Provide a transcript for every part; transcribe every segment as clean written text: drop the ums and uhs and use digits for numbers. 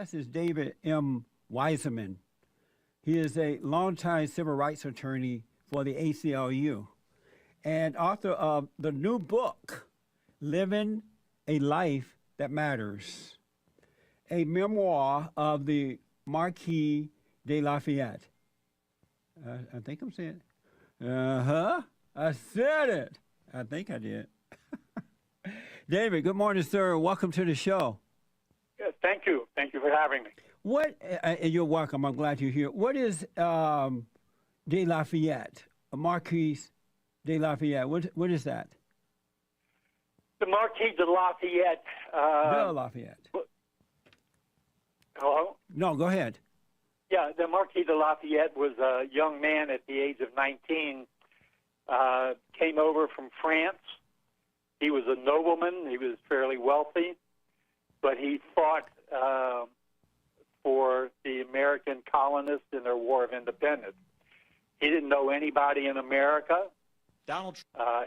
guest is David M. Wiseman. He is a longtime civil rights attorney for the ACLU and author of the new book, Living a Life That Matters, a memoir of the Marquis de Lafayette. I think I'm saying it. I said it. I think I did. David, good morning, sir. Welcome to the show. Yes, thank you. Thank you for having me. What? And you're welcome. I'm glad you're here. What is de Lafayette? Marquis de Lafayette. What is that? The Marquis de Lafayette. De Lafayette. Hello? No, go ahead. Yeah, the Marquis de Lafayette was a young man at the age of 19. Came over from France. He was a nobleman. He was fairly wealthy, but he fought for the American colonists in their War of Independence. He didn't know anybody in America.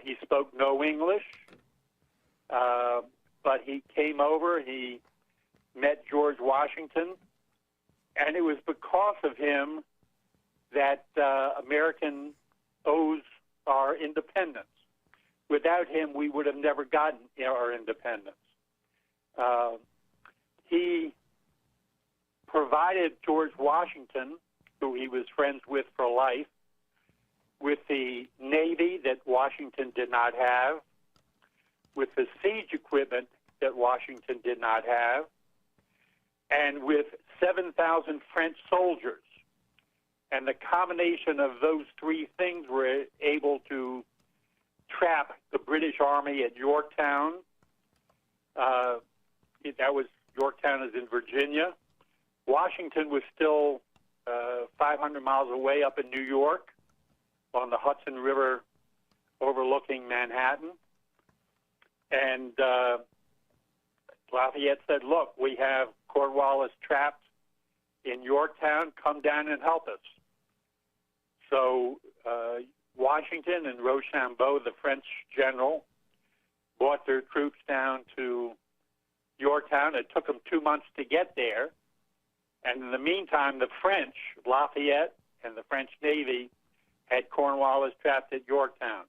He spoke no English, but he came over. He met George Washington, and it was because of him that American owes our independence. Without him, we would have never gotten our independence. He provided George Washington, who he was friends with for life, with the Navy that Washington did not have, with the siege equipment that Washington did not have, and with 7,000 French soldiers. And the combination of those three things were able to trap the British Army at Yorktown. Yorktown is in Virginia. Washington was still 500 miles away up in New York on the Hudson River overlooking Manhattan. And Lafayette said, look, we have Cornwallis trapped in Yorktown. Come down and help us. So Washington and Rochambeau, the French general, brought their troops down to Yorktown. It took them 2 months to get there. And in the meantime, the French, Lafayette and the French Navy, had Cornwallis trapped at Yorktown.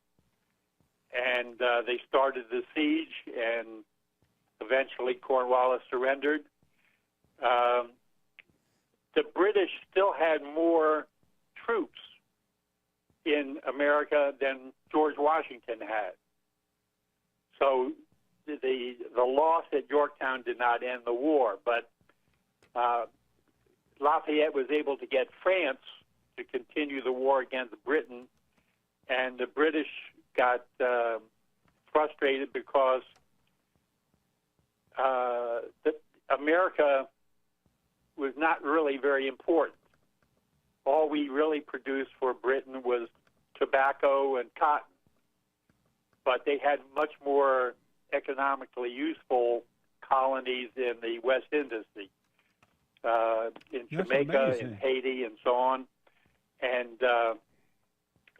And they started the siege, and eventually Cornwallis surrendered. The British still had more troops in America than George Washington had. So the loss at Yorktown did not end the war, but Lafayette was able to get France to continue the war against Britain, and the British got frustrated because America was not really very important. All we really produced for Britain was tobacco and cotton, but they had much more economically useful colonies in the West Indies, in Jamaica, in Haiti, and so on. And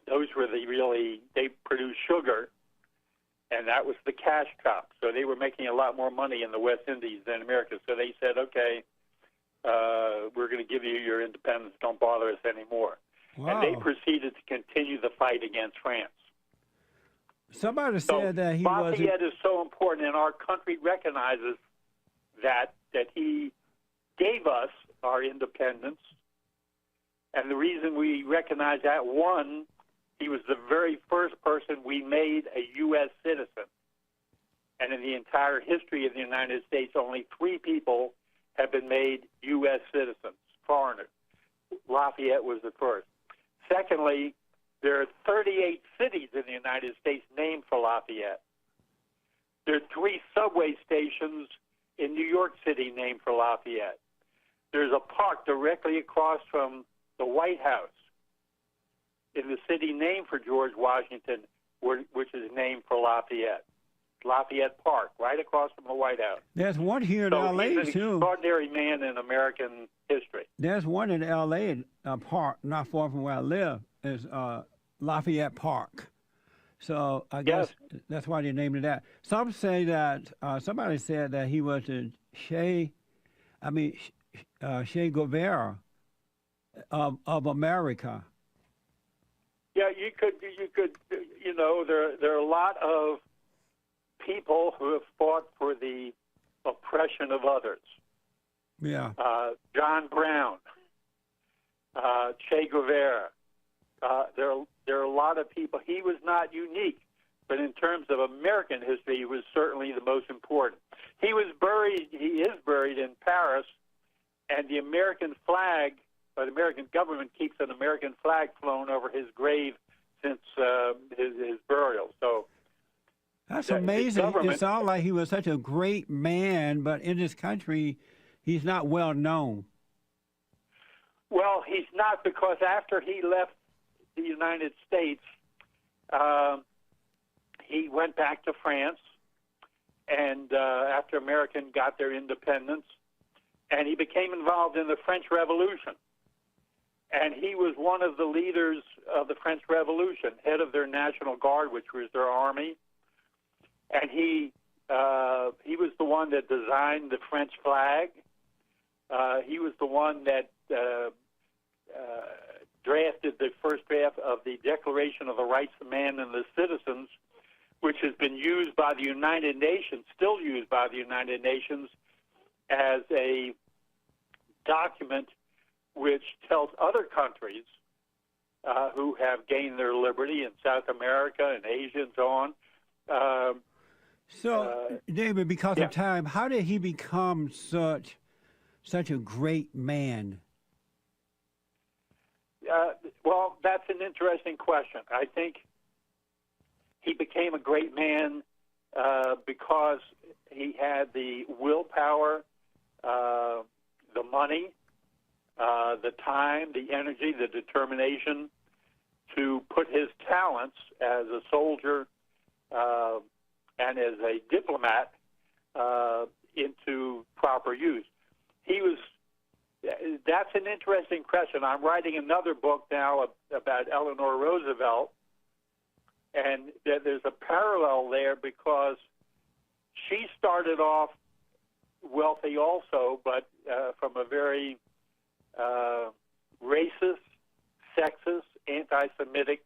those were they produced sugar, and that was the cash crop. So they were making a lot more money in the West Indies than America. So they said, okay, we're going to give you your independence. Don't bother us anymore. Wow. And they proceeded to continue the fight against France. Somebody said that he was... Lafayette is so important, and our country recognizes that he gave us our independence. And the reason we recognize that, one, he was the very first person we made a U.S. citizen. And in the entire history of the United States, only 3 people have been made U.S. citizens, foreigners. Lafayette was the first. Secondly, there are 38 cities in the United States named for Lafayette. There are 3 subway stations in New York City named for Lafayette. There's a park directly across from the White House in the city named for George Washington, which is named for Lafayette. Lafayette Park, right across from the White House. There's one here in L.A., he's an extraordinary man in American history. There's one in L.A., park, not far from where I live, is Lafayette Park. So I guess that's why they named it that. Some say that, somebody said that he was Che Guevara of America. Yeah, you could, there are a lot of people who have fought for the oppression of others. Yeah. John Brown, Che Guevara. There are a lot of people. He was not unique, but in terms of American history, he was certainly the most important. He is buried in Paris, and the American flag, or the American government keeps an American flag flown over his grave since his burial. So that's amazing. It sounds like he was such a great man, but in this country, he's not well known. Well, he's not, because after he left the United States, he went back to France, and after America got their independence, and he became involved in the French Revolution. And he was one of the leaders of the French Revolution, head of their National Guard, which was their army. And he was the one that designed the French flag. He was the one that drafted the first draft of the Declaration of the Rights of Man and the Citizens, which has been used by the United Nations, still used by the United Nations, as a document which tells other countries who have gained their liberty in South America and Asia and so on. David, because of time, how did he become such a great man? Well, that's an interesting question. I think he became a great man because he had the willpower, the money, the time, the energy, the determination to put his talents as a soldier and as a diplomat into proper use. That's an interesting question. I'm writing another book now about Eleanor Roosevelt, and there's a parallel there because she started off wealthy also, but from a very racist, sexist, anti-Semitic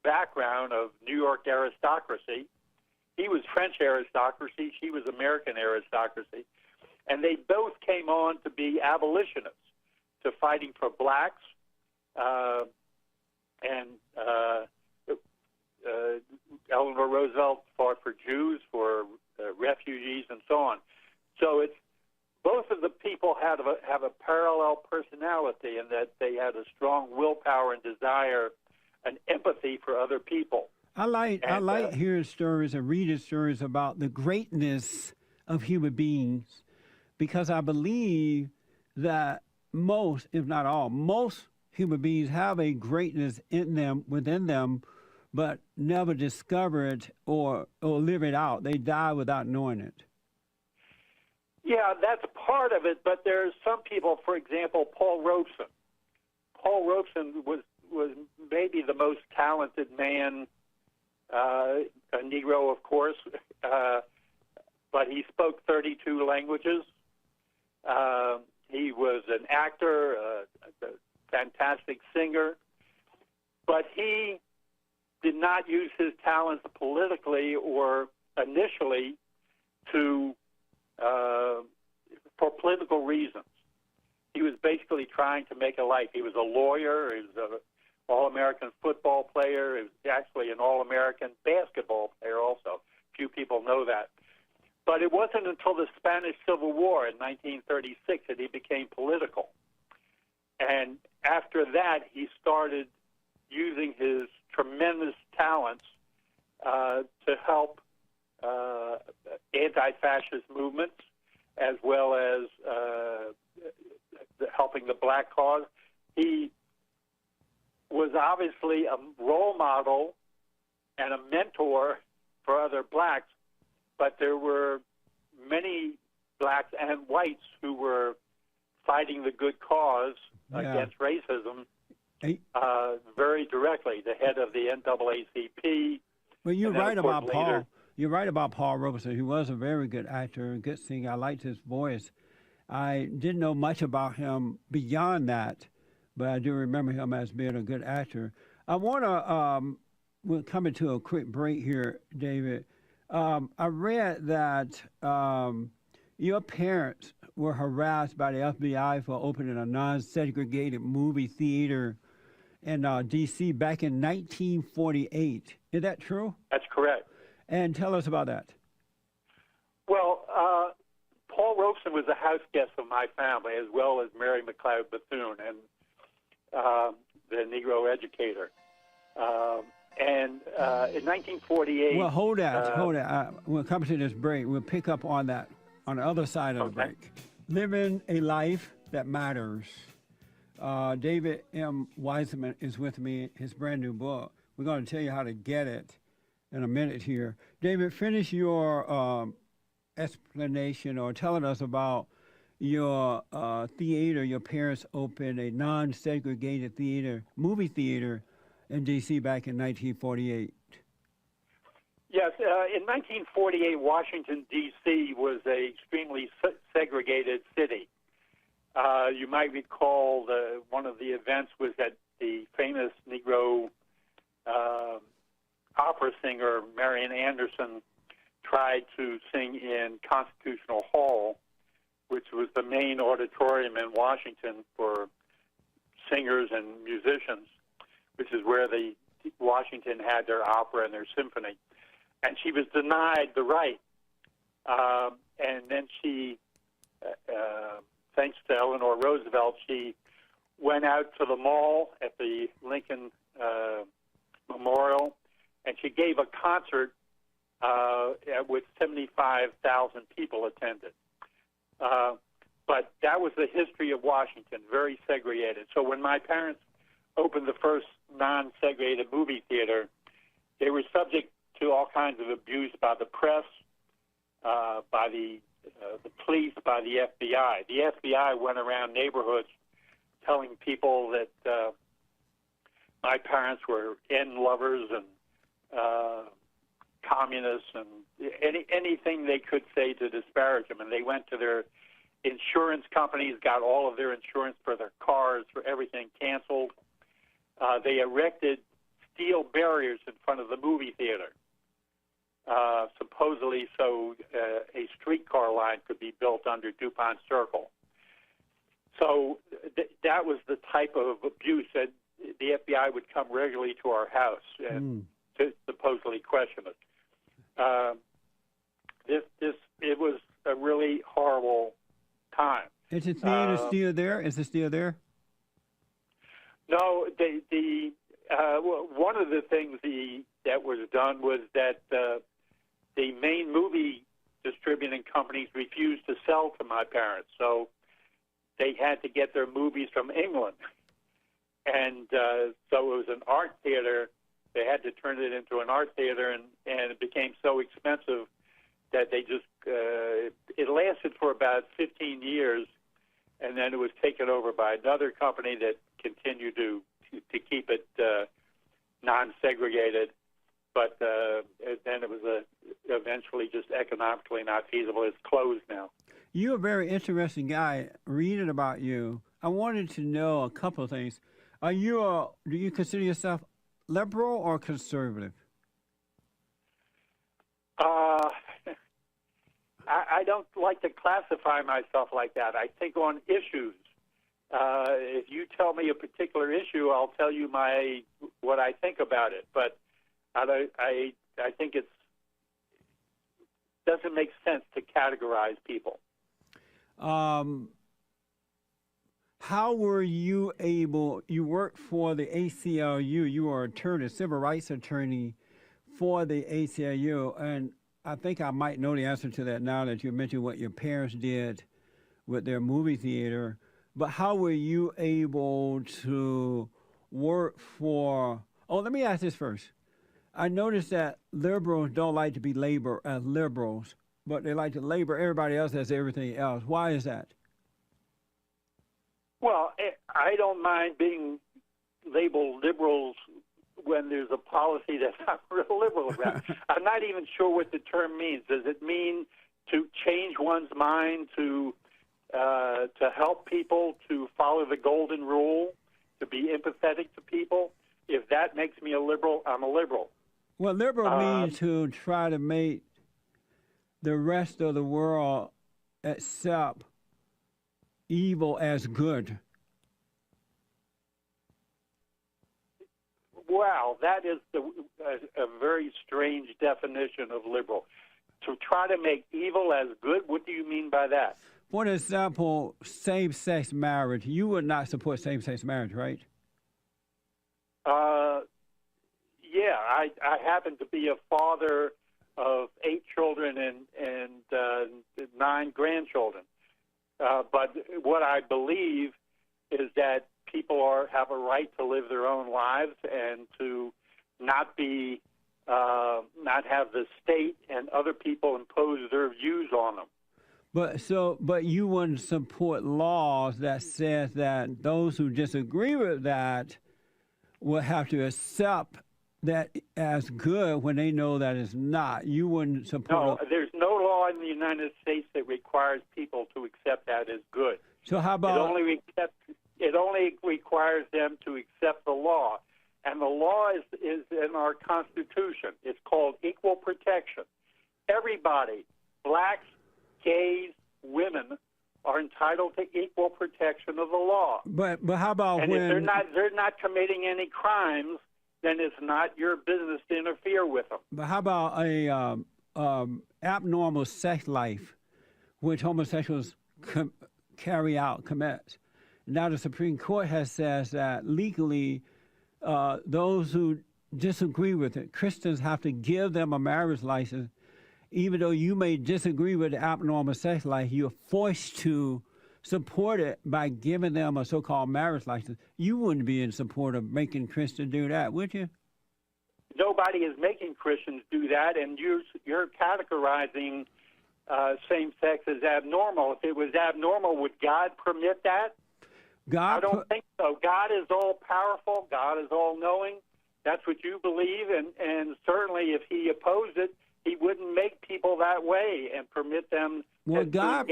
background of New York aristocracy. He was French aristocracy, she was American aristocracy. And they both came on to be abolitionists, to fighting for blacks, and Eleanor Roosevelt fought for Jews, for refugees, and so on. So it's both of the people have a parallel personality in that they had a strong willpower and desire and empathy for other people. I like hearing stories and reading stories about the greatness of human beings, because I believe that most, if not all, most human beings have a greatness in them, within them, but never discover it or live it out. They die without knowing it. Yeah, that's part of it, but there's some people, for example, Paul Robeson. Paul Robeson was maybe the most talented man, a Negro, of course, but he spoke 32 languages. He was an actor, a fantastic singer, but he did not use his talents politically or initially for political reasons. He was basically trying to make a life. He was a lawyer. He was an All-American football player. He was actually an All-American basketball player also. Few people know that. But it wasn't until the Spanish Civil War in 1936 that he became political. And after that, he started using his tremendous talents to help anti-fascist movements, as well as helping the black cause. He was obviously a role model and a mentor for other blacks, but there were many blacks and whites who were fighting the good cause against racism very directly. The head of the NAACP. Well, you're right about Paul. You're right about Paul Robeson. He was a very good actor, a good singer. I liked his voice. I didn't know much about him beyond that, but I do remember him as being a good actor. I want to, we're coming to a quick break here, David. I read that your parents were harassed by the FBI for opening a non-segregated movie theater in D.C. back in 1948. Is that true? That's correct. And tell us about that. Well, Paul Robeson was a house guest of my family, as well as Mary McLeod Bethune and the Negro educator. In 1948... Well, hold that. We'll come to this break. We'll pick up on that on the other side of the break. Living a life that matters. David M. Wiseman is with me, his brand new book. We're going to tell you how to get it in a minute here. David, finish your explanation or telling us about your theater. Your parents opened a non-segregated theater, movie theater in D.C. back in 1948. Yes, in 1948, Washington, D.C. was an extremely segregated city. You might recall one of the events was that the famous Negro opera singer Marian Anderson tried to sing in Constitutional Hall, which was the main auditorium in Washington for singers and musicians, which is where Washington had their opera and their symphony. And she was denied the right. And then she, thanks to Eleanor Roosevelt, she went out to the mall at the Lincoln Memorial, and she gave a concert with 75,000 people attended. But that was the history of Washington, very segregated. So when my parents opened the first non-segregated movie theater, they were subject to all kinds of abuse by the press, by the police, by the FBI. The FBI went around neighborhoods telling people that my parents were N lovers and communists and anything they could say to disparage them. And they went to their insurance companies, got all of their insurance for their cars, for everything canceled. They erected steel barriers in front of the movie theater, supposedly so a streetcar line could be built under DuPont Circle. So that was the type of abuse that the FBI would come regularly to our house and to supposedly question us. It was a really horrible time. Is the theater still there? Is it still there? No, one of the things that was done was that the main movie distributing companies refused to sell to my parents, so they had to get their movies from England. And so it was an art theater. They had to turn it into an art theater, and it became so expensive that they just, it lasted for about 15 years, and then it was taken over by another company that continued to keep it non-segregated, but then it was eventually just economically not feasible. It's closed now. You're a very interesting guy. Reading about you, I wanted to know a couple of things. Do you consider yourself liberal or conservative? I don't like to classify myself like that. I think on issues. If you tell me a particular issue, I'll tell you what I think about it. But I think it doesn't make sense to categorize people. How were you able? You worked for the ACLU. You were an attorney, civil rights attorney for the ACLU, and I think I might know the answer to that now that you mentioned what your parents did with their movie theater. But how were you able to work for? Oh, let me ask this first. I noticed that liberals don't like to be labeled as liberals, but they like to label everybody else as everything else. Why is that? Well, I don't mind being labeled liberals when there's a policy that I'm real liberal about. I'm not even sure what the term means. Does it mean to change one's mind to to help people to follow the golden rule, to be empathetic to people. If that makes me a liberal, I'm a liberal. Well, liberal means to try to make the rest of the world accept evil as good. Wow, that is a very strange definition of liberal. To try to make evil as good, what do you mean by that? For example, same-sex marriage. You would not support same-sex marriage, right? Yeah, I happen to be a father of 8 children and 9 grandchildren. But what I believe is that people have a right to live their own lives and to not have the state and other people impose their views on them. But you wouldn't support laws that says that those who disagree with that will have to accept that as good when they know that it's not. You wouldn't support. No, there's no law in the United States that requires people to accept that as good. So how about it only requires them to accept the law, and the law is in our Constitution. It's called equal protection. Everybody, blacks, gays, women, are entitled to equal protection of the law. But how about and when if they're not committing any crimes, then it's not your business to interfere with them. But how about a abnormal sex life, which homosexuals commit? Now the Supreme Court has said that legally, those who disagree with it, Christians have to give them a marriage license. Even though you may disagree with the abnormal sex life, you're forced to support it by giving them a so-called marriage license. You wouldn't be in support of making Christians do that, would you? Nobody is making Christians do that, and you're categorizing same-sex as abnormal. If it was abnormal, would God permit that? I don't think so. God is all-powerful. God is all-knowing. That's what you believe, and certainly if he opposed it, he wouldn't make people that way and permit them. Well, God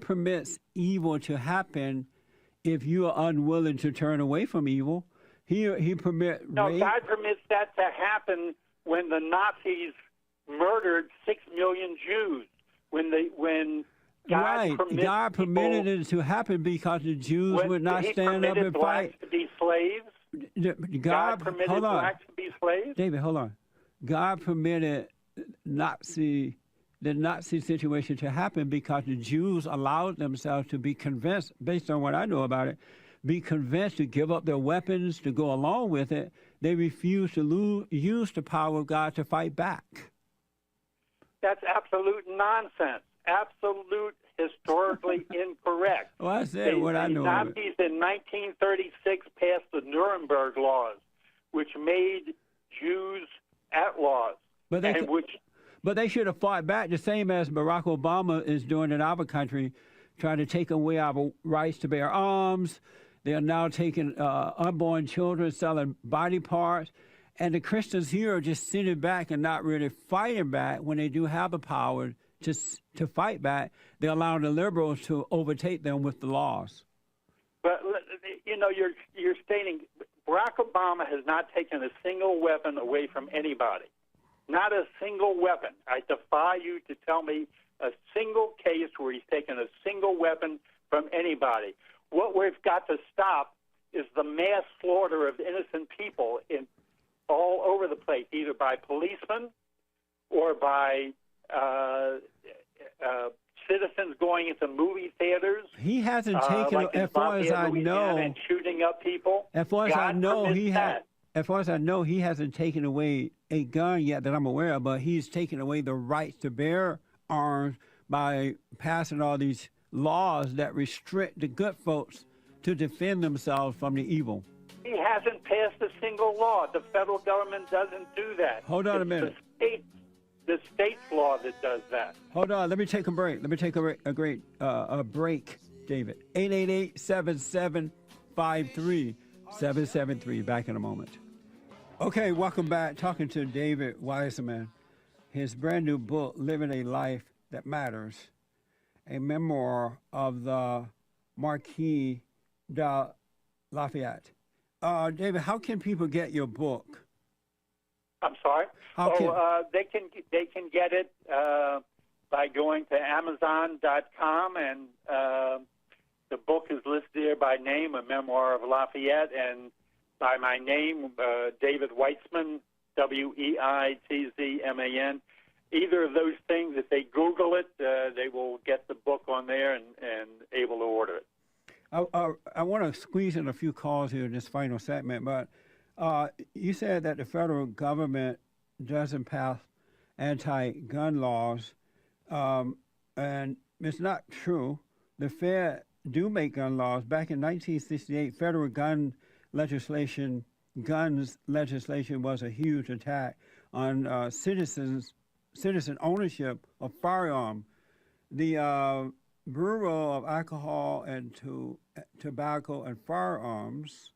permits evil to happen if you are unwilling to turn away from evil. He permits. No, God permits that to happen when the Nazis murdered 6 million Jews. When God permitted it to happen because the Jews would not stand up and fight. Blacks to be slaves. God permitted blacks to be slaves. David, hold on. God permitted the Nazi situation to happen because the Jews allowed themselves to be convinced, based on what I know about it, be convinced to give up their weapons to go along with it. They refused to use the power of God to fight back. That's absolute nonsense. Absolute, historically incorrect. Well, I said what I know. The Nazis in 1936 passed the Nuremberg laws, which made Jews outlaws. But they should have fought back the same as Barack Obama is doing in our country, trying to take away our rights to bear arms. They are now taking unborn children, selling body parts. And the Christians here are just sitting back and not really fighting back when they do have the power to fight back. They're allowing the liberals to overtake them with the laws. But, you're stating Barack Obama has not taken a single weapon away from anybody. Not a single weapon. I defy you to tell me a single case where he's taken a single weapon from anybody. What we've got to stop is the mass slaughter of innocent people all over the place, either by policemen or by citizens going into movie theaters. He hasn't taken, as far as I know, and shooting up people. As far as I know, he hasn't taken away a gun yet that I'm aware of, but he's taken away the rights to bear arms by passing all these laws that restrict the good folks to defend themselves from the evil. He hasn't passed a single law. The federal government doesn't do that. Hold on a minute. The state's law that does that. Hold on. Let me take a break. Let me take a break, David. 888-7753-773. Back in a moment. Okay, welcome back. Talking to David Wiseman. His brand new book, Living a Life That Matters. a memoir of the Marquis de Lafayette. David, how can people get your book? I'm sorry. They can get it by going to Amazon.com, and the book is listed there by name, A Memoir of Lafayette, and by my name, David Weitzman, Weitzman. Either of those things, if they Google it, they will get the book on there and able to order it. I want to squeeze in a few calls here in this final segment, but you said that the federal government doesn't pass anti-gun laws, and it's not true. The Fed do make gun laws. Back in 1968, federal guns legislation was a huge attack on citizen ownership of firearms. The Bureau of Alcohol and Tobacco and Firearms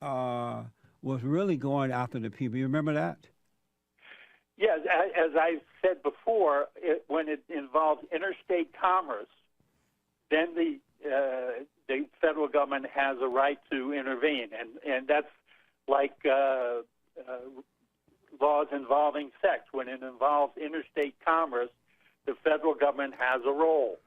was really going after the people. You remember that? Yes, as I said before, when it involves interstate commerce, then the federal government has a right to intervene, and that's like laws involving sex. When it involves interstate commerce, the federal government has a role.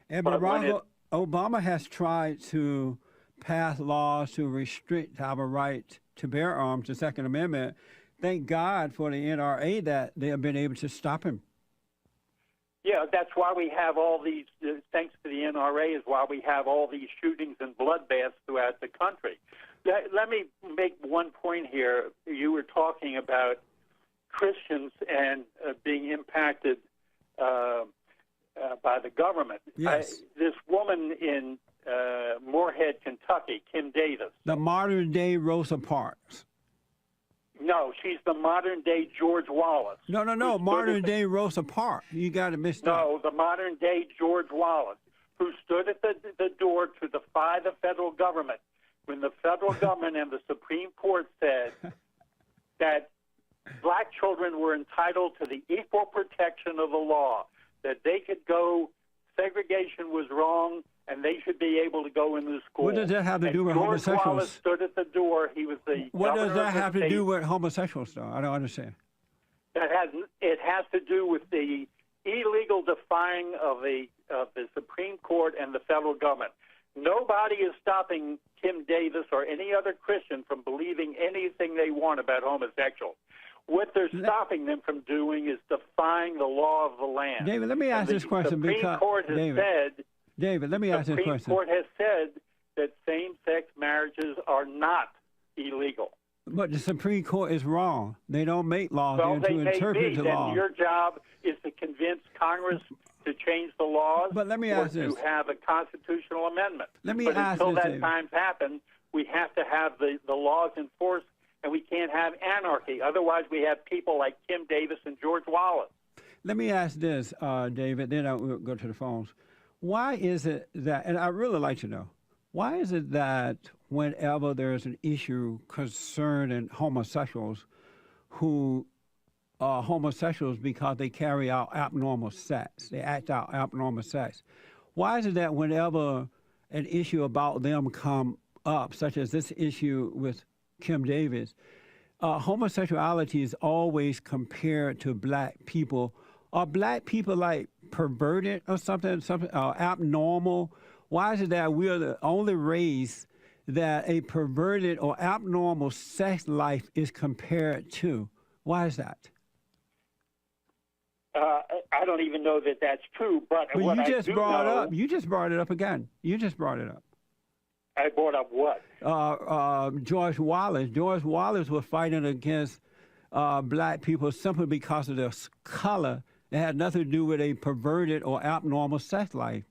And Barack Obama has tried to pass laws to restrict our right to bear arms, the Second Amendment. Thank God for the NRA that they have been able to stop him. Yeah, that's why we have all these, thanks to the NRA, is why we have all these shootings and bloodbaths throughout the country. Let me make one point here. You were talking about Christians and being impacted by the government. Yes. This woman in Moorhead, Kentucky, Kim Davis. The modern day Rosa Parks. No, she's the modern day George Wallace. No, modern day Rosa Parks. You got to miss that. No, the modern day George Wallace, who stood at the door to defy the federal government when the federal government and the Supreme Court said that black children were entitled to the equal protection of the law, that they could go, segregation was wrong, and they should be able to go into school. What does that have to do with George homosexuals? Wallace stood at the door. He was the What governor does that of the have to state. do with homosexuals, though? I don't understand. It has to do with the illegal defying of the Supreme Court and the federal government. Nobody is stopping Kim Davis or any other Christian from believing anything they want about homosexuals. What they're stopping them from doing is defying the law of the land. David, let me ask this question The Supreme Court has said. David, let me ask this question. The Supreme Court has said that same-sex marriages are not illegal. But the Supreme Court is wrong. They don't make laws. Well, They're to interpret the law. Then your job is to convince Congress to change the laws. But let me ask this. To have a constitutional amendment. Let me but ask until this, that David. time happens, we have to have the laws enforced, and we can't have anarchy. Otherwise, we have people like Kim Davis and George Wallace. Let me ask this, David, then we'll go to the phones. Why is it that, and I'd really like to know, why is it that whenever there's an issue concerning homosexuals who are homosexuals because they carry out abnormal sex, they act out abnormal sex, why is it that whenever an issue about them come up, such as this issue with Kim Davis, homosexuality is always compared to black people? Are black people like perverted or something abnormal? Why is it that we are the only race that a perverted or abnormal sex life is compared to? Why is that? I don't even know that that's true, but what you just I do brought know, up. You just brought it up again. You just brought it up. I brought up what? George Wallace. George Wallace was fighting against black people simply because of their color. It had nothing to do with a perverted or abnormal sex life.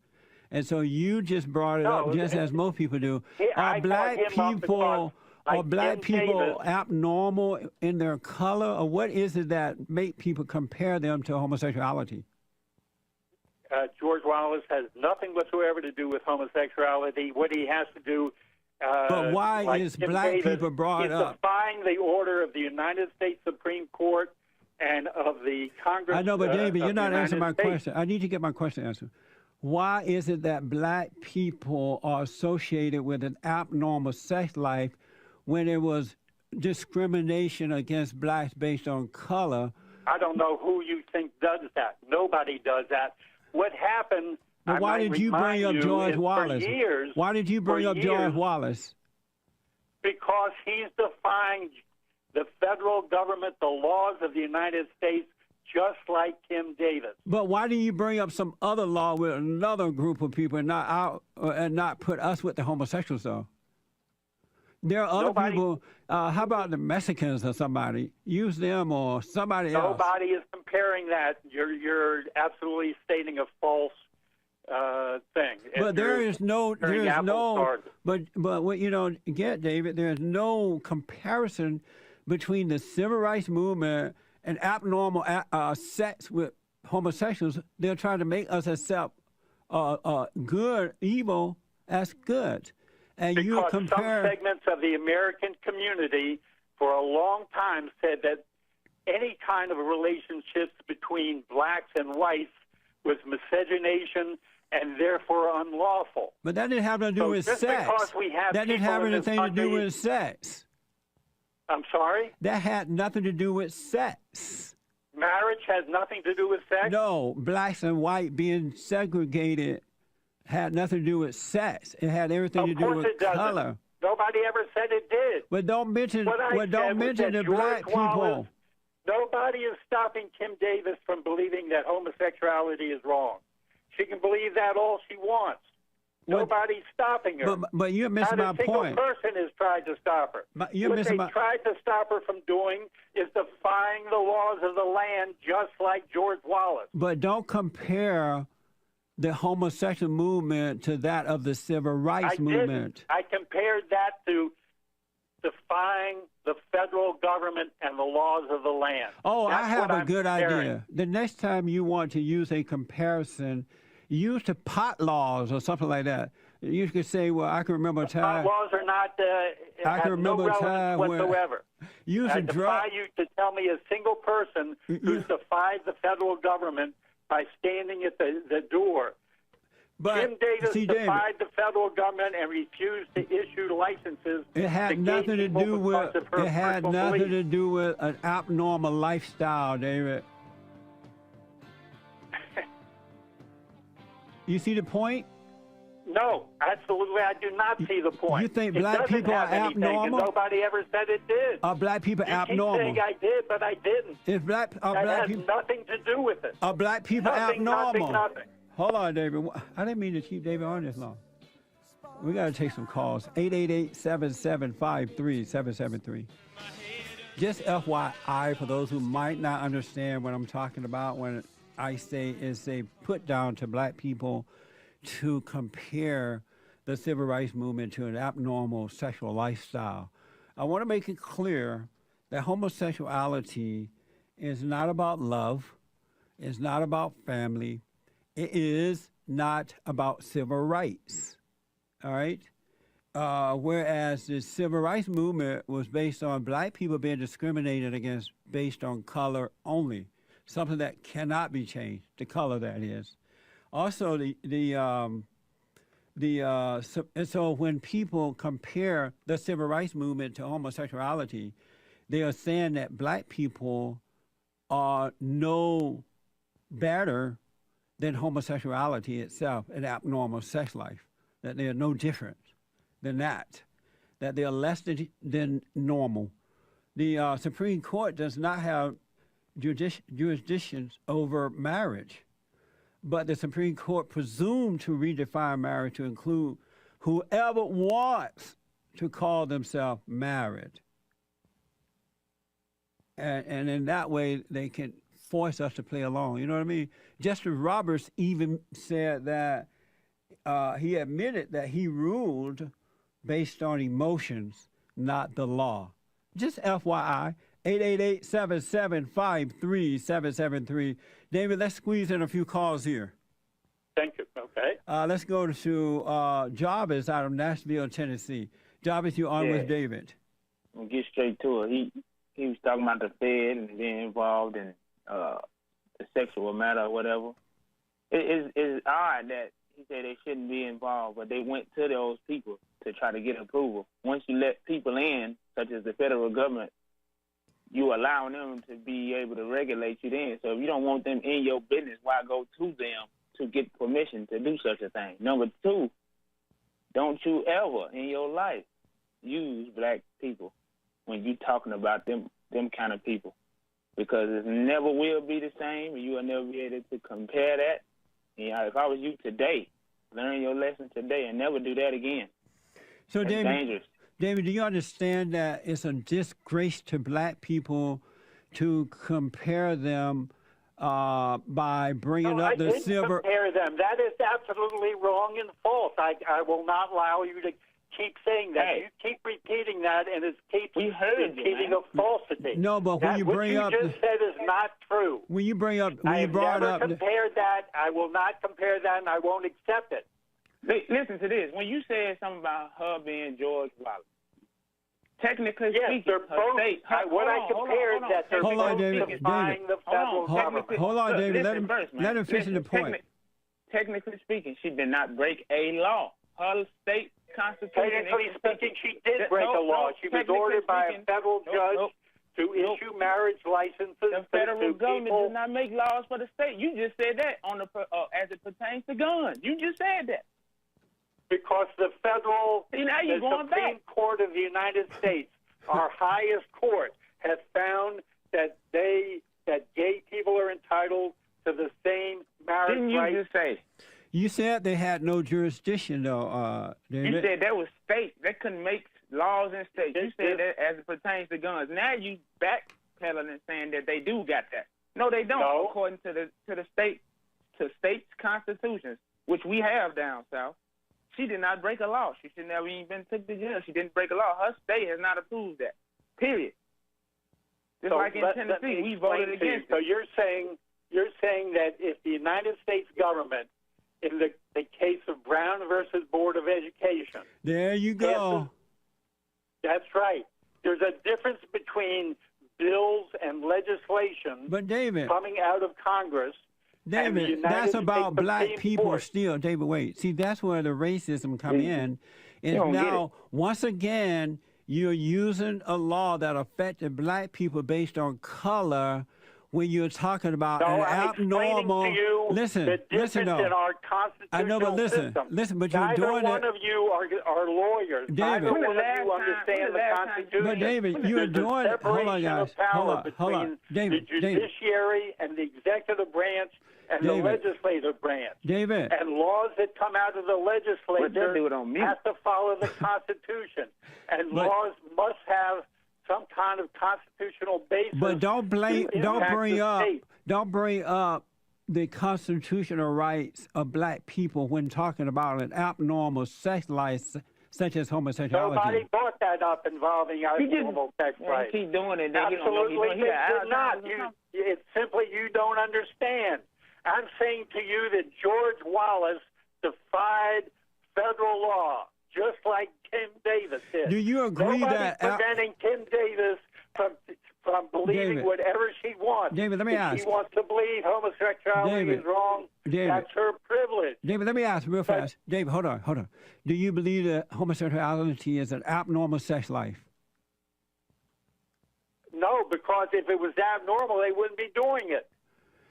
And so you just brought it up just as most people do. Are black people abnormal in their color, or what is it that make people compare them to homosexuality? George Wallace has nothing whatsoever to do with homosexuality. What he has to do but why like is Kim black Davis, people brought is up? defying the order of the United States Supreme Court and of the Congress. I know, but David, you're not answering my States. question. I need to get my question answered. why is it that black people are associated with an abnormal sex life when it was discrimination against blacks based on color? I don't know who you think does that. Nobody does that. What happened? But why did you bring up George Wallace? Why did you bring up George Wallace? Because he's defying the federal government, the laws of the United States, just like Kim Davis. But why do you bring up some other law with another group of people and not put us with the homosexuals though? There are other people. How about the Mexicans or somebody? Use them or somebody else. Nobody is comparing that. You're absolutely stating a false thing. But but what you don't get, David, there's no comparison between the civil rights movement and abnormal sex with homosexuals. They're trying to make us accept evil as good. And because you compare some segments of the American community for a long time said that any kind of relationships between blacks and whites was miscegenation and therefore unlawful. But that didn't have nothing to do with sex. That didn't have anything to do with sex. I'm sorry? That had nothing to do with sex. Marriage has nothing to do with sex? No, blacks and white being segregated had nothing to do with sex. It had everything to do with color. Nobody ever said it did. But don't mention the black people. Nobody is stopping Kim Davis from believing that homosexuality is wrong. She can believe that all she wants. Nobody's stopping her. But you missed my point. Not a single person has tried to stop her. What they tried to stop her from doing is defying the laws of the land, just like George Wallace. But don't compare the homosexual movement to that of the civil rights movement. I compared that to defying the federal government and the laws of the land. Oh, I have a good idea. The next time you want to use a comparison, use the pot laws or something like that. You could say, well, I can remember a time. Pot laws are not, I can remember a time whatsoever. I defy you to tell me a single person who's defied the federal government by standing at the door. But Jim Davis defied the federal government and refused to issue licenses. It had nothing to do with. It had nothing to do with an abnormal lifestyle, David. You see the point? No, absolutely, I do not see the point. You think black people are abnormal? Nobody ever said it did. Are black people abnormal? You keep saying I did, but I didn't. That has nothing to do with it. Are black people abnormal? Nothing. Hold on, David. I didn't mean to keep David on this long. We got to take some calls. 888-7753-773. Just FYI, for those who might not understand what I'm talking about when I say it's a put down to black people to compare the civil rights movement to an abnormal sexual lifestyle. I want to make it clear that homosexuality is not about love. It's not about family. It is not about civil rights. All right? Whereas the civil rights movement was based on black people being discriminated against based on color only, something that cannot be changed, the color that is. Also, so when people compare the civil rights movement to homosexuality, they are saying that black people are no better than homosexuality itself, an abnormal sex life, that they are no different than that they are less than normal. The Supreme Court does not have jurisdictions over marriage, but the Supreme Court presumed to redefine marriage to include whoever wants to call themselves married. And in that way, they can force us to play along. You know what I mean? Justice Roberts even said that he admitted that he ruled based on emotions, not the law. Just FYI, 888-7753-773. David, let's squeeze in a few calls here. Thank you. Okay. Let's go to Jarvis out of Nashville, Tennessee. Jarvis, you're on with David. We'll get straight to it. He was talking about the Fed and being involved in the sexual matter or whatever. It's odd that he said they shouldn't be involved, but they went to those people to try to get approval. Once you let people in, such as the federal government, you allow them to be able to regulate you then. So if you don't want them in your business, why go to them to get permission to do such a thing? Number two, don't you ever in your life use black people when you talking about them kind of people, because it never will be the same, and you will never be able to compare that. And if I was you today, learn your lesson today and never do that again. So, It's dangerous. David, do you understand that it's a disgrace to black people to compare them by bringing up the silver? Compare them. That is absolutely wrong and false. I will not allow you to keep saying that. Hey. You keep repeating that, and it keeps We heard you, repeating man. a falsity. No, but when you bring up, what you just said is not true. when you bring up, when I you have brought never up, compared that. I will not compare that, and I won't accept it. Listen to this. When you said something about her being George Wallace, technically Yes, speaking, they're her both. state. What I compared that they're Hold on, both David. defying the federal government. hold on, Look, David. listen first, man. Let him finish the Listen, point. Technically speaking, she did not break a law. Her state constitution. Technically speaking, she did break a law. She was ordered by a federal judge to issue marriage licenses The federal to government people. does not make laws for the state. You just said that on the as it pertains to guns. You just said that. Because the federal, See, now you're the going Supreme back. Court of the United States, our highest court, has found that gay people are entitled to the same marriage Didn't you rights. just say? You said they had no jurisdiction, though, David. You said that was state. They couldn't make laws in states. You Yes, said that as it pertains to guns. Now you backpedaling and saying that they do got that. No, they don't. No. According to the states' constitutions, which we have down south, she did not break a law. She should never even been took to jail. She didn't break a law. Her state has not approved that. Period. Just So like in let Tennessee, me we explain voted to you. against So it. you're saying that if the United States government, in the case of Brown versus Board of Education, There you go. that's right. There's a difference between bills and legislation But David, coming out of Congress. and the David, United that's about States black Supreme people Court. still. David, wait. See, that's where the racism come in. Is don't get now, once again, you're using a law that affected black people based on color when you're talking about No, an I'm explaining abnormal. to you listen, the difference listen, though. in our constitutional I know, but listen, system. listen, but you're Neither doing one it. of you are lawyers. David. Neither When one the of you last time- understand when the the last time- Constitution. But David, you're There's a doing it. Hold on, separation guys. of power Hold on. between David, the David. judiciary and the executive branch and David. the legislative branch. David. And laws that come out of the Put that legislature dude on mute. have to follow the Constitution. And But- laws must have some kind of constitutional basis. But don't blame, to don't impact bring the up, state. don't bring up the constitutional rights of black people when talking about an abnormal sex life such as homosexuality. Nobody brought that up involving our He didn't. normal sex Yeah, rights. you keep doing it. Then you don't know Absolutely, he they got did not. Alzheimer's or something. It's simply you don't understand. I'm saying to you that George Wallace defied federal law, just like Tim Davis did. Do you agree Nobody's that preventing Tim Davis from believing David. whatever she wants? David, let me if ask. she wants to believe homosexuality David. is wrong, David. that's her privilege. David, let me ask real But- fast. David, hold on. Do you believe that homosexuality is an abnormal sex life? No, because if it was abnormal, they wouldn't be doing it.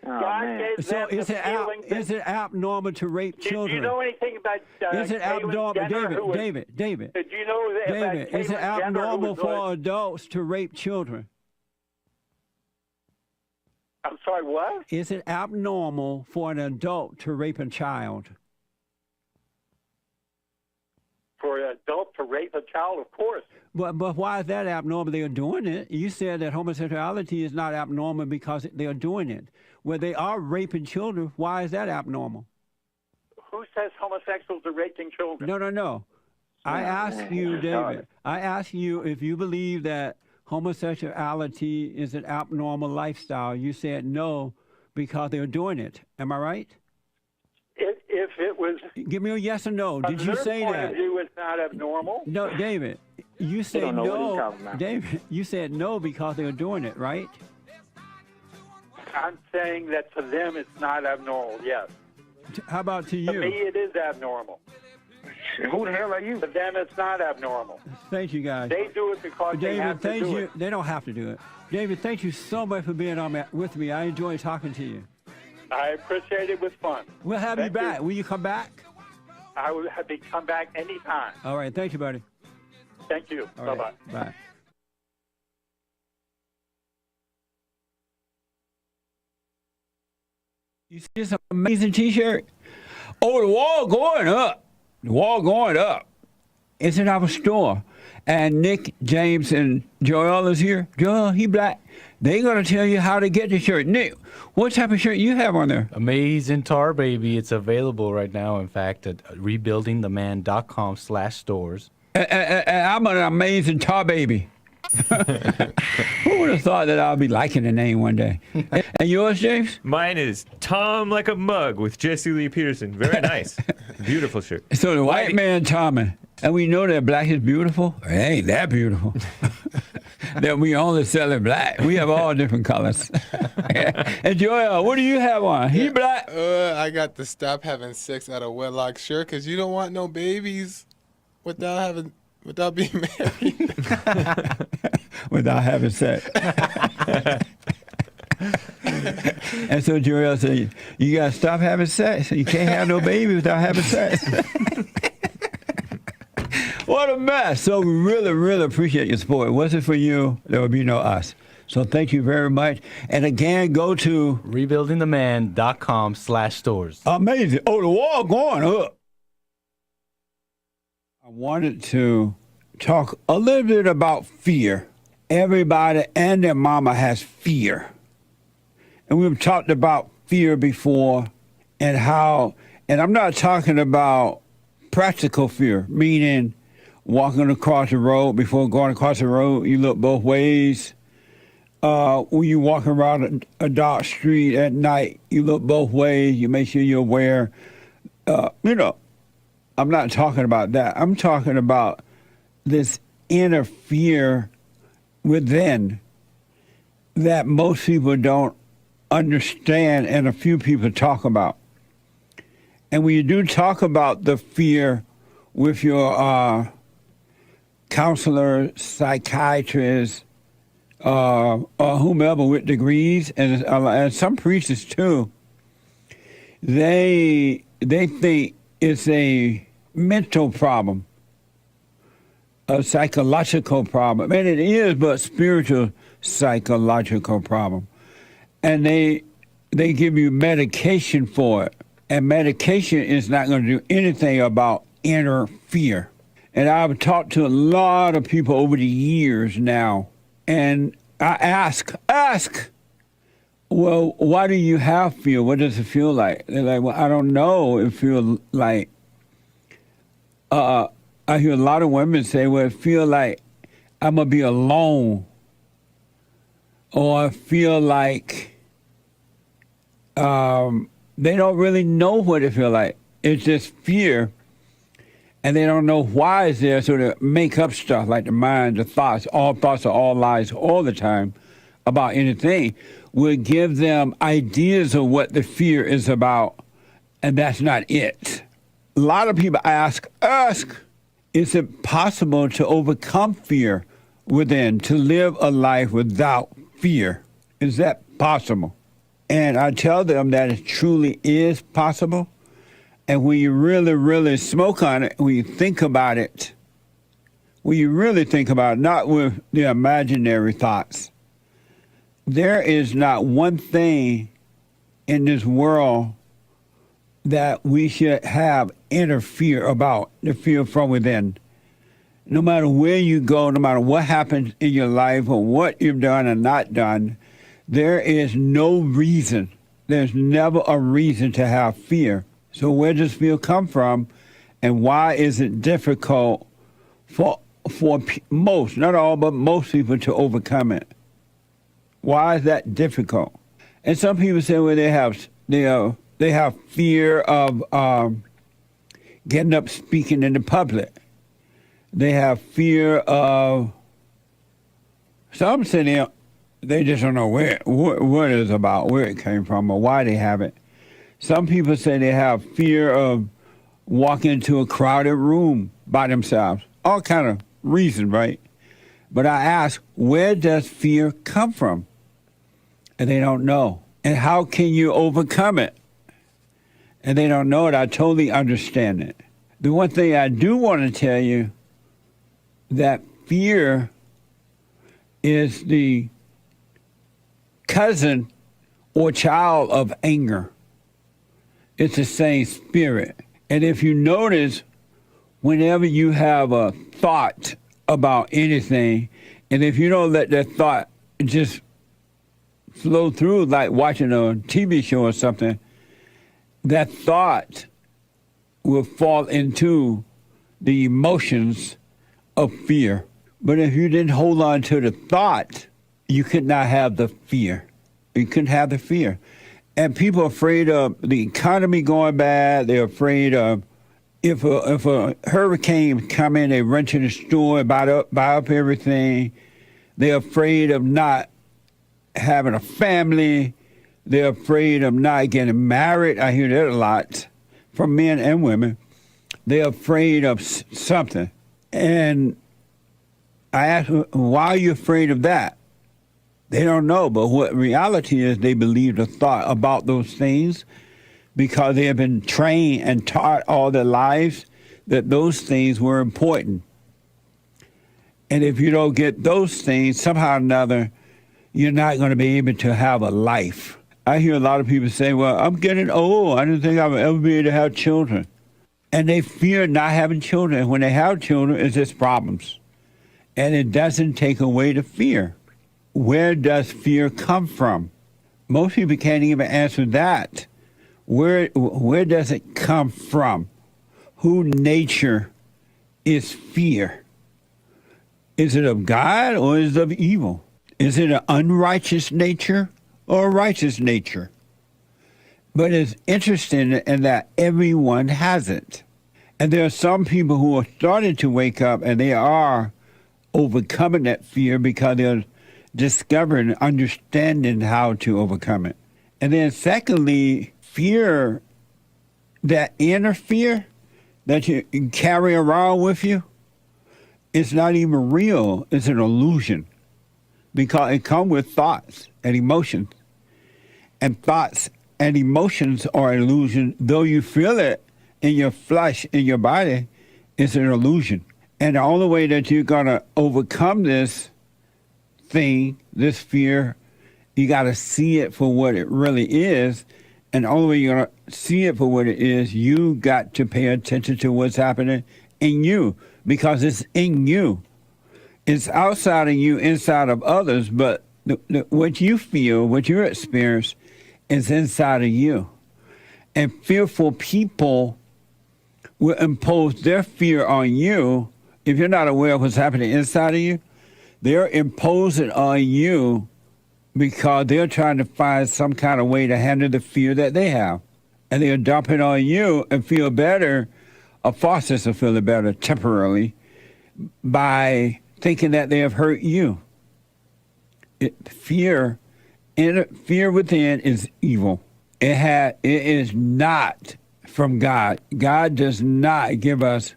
Oh, God man. gave So them is the it feeling that- is it abnormal to rape Do children? you know anything about Is it Caitlyn abnormal, Jenner, who was- David? Did you know that about David, is it Caitlyn Jenner, who abnormal was for adults to rape children? I'm sorry, what? Is it abnormal for an adult to rape a child? For an adult to rape a child, of course. But why is that abnormal? They are doing it. You said that homosexuality is not abnormal because they are doing it. Where they are raping children, why is that abnormal? Who says homosexuals are raping children? No. I ask you, David. I ask you if you believe that homosexuality is an abnormal lifestyle. You said no because they're doing it. Am I right? If it was, Give me a yes or no. Did from you their say point that? of view, it's not abnormal. No, David. You said don't know what he's no. talking about. David, you said no because they were doing it, right? I'm saying that to them it's not abnormal, yes. How about to To me, you? it is abnormal. Who the hell are you? To them, it's not abnormal. Thank you, guys. They do it because they David, have to thank do you. it. They don't have to do it. David, thank you so much for being on with me. I enjoy talking to you. I appreciate it. It was fun. We'll have you Thank back. you. Will you come back? I will have to come back anytime. All right. Thank you, buddy. Thank you. All Bye-bye. right. Bye. You see this amazing T-shirt? Oh, the wall going up. The wall going up. It's in our store. And Nick, James, and Joel is here. Joel, he black. They're going to tell you how to get the shirt. Nick, what type of shirt you have on there? Amazing Tar Baby. It's available right now, in fact, at rebuildingtheman.com/stores. And I'm an amazing tar baby. Who would have thought that I'll be liking the name one day? And yours, James? Mine is Tom Like a Mug with Jesse Lee Peterson. Very nice. Beautiful shirt. So the white man Tommy. And we know that black is beautiful. It ain't that beautiful. That we only sell it black. We have all different colors. And Joel, what do you have on? He black? I got the Stop Having Sex Out of Wedlock shirt because you don't want no babies without being married. Without having sex. And so Joel said, you got to stop having sex. You can't have no baby without having sex. What a mess. So we really, really appreciate your support. If it wasn't for you, there would be no us. So thank you very much. And again, go to rebuildingtheman.com/stores. amazing. Oh, the wall going up. I wanted to talk a little bit about fear. Everybody and their mama has fear. And we've talked about fear before and how, and I'm not talking about practical fear, meaning walking across the road. Before going across the road, you look both ways. When you walk around a dark street at night, you look both ways. You make sure you're aware. I'm not talking about that. I'm talking about this inner fear within that most people don't understand and a few people talk about. And when you do talk about the fear with your counselor, psychiatrist, or whomever with degrees, and some preachers too, they think it's a mental problem, a psychological problem, and it is, but spiritual psychological problem. And they give you medication for it, and medication is not going to do anything about inner fear. And I've talked to a lot of people over the years now, and I ask, well, why do you have fear? What does it feel like? They're like, well, I don't know. It feels like, I hear a lot of women say, well, it feels like I'm going to be alone. Or I feel like they don't really know what it feels like. It's just fear. And they don't know why it's there, so they make up stuff like the mind, the thoughts. All thoughts are all lies all the time about anything. Will give them ideas of what the fear is about, and that's not it. A lot of people ask, is it possible to overcome fear within, to live a life without fear? Is that possible? And I tell them that it truly is possible. And when you really, really smoke on it, when you think about it, when you really think about it, not with the imaginary thoughts, there is not one thing in this world that we should have inner fear about, the fear from within. No matter where you go, no matter what happens in your life or what you've done or not done, there is no reason, there's never a reason to have fear. So where does fear come from, and why is it difficult for most, not all, but most people to overcome it? Why is that difficult? And some people say, well, they have fear of getting up speaking in the public. They have fear of, some say they just don't know what it is about, where it came from, or why they have it. Some people say they have fear of walking into a crowded room by themselves. All kind of reasons, right? But I ask, where does fear come from? And they don't know. And how can you overcome it? And they don't know it. I totally understand it. The one thing I do want to tell you, that fear is the cousin or child of anger. It's the same spirit. And if you notice, whenever you have a thought about anything, and if you don't let that thought just flow through like watching a TV show or something, that thought will fall into the emotions of fear. But if you didn't hold on to the thought, you could not have the fear. You couldn't have the fear. And people are afraid of the economy going bad. They're afraid of if a hurricane come in, they run to the store and buy up everything. They're afraid of not having a family. They're afraid of not getting married. I hear that a lot from men and women. They're afraid of something. And I ask, why are you afraid of that? They don't know, but what reality is, they believe the thought about those things because they have been trained and taught all their lives that those things were important. And if you don't get those things, somehow or another, you're not going to be able to have a life. I hear a lot of people say, well, I'm getting old. I didn't think I would ever be able to have children. And they fear not having children. When they have children, it's just problems. And it doesn't take away the fear. Where does fear come from? Most people can't even answer that. Where does it come from? Who nature is fear? Is it of God or is it of evil? Is it an unrighteous nature or a righteous nature? But it's interesting in that everyone has it. And there are some people who are starting to wake up and they are overcoming that fear because they're discovering and understanding how to overcome it. And then secondly, fear, that inner fear that you carry around with you, it's not even real. It's an illusion because it comes with thoughts and emotions. And thoughts and emotions are an illusion. Though you feel it in your flesh, in your body, it's an illusion. And the only way that you're going to overcome this thing, this fear, you got to see it for what it really is. And the only way you're going to see it for what it is, you got to pay attention to what's happening in you because it's in you. It's outside of you, inside of others, but what you feel, what you experience is inside of you. And fearful people will impose their fear on you. If you're not aware of what's happening inside of you, they're imposing on you because they're trying to find some kind of way to handle the fear that they have. And they're dumping on you and feel better, or force us to feel better temporarily by thinking that they have hurt you. Fear within is evil. It is not from God. God does not give us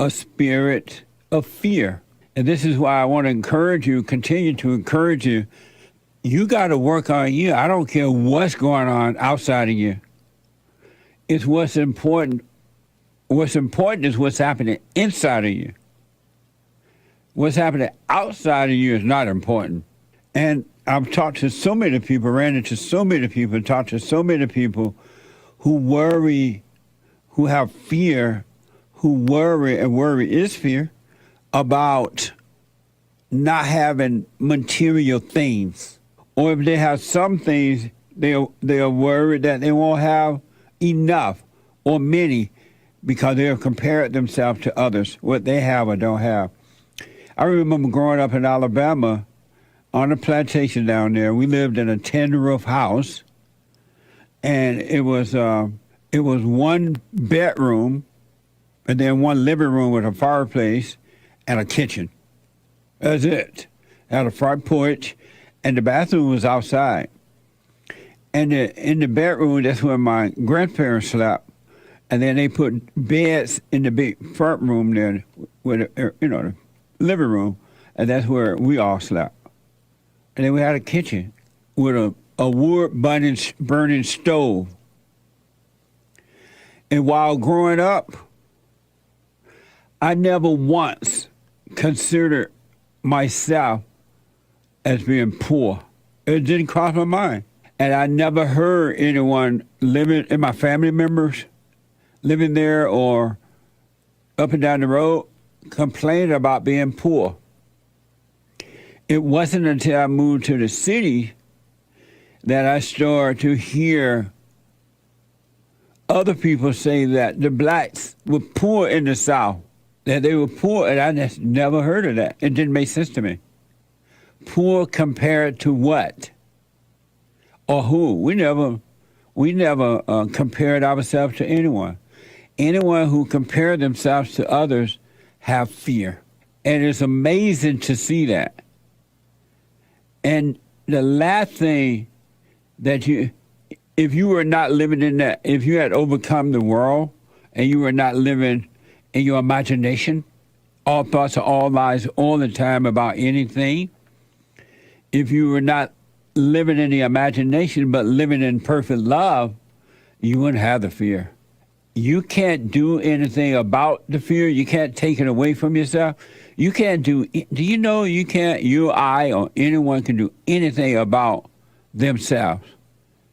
a spirit of fear. And this is why I want to encourage you, continue to encourage you. You got to work on you. I don't care what's going on outside of you. It's what's important. What's important is what's happening inside of you. What's happening outside of you is not important. And I've talked to so many people, ran into so many people, talked to so many people who worry, who have fear, who worry, and worry is fear, about not having material things. Or if they have some things, they are worried that they won't have enough or many because they have compared themselves to others, what they have or don't have. I remember growing up in Alabama on a plantation down there. We lived in a tin-roof house, and it was one bedroom and then one living room with a fireplace and a kitchen. That's it. Had a front porch, and the bathroom was outside. And in the bedroom, that's where my grandparents slept. And then they put beds in the big front room there, with the living room, and that's where we all slept. And then we had a kitchen with a wood burning stove. And while growing up, I never once considered myself as being poor. It didn't cross my mind. And I never heard anyone living, in my family members, living there or up and down the road, complain about being poor. It wasn't until I moved to the city that I started to hear other people say that the blacks were poor in the South, that they were poor, and I just never heard of that. It didn't make sense to me. Poor compared to what? Or who? We never compared ourselves to anyone. Anyone who compared themselves to others have fear. And it's amazing to see that. And the last thing that if you were not living in that, if you had overcome the world and you were not living in your imagination, all thoughts are all lies all the time about anything, if you were not living in the imagination but living in perfect love, you wouldn't have the fear. You can't do anything about the fear. You can't take it away from yourself. You can't do you know you can't, you, I, or anyone can do anything about themselves,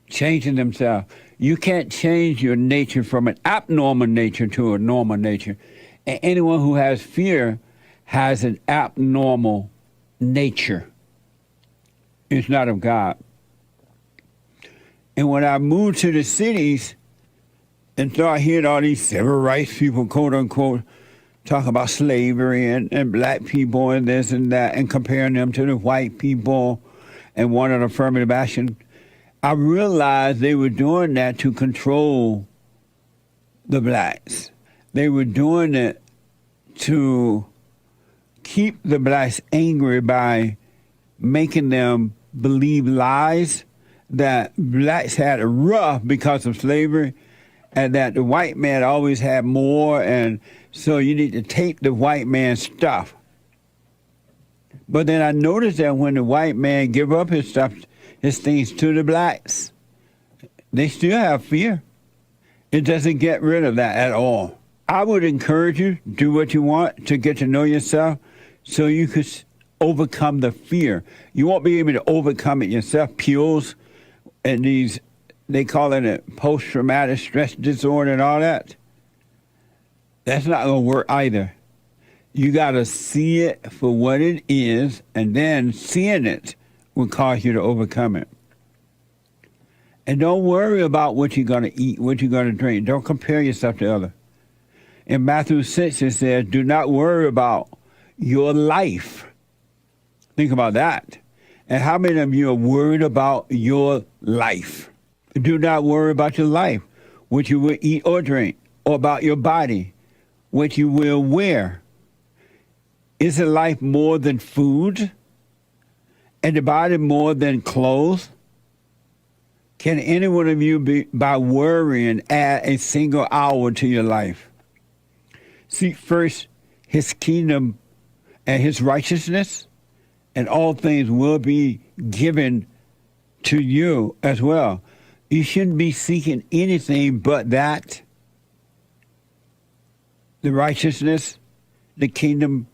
changing themselves. You can't change your nature from an abnormal nature to a normal nature. And anyone who has fear has an abnormal nature. It's not of God. And when I moved to the cities and started hearing all these civil rights people, quote unquote, talk about slavery and black people and this and that and comparing them to the white people and wanting affirmative action, I realized they were doing that to control the blacks. They were doing it to keep the blacks angry by making them believe lies that blacks had it rough because of slavery and that the white man always had more, and so you need to take the white man's stuff. But then I noticed that when the white man give up his stuff, his things to the blacks, they still have fear. It doesn't get rid of that at all. I would encourage you, do what you want to get to know yourself so you could overcome the fear. You won't be able to overcome it yourself. Pills and these, they call it a post-traumatic stress disorder and all that. That's not going to work either. You got to see it for what it is, and then seeing it will cause you to overcome it. And don't worry about what you're going to eat, what you're going to drink. Don't compare yourself to others. In Matthew 6, it says, do not worry about your life. Think about that. And how many of you are worried about your life? Do not worry about your life, what you will eat or drink, or about your body, what you will wear. Isn't life more than food? And the body more than clothes? Can any one of you, by worrying, add a single hour to your life? Seek first his kingdom and his righteousness, and all things will be given to you as well. You shouldn't be seeking anything but that. The righteousness, the kingdom,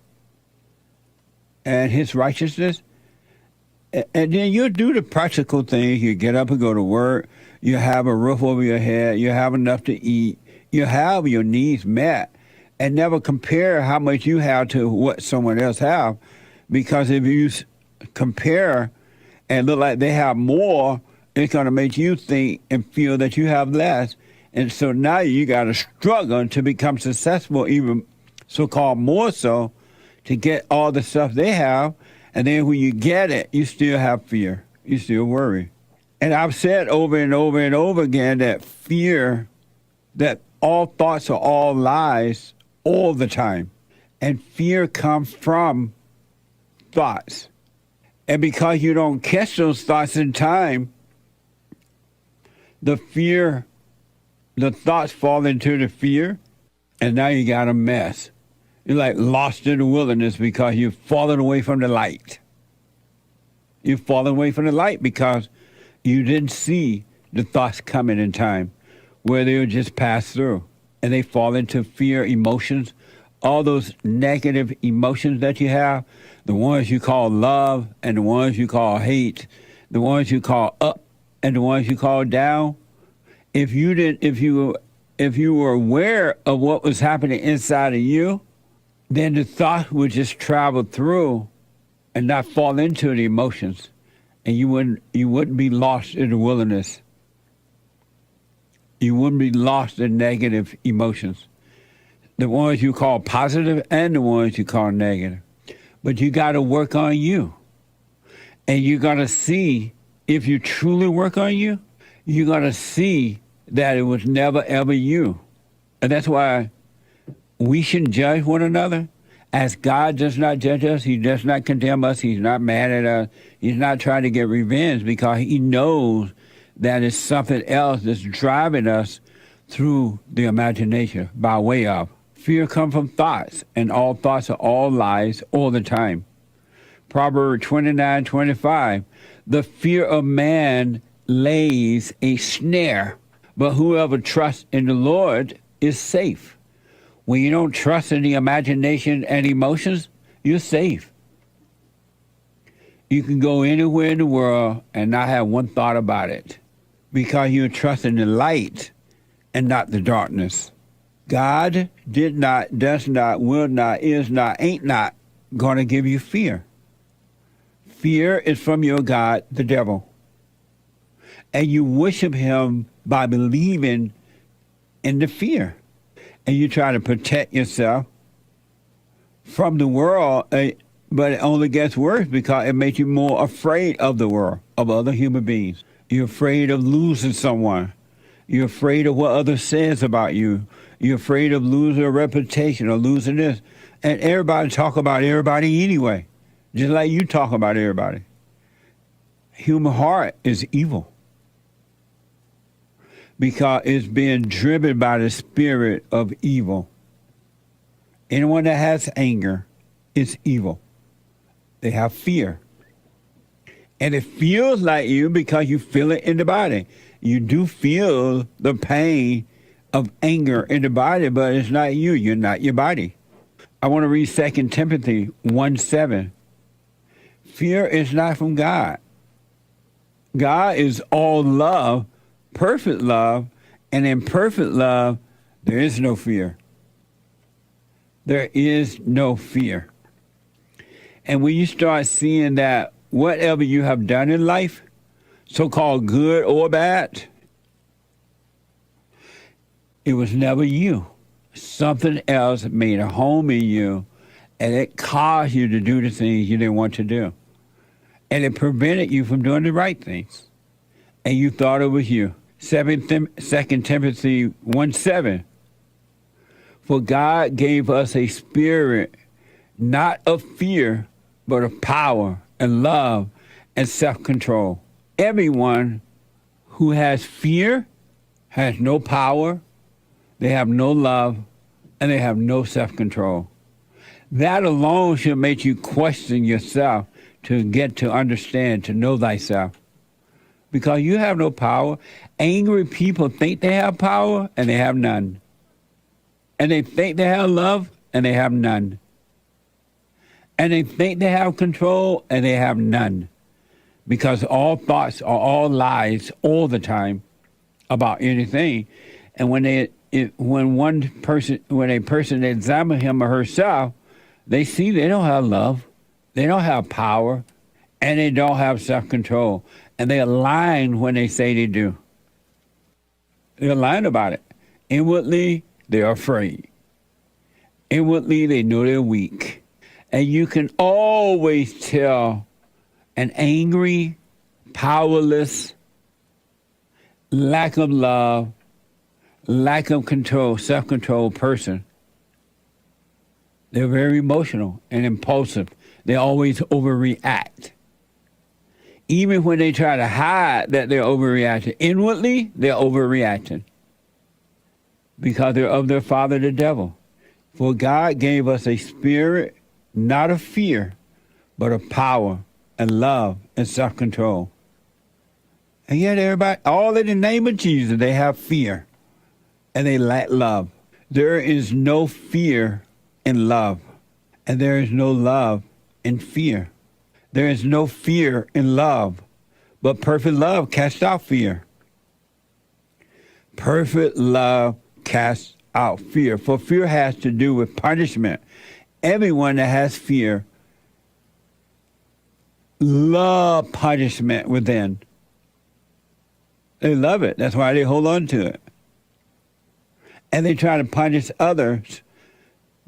and his righteousness. And then you do the practical things. You get up and go to work. You have a roof over your head. You have enough to eat. You have your needs met. And never compare how much you have to what someone else have. Because if you compare and look like they have more, it's going to make you think and feel that you have less. And so now you got to struggle to become successful, even so-called more so, to get all the stuff they have. And then when you get it, you still have fear. You still worry. And I've said over and over and over again that fear, that all thoughts are all lies all the time. And fear comes from thoughts. And because you don't catch those thoughts in time, The fear, the thoughts fall into the fear, and now you got a mess. You're like lost in the wilderness because you've fallen away from the light. You've fallen away from the light because you didn't see the thoughts coming in time where they would just pass through. And they fall into fear emotions, all those negative emotions that you have, the ones you call love and the ones you call hate, the ones you call up and the ones you call down. If you were aware of what was happening inside of you, then the thought would just travel through and not fall into the emotions, and you wouldn't be lost in the wilderness. You wouldn't be lost in negative emotions, the ones you call positive and the ones you call negative. But you got to work on you, and you got to see, if you truly work on you, you got to see that it was never ever you. And that's why we shouldn't judge one another. As God does not judge us, he does not condemn us, he's not mad at us, he's not trying to get revenge, because he knows that it's something else that's driving us through the imagination by way of. Fear comes from thoughts, and all thoughts are all lies all the time. Proverbs 29:25, the fear of man lays a snare, but whoever trusts in the Lord is safe. When you don't trust in the imagination and emotions, you're safe. You can go anywhere in the world and not have one thought about it because you're trusting the light and not the darkness. God did not, does not, will not, is not, ain't not going to give you fear. Fear is from your God, the devil. And you worship him by believing in the fear. And you try to protect yourself from the world, but it only gets worse because it makes you more afraid of the world, of other human beings. You're afraid of losing someone. You're afraid of what others says about you. You're afraid of losing a reputation or losing this. And everybody talk about everybody anyway, just like you talk about everybody. Human heart is evil, because it's being driven by the spirit of evil. Anyone that has anger is evil. They have fear. And it feels like you because you feel it in the body. You do feel the pain of anger in the body, but it's not you. You're not your body. I want to read 2 Timothy 1:7. Fear is not from God. God is all love, perfect love, and in perfect love, there is no fear. There is no fear. And when you start seeing that whatever you have done in life, so-called good or bad, it was never you. Something else made a home in you, and it caused you to do the things you didn't want to do. And it prevented you from doing the right things. And you thought it was you. 2 Timothy 1:7. For God gave us a spirit not of fear, but of power and love and self-control. Everyone who has fear has no power, they have no love, and they have no self-control. That alone should make you question yourself to get to understand, to know thyself. Because you have no power. Angry people think they have power, and they have none. And they think they have love, and they have none. And they think they have control, and they have none. Because all thoughts are all lies all the time about anything. And when a person examines him or herself, they see they don't have love, they don't have power, and they don't have self-control. And they're lying when they say they do. They're lying about it. Inwardly, they're afraid. Inwardly, they know they're weak. And you can always tell an angry, powerless, lack of love, lack of control, self-control person. They're very emotional and impulsive. They always overreact. Even when they try to hide that they're overreacting, inwardly, they're overreacting because they're of their father, the devil. For God gave us a spirit, not of fear, but of power and love and self-control. And yet everybody, all in the name of Jesus, they have fear and they lack love. There is no fear in love, and there is no love in fear. There is no fear in love, but perfect love casts out fear. Perfect love casts out fear, for fear has to do with punishment. Everyone that has fear love punishment within. They love it. That's why they hold on to it. And they try to punish others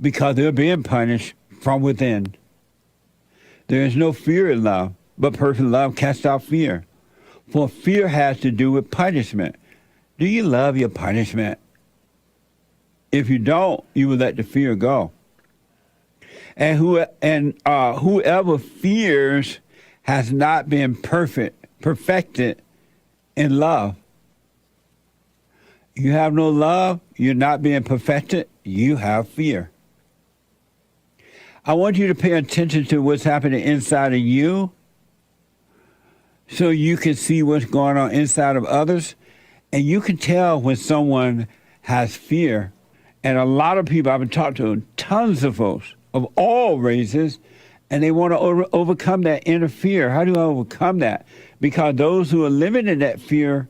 because they're being punished from within. There is no fear in love, but perfect love casts out fear. For fear has to do with punishment. Do you love your punishment? If you don't, you will let the fear go. And whoever fears has not been perfected in love. You have no love, you're not being perfected, you have fear. I want you to pay attention to what's happening inside of you so you can see what's going on inside of others. And you can tell when someone has fear. And a lot of people, I've been talking to tons of folks of all races, and they want to overcome that inner fear. How do I overcome that? Because those who are living in that fear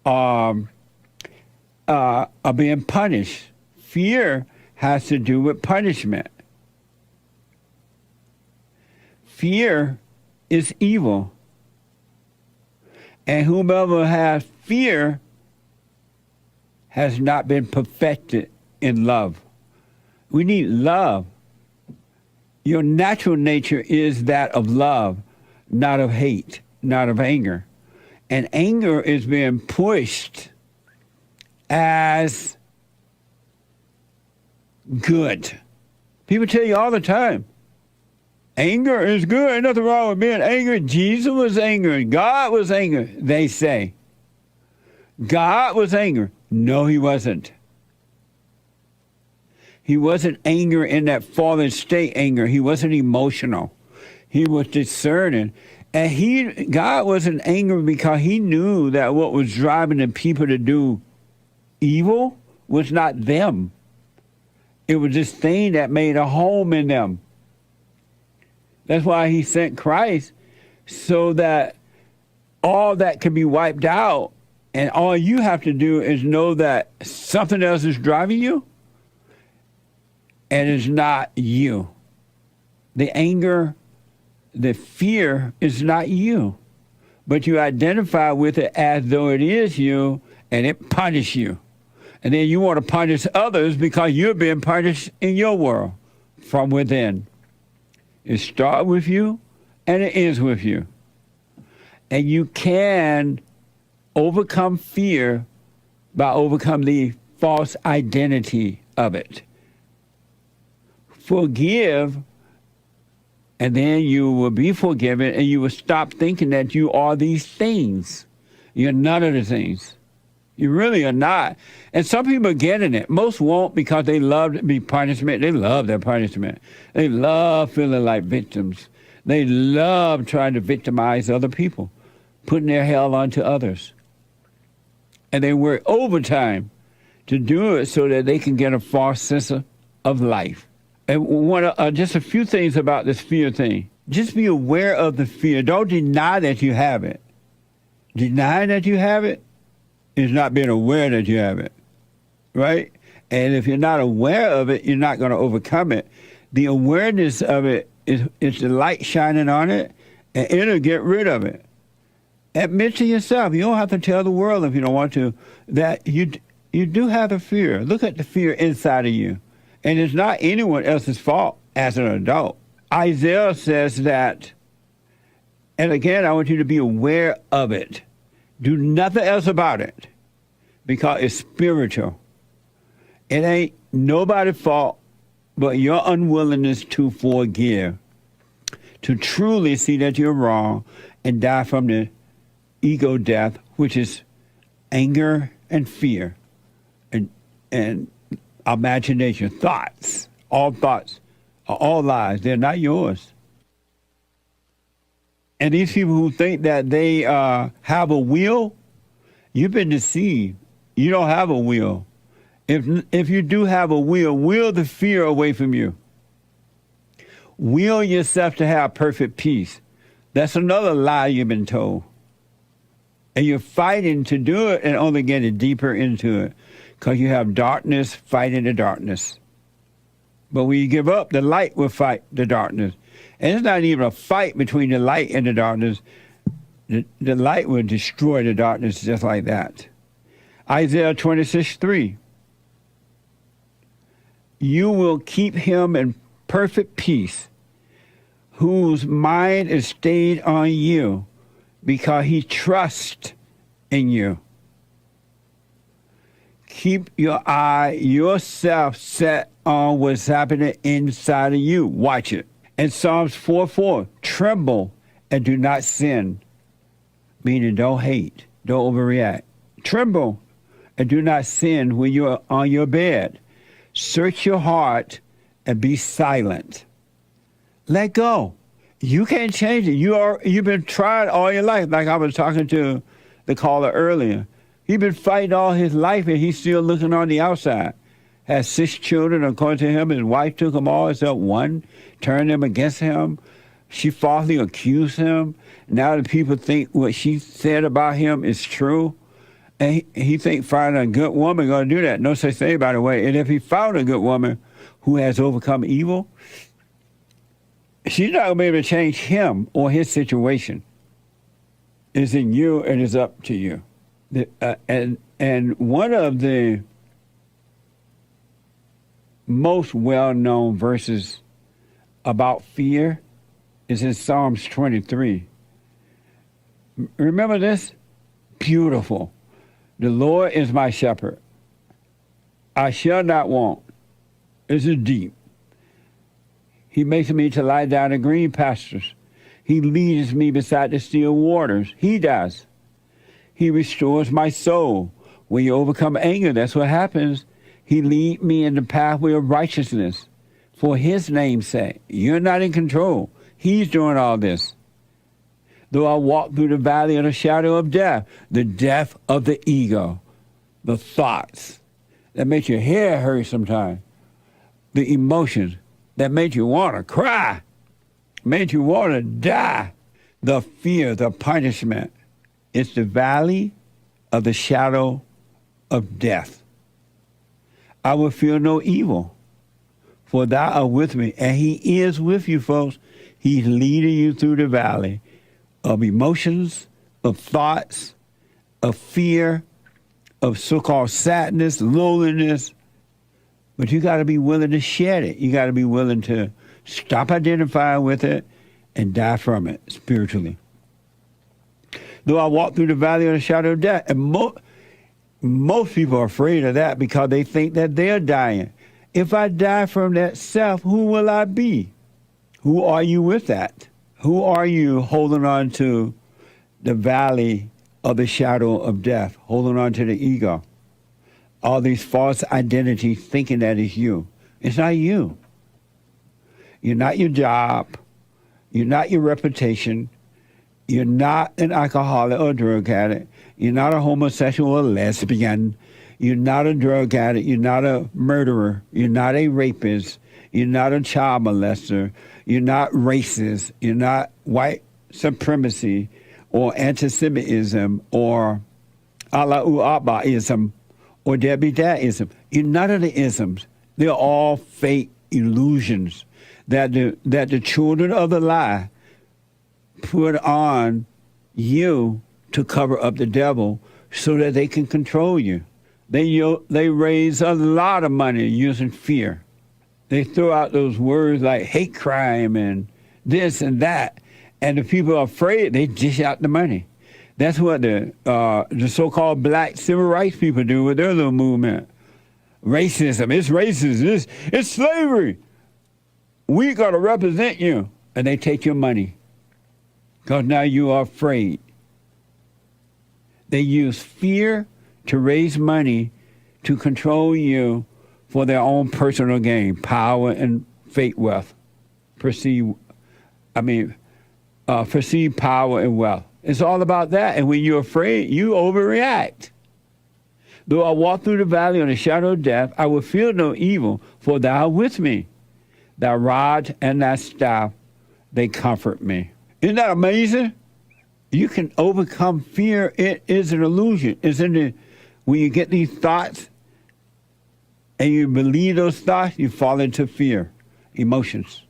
are being punished. Fear has to do with punishment. Fear is evil. And whomever has fear has not been perfected in love. We need love. Your natural nature is that of love, not of hate, not of anger. And anger is being pushed as good. People tell you all the time, anger is good. Ain't nothing wrong with being angry. Jesus was angry. God was angry, they say. God was angry. No, he wasn't. He wasn't angry in that fallen state anger. He wasn't emotional. He was discerning. And God wasn't angry because he knew that what was driving the people to do evil was not them. It was this thing that made a home in them. That's why he sent Christ, so that all that can be wiped out, and all you have to do is know that something else is driving you, and it's not you. The anger, the fear is not you, but you identify with it as though it is you, and it punishes you. And then you want to punish others because you're being punished in your world from within. It starts with you, and it ends with you. And you can overcome fear by overcoming the false identity of it. Forgive, and then you will be forgiven, and you will stop thinking that you are these things. You're none of the things. You really are not. And some people are getting it. Most won't, because they love to be punishment. They love their punishment. They love feeling like victims. They love trying to victimize other people, putting their hell onto others. And they work overtime to do it so that they can get a false sense of life. And just a few things about this fear thing. Just be aware of the fear. Don't deny that you have it. Denying that you have it is not being aware that you have it, right? And if you're not aware of it, you're not going to overcome it. The awareness of it is the light shining on it, and it'll get rid of it. Admit to yourself. You don't have to tell the world, if you don't want to, that you do have the fear. Look at the fear inside of you. And it's not anyone else's fault as an adult. Isaiah says that, and again, I want you to be aware of it. Do nothing else about it, because it's spiritual. It ain't nobody's fault but your unwillingness to forgive, to truly see that you're wrong, and die from the ego death, which is anger and fear and imagination, thoughts. All thoughts are all lies. They're not yours. And these people who think that they have a will, you've been deceived. You don't have a will. If you do have a will the fear away from you. Will yourself to have perfect peace. That's another lie you've been told. And you're fighting to do it and only getting deeper into it because you have darkness fighting the darkness. But when you give up, the light will fight the darkness. And it's not even a fight between the light and the darkness. The light will destroy the darkness just like that. Isaiah 26:3. You will keep him in perfect peace, whose mind is stayed on you, because he trusts in you. Keep yourself set on what's happening inside of you. Watch it. And Psalms 4:4, tremble and do not sin. Meaning don't hate, don't overreact. Tremble and do not sin when you're on your bed. Search your heart and be silent. Let go. You can't change it. You've been trying all your life. Like I was talking to the caller earlier. He's been fighting all his life and he's still looking on the outside. Has 6 children, according to him. His wife took them all except one, turned them against him. She falsely accused him. Now the people think what she said about him is true. And he think finding a good woman going to do that. No such thing, by the way. And if he found a good woman who has overcome evil, she's not going to be able to change him or his situation. It's in you and it's up to you. And one of the most well-known verses about fear is in Psalms 23. Remember this? Beautiful. The Lord is my shepherd. I shall not want. This is deep. He makes me to lie down in green pastures. He leads me beside the still waters. He does. He restores my soul. When you overcome anger, that's what happens. He lead me in the pathway of righteousness for his name's sake. You're not in control. He's doing all this. Though I walk through the valley of the shadow of death, the death of the ego, the thoughts that make your hair hurt sometimes, the emotions that make you want to cry, make you want to die, the fear, the punishment. It's the valley of the shadow of death. I will feel no evil, for thou art with me. And he is with you, folks. He's leading you through the valley of emotions, of thoughts, of fear, of so-called sadness, loneliness. But you got to be willing to shed it. You got to be willing to stop identifying with it and die from it spiritually. Though I walk through the valley of the shadow of death, and most people are afraid of that because they think that they're dying. If I die from that self, who will I be? Who are you with that? Who are you holding on to the valley of the shadow of death, holding on to the ego? All these false identities thinking that is you. It's not you. You're not your job. You're not your reputation. You're not an alcoholic or drug addict. You're not a homosexual or lesbian. You're not a drug addict. You're not a murderer. You're not a rapist. You're not a child molester. You're not racist. You're not white supremacy or anti-Semitism or Allahu Akbar-ism or Debbie Dad-ism. You're none of the isms. They're all fake illusions that the children of the lie put on you to cover up the devil so that they can control you. They raise a lot of money using fear. They throw out those words like hate crime and this and that, and the people are afraid. They dish out the money. That's what the so-called black civil rights people do with their little movement. Racism, it's racist, it's slavery. We got to represent you. And they take your money. because now you are afraid. They use fear to raise money to control you for their own personal gain, power and fake wealth. Perceived power and wealth. It's all about that. And when you're afraid, you overreact. Though I walk through the valley of the shadow of death, I will fear no evil, for thou art with me. Thy rod and thy staff, they comfort me. Isn't that amazing? You can overcome fear. It is an illusion. When you get these thoughts and you believe those thoughts, you fall into fear, emotions.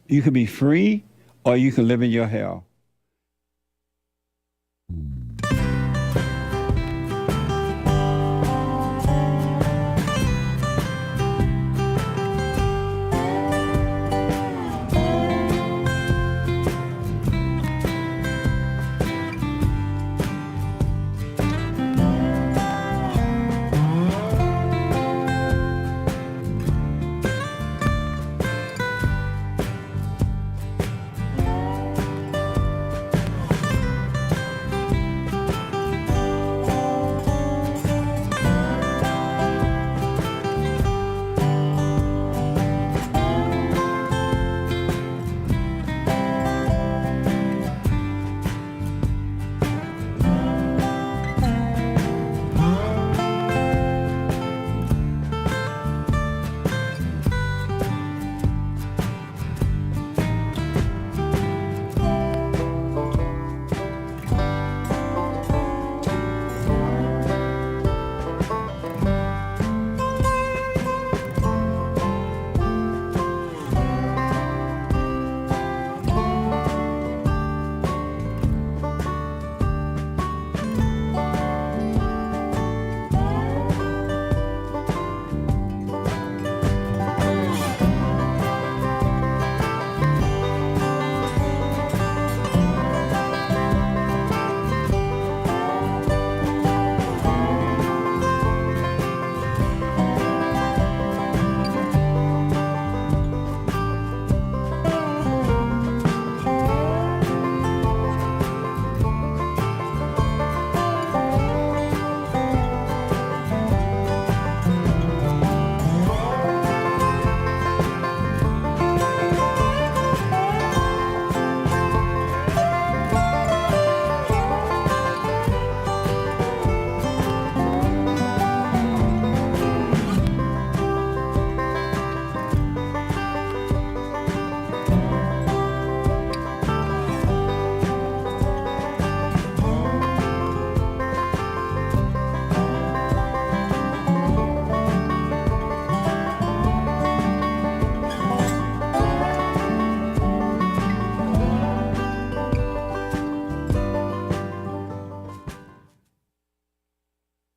You can be free or you can live in your hell.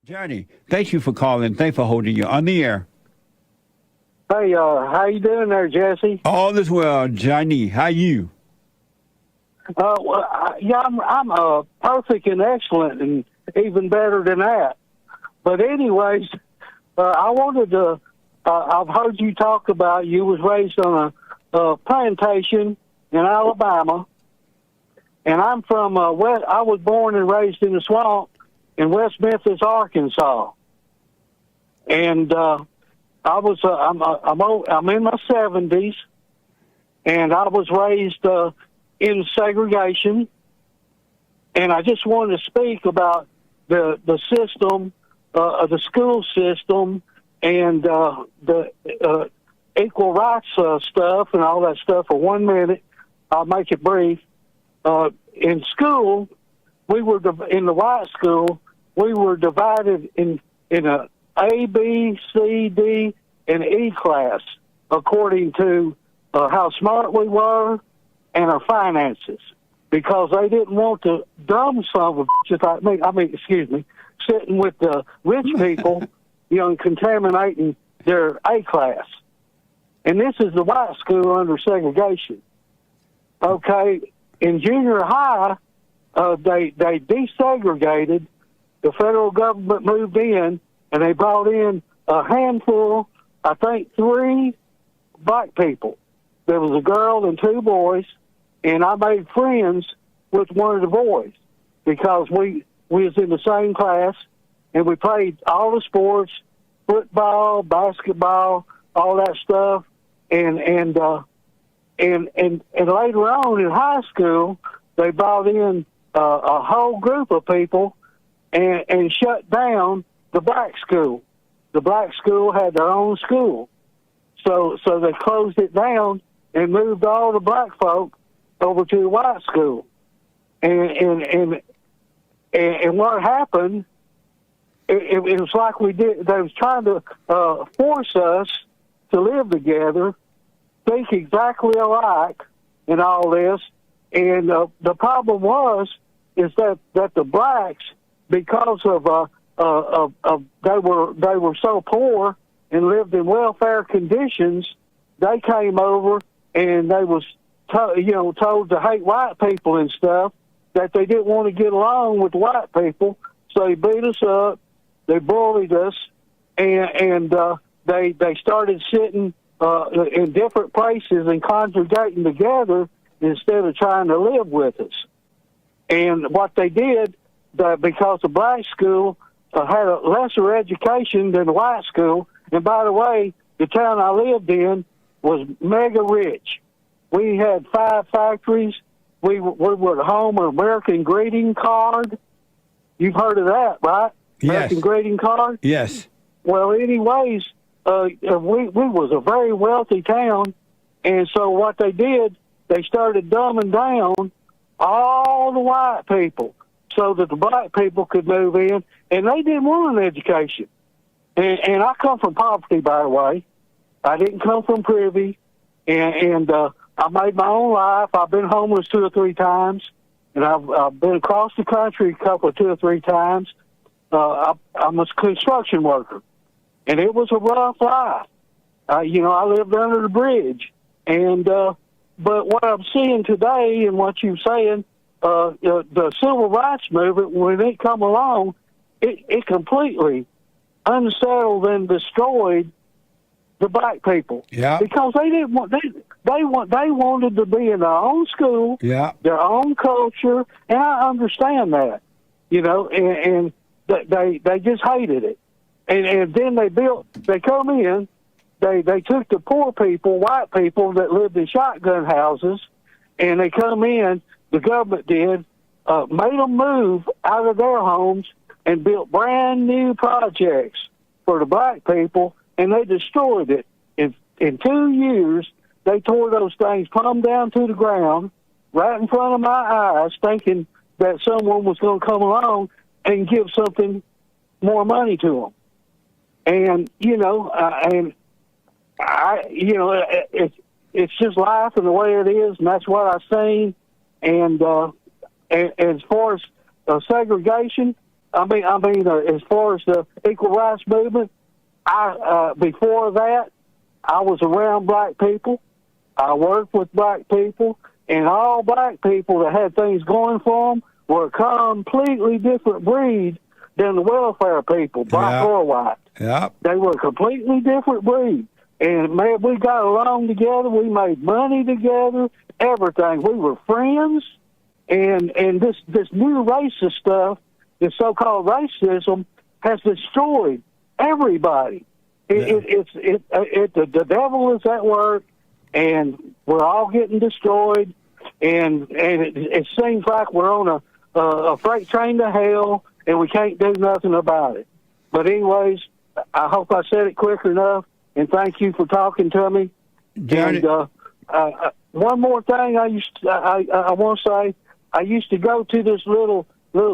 Johnny, thank you for calling. Thanks for holding you on the air. Hey, how you doing there, Jesse? All is well, Johnny. How you? I'm perfect and excellent, and even better than that. But anyways, I wanted to. I've heard you talk about you was raised on a plantation in Alabama, and I'm from West. I was born and raised in the swamp in West Memphis, Arkansas, and I'm in my 70s, and I was raised in segregation, and I just wanted to speak about the system, the school system, and the equal rights stuff and all that stuff for 1 minute. I'll make it brief. In school, we were in the white school. We were divided in a A, B, C, D, and E class according to how smart we were and our finances, because they didn't want the dumb son of a bitches like me. Sitting with the rich people, and contaminating their A class. And this is the white school under segregation. Okay, in junior high, they desegregated. The federal government moved in, and they brought in a handful, I think 3 black people. There was a girl and 2 boys and I made friends with one of the boys because we was in the same class, and we played all the sports, football, basketball, all that stuff, and later on in high school, they brought in a whole group of people and shut down the black school. The black school had their own school, so they closed it down and moved all the black folk over to the white school, and what happened? It was like they was trying to force us to live together, think exactly alike, and all this. And the problem is that the blacks, because of they were so poor and lived in welfare conditions, they came over and they was told to hate white people and stuff, that they didn't want to get along with white people, so they beat us up, they bullied us, and they started sitting in different places and congregating together instead of trying to live with us. And what they did, because the black school had a lesser education than the white school, and by the way, the town I lived in was mega rich. We had 5 factories. We were home of American greeting card. You've heard of that, right? Yes. American greeting card? Yes. Well, anyways, we was a very wealthy town, and so what they did, they started dumbing down all the white people so that the black people could move in, and they didn't want an education. And I come from poverty, by the way. I didn't come from privy, and I made my own life. I've been homeless 2 or 3 times, and I've been across the country 2 or 3 times. I'm a construction worker, and it was a rough life. I lived under the bridge, and but what I'm seeing today and what you're saying, the civil rights movement, when it come along, it completely unsettled and destroyed the black people. Yeah. Because they didn't want they wanted to be in their own school, Yeah. their own culture, and I understand that, and they just hated it, and then they come in, they took the poor people, white people that lived in shotgun houses, and they come in, the government did, made them move out of their homes and built brand new projects for the black people, and they destroyed it. In 2 years, they tore those things plumb down to the ground, right in front of my eyes, thinking that someone was going to come along and give something more money to them. And, it's just life and the way it is, and that's what I've seen. And as far as segregation, as far as the equal rights movement, before that, I was around black people. I worked with black people, and all black people that had things going for them were a completely different breed than the welfare people, black or white. Yeah. They were a completely different breed. And, man, we got along together. We made money together, everything. We were friends. And this new racist stuff, this so-called racism, has destroyed everybody. The devil is at work, and we're all getting destroyed. And it seems like we're on a freight train to hell, and we can't do nothing about it. But anyways, I hope I said it quick enough, and thank you for talking to me. Johnny. And one more thing I want to say, I used to go to this little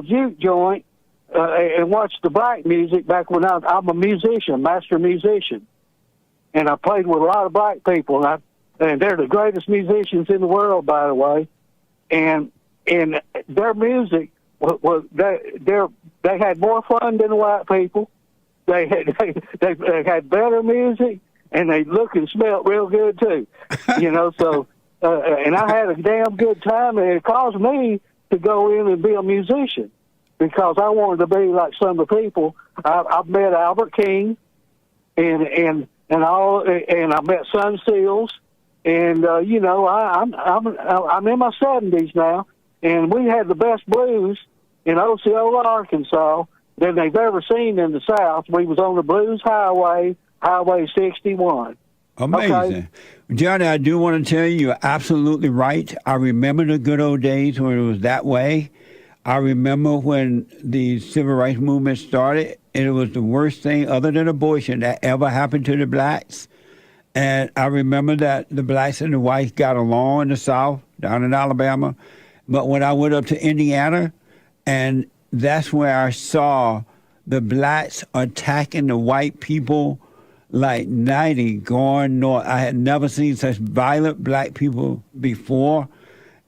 juke joint and watch the black music back when I'm a musician, master musician. And I played with a lot of black people, and they're the greatest musicians in the world, by the way. And their music they had more fun than the white people. They had better music, and they look and smelled real good too. So and I had a damn good time, and it caused me to go in and be a musician because I wanted to be like some of the people. I've met Albert King, and I met Sun Seals, And you know, I'm in my 70s now, and we had the best blues in Osceola, Arkansas, than they've ever seen in the South. We was on the Blues Highway, Highway 61. Amazing. Okay. Johnny, I do want to tell you, you're absolutely right. I remember the good old days when it was that way. I remember when the civil rights movement started, and it was the worst thing other than abortion that ever happened to the blacks. And I remember that the blacks and the whites got along in the South, down in Alabama. But when I went up to Indiana, and that's where I saw the blacks attacking the white people like 90 going north. I had never seen such violent black people before.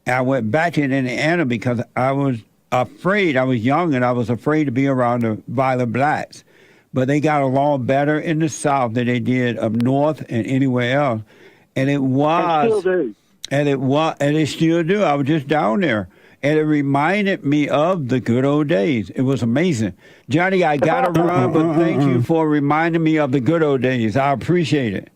I went back to Indiana because I was afraid. I was young and I was afraid to be around the violent blacks. But they got along better in the South than they did up north and anywhere else. And it was. They still do. And they still do. I was just down there. And it reminded me of the good old days. It was amazing. Johnny, I got to run, but thank you for reminding me of the good old days. I appreciate it.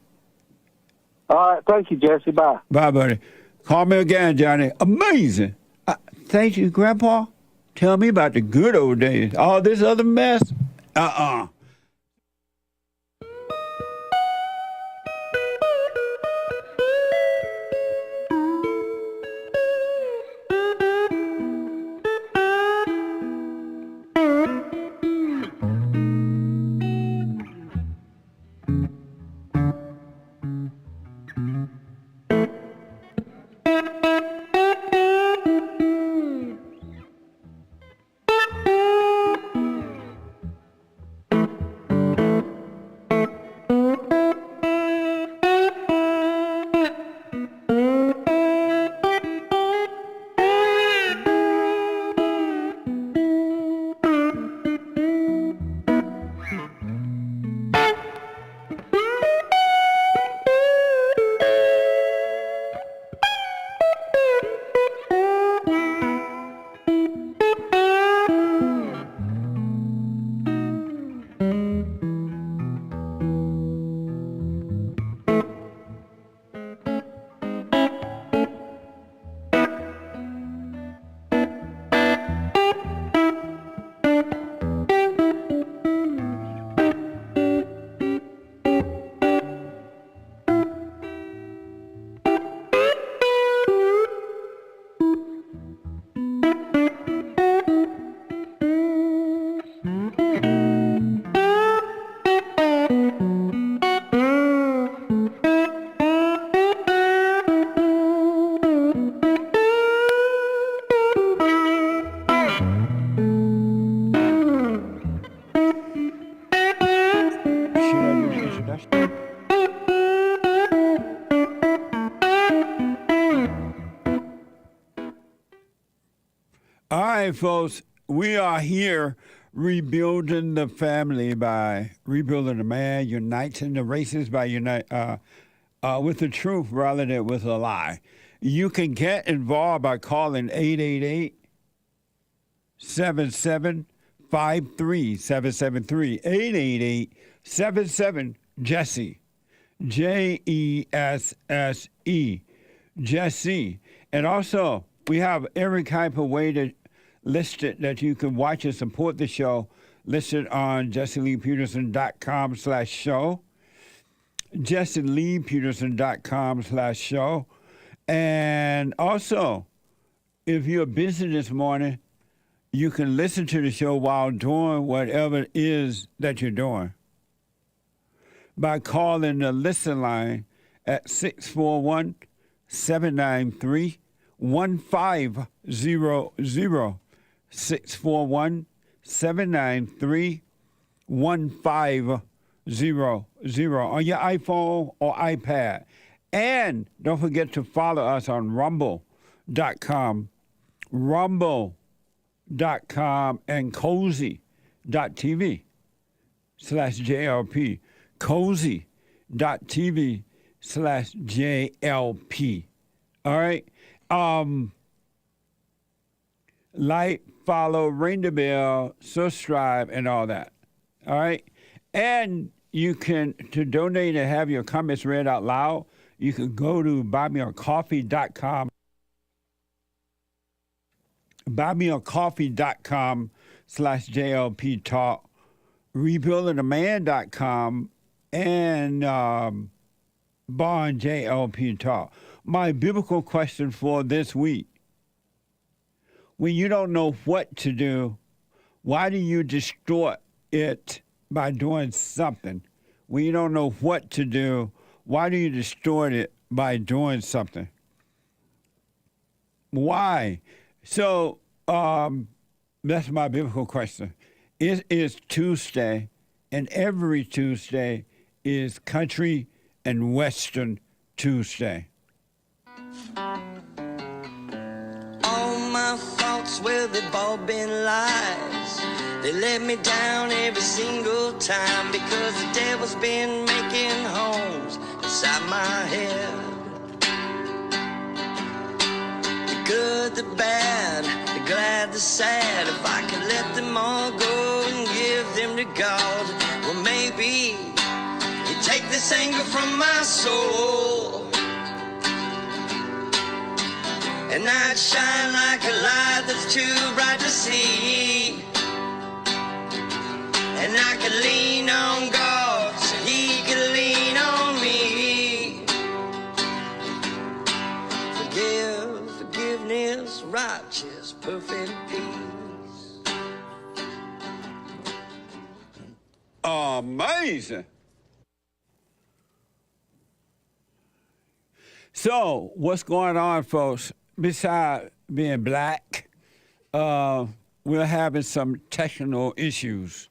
All right. Thank you, Jesse. Bye. Bye, buddy. Call me again, Johnny. Amazing. Thank you, Grandpa. Tell me about the good old days. All this other mess? All right, folks, we are here rebuilding the family by rebuilding the man, uniting the races by with the truth rather than with a lie. You can get involved by calling 888-7753-773, 888-77-JESSE, JESSE, Jesse. And also, we have every type of way to listed that you can watch and support the show listed on jesseleepeterson.com/show, jesseleepeterson.com/show. And also, if you're busy this morning, you can listen to the show while doing whatever it is that you're doing by calling the listen line at 641-793-1500. 641-793-1500 on your iPhone or iPad. And don't forget to follow us on rumble.com, and cozy.tv/JLP, cozy.tv/JLP. All right? Like, follow, ring the bell, subscribe, and all that. All right? And you can, to donate and have your comments read out loud, you can go to buymeacoffee.com. buymeacoffee.com/JLP Talk, rebuildingaman.com, and Bond JLP Talk. My biblical question for this week: when you don't know what to do, why do you distort it by doing something? When you don't know what to do, why do you distort it by doing something? Why? So that's my biblical question. It is Tuesday, and every Tuesday is Country and Western Tuesday. All my thoughts, well, they've all been lies. They let me down every single time because the devil's been making homes inside my head. The good, the bad, the glad, the sad. If I could let them all go and give them to God, well, maybe he'd take this anger from my soul. And I'd shine like a light that's too bright to see. And I could lean on God so he could lean on me. Forgiveness, righteous, perfect peace. Amazing. So, what's going on, folks? Besides being black, we're having some technical issues.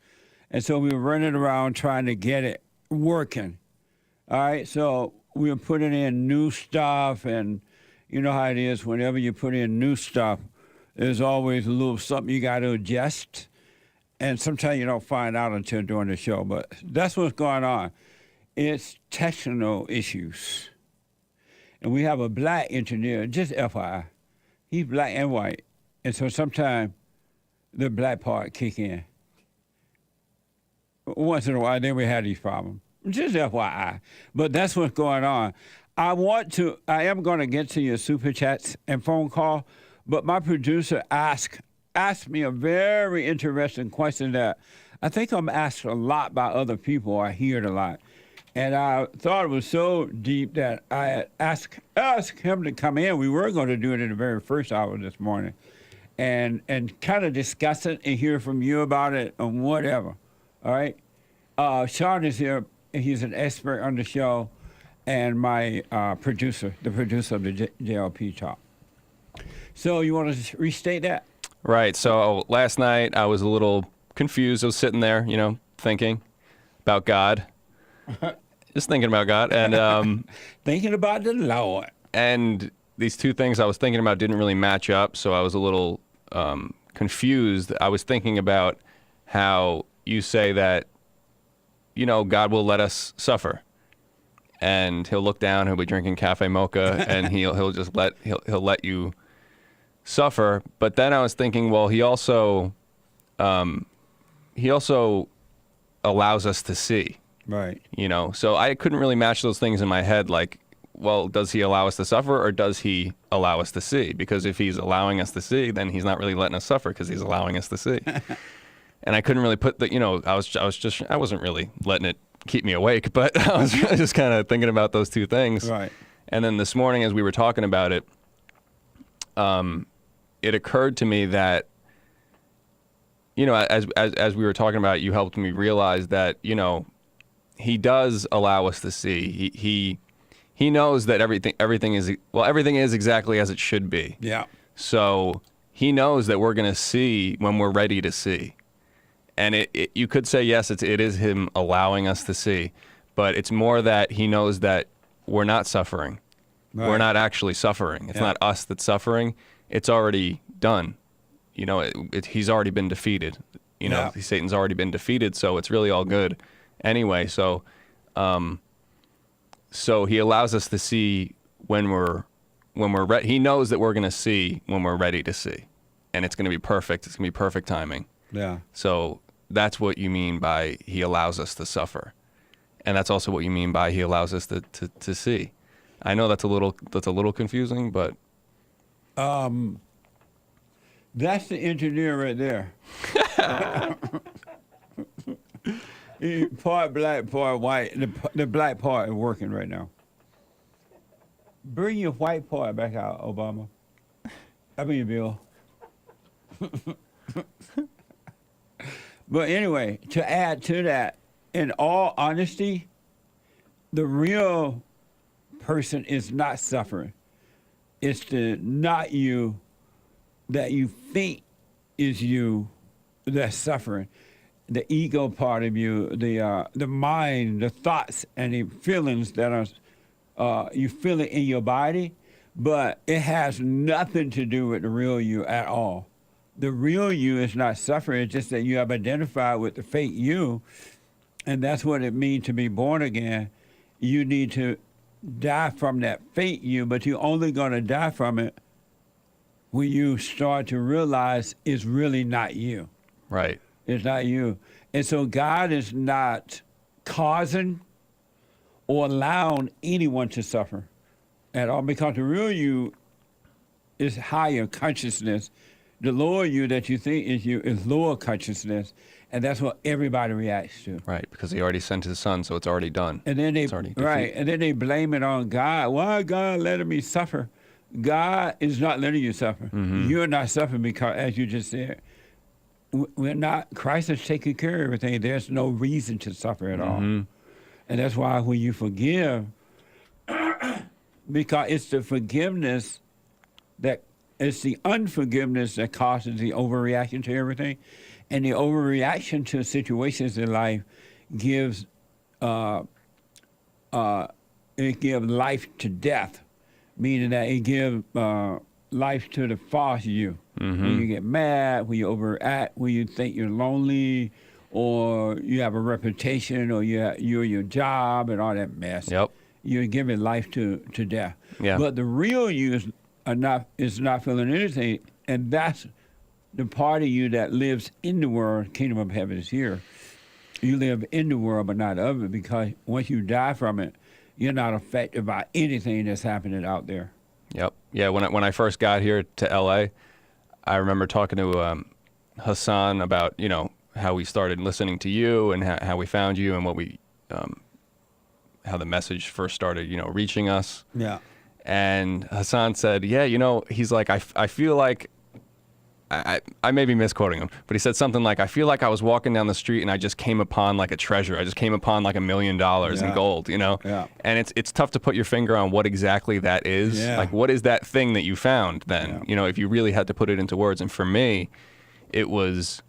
And so we were running around trying to get it working. All right, so we were putting in new stuff, and you know how it is. Whenever you put in new stuff, there's always a little something you got to adjust. And sometimes you don't find out until during the show, but that's what's going on. It's technical issues. And we have a black engineer, just FYI. He's black and white. And so sometimes the black part kick in. Once in a while, then we have these problems. Just FYI. But that's what's going on. I am going to get to your super chats and phone call, but my producer asked me a very interesting question that I think I'm asked a lot by other people. I hear it a lot. And I thought it was so deep that I asked him to come in. We were going to do it in the very first hour this morning and kind of discuss it and hear from you about it and whatever. All right? Sean is here. He's an expert on the show and my producer, the producer of the JLP Talk. So you want to restate that? Right. So last night I was a little confused. I was sitting there, thinking about God. Just thinking about God. And thinking about the Lord. And these two things I was thinking about didn't really match up, so I was a little confused. I was thinking about how you say that, God will let us suffer. And he'll look down, he'll be drinking cafe mocha, and he'll let you suffer. But then I was thinking, well, he also allows us to see. Right. So I couldn't really match those things in my head. Like, well, does he allow us to suffer or does he allow us to see? Because if he's allowing us to see, then he's not really letting us suffer because he's allowing us to see. And I couldn't really put the, I wasn't really letting it keep me awake, but I was really just kind of thinking about those two things. Right. And then this morning, as we were talking about it, it occurred to me that, as we were talking about it, you helped me realize that, he does allow us to see. He knows that everything is exactly as it should be. Yeah. So he knows that we're going to see when we're ready to see. And you could say, yes, it is him allowing us to see, but it's more that he knows that we're not suffering. Right. We're not actually suffering. It's not us that's suffering. It's already done. He's already been defeated. Satan's already been defeated, so it's really all good. Anyway, so he allows us to see when we're ready. He knows that we're going to see when we're ready to see, and it's going to be perfect. It's going to be perfect timing. Yeah. So that's what you mean by he allows us to suffer, and that's also what you mean by he allows us to see. I know that's a little confusing, but That's the engineer right there. He part black, part white. The black part is working right now. Bring your white part back out, Obama. I mean, Bill. But anyway, to add to that, in all honesty, the real person is not suffering. It's the not you that you think is you that's suffering. The ego part of you, the mind, the thoughts, and the feelings that are you feel it in your body, but it has nothing to do with the real you at all. The real you is not suffering. It's just that you have identified with the fake you, and that's what it means to be born again. You need to die from that fake you, but you're only going to die from it when you start to realize it's really not you. right. It's not you. And so God is not causing or allowing anyone to suffer at all, because the real you is higher consciousness. The lower you that you think is you is lower consciousness, and that's what everybody reacts to. Right, because he already sent his son, so it's already done. And then It's already and then they blame it on God. Why God letting me suffer? God is not letting you suffer. You're not suffering because, as you just said, we're not. Christ has taken care of everything. There's no reason to suffer at all, and that's why when you forgive, because it's the forgiveness that it's the unforgiveness that causes the overreaction to everything, and the overreaction to situations in life gives it gives life to death, meaning that it gives life to the false you. When you get mad, when you overact, when you think you're lonely, or you have a reputation, or you're your job and all that mess. Yep. You're giving life to death. Yeah. But the real you is not feeling anything, and that's the part of you that lives in the world. Kingdom of heaven is here. You live in the world, but not of it, because once you die from it, you're not affected by anything that's happening out there. Yep. Yeah. When I first got here to LA, I remember talking to Hassan about how we started listening to you and how we found you and what we how the message first started reaching us. Yeah. And Hassan said, yeah, he's like, I feel like, I may be misquoting him, but he said something like, I feel like I was walking down the street and I just came upon like a treasure. I just came upon like $1 million in gold, Yeah. And it's tough to put your finger on what exactly that is. Yeah. Like, what is that thing that you found then, if you really had to put it into words. And for me, it was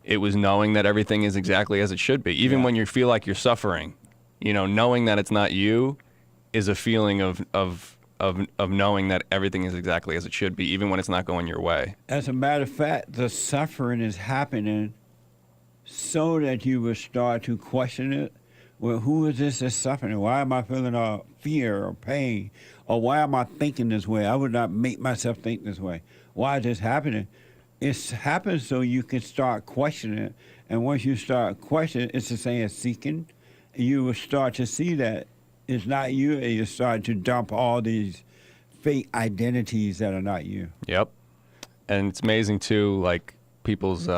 knowing that everything is exactly as it should be. Even when you feel like you're suffering, knowing that it's not you is a feeling of knowing that everything is exactly as it should be, even when it's not going your way. As a matter of fact, the suffering is happening so that you will start to question it. Well, who is this that's suffering? Why am I feeling fear or pain? Or why am I thinking this way? I would not make myself think this way. Why is this happening? It's happened so you can start questioning it. And once you start questioning, it's the same as seeking. You will start to see that it's not you, and you start to dump all these fake identities that are not you. Yep. And it's amazing too, like people's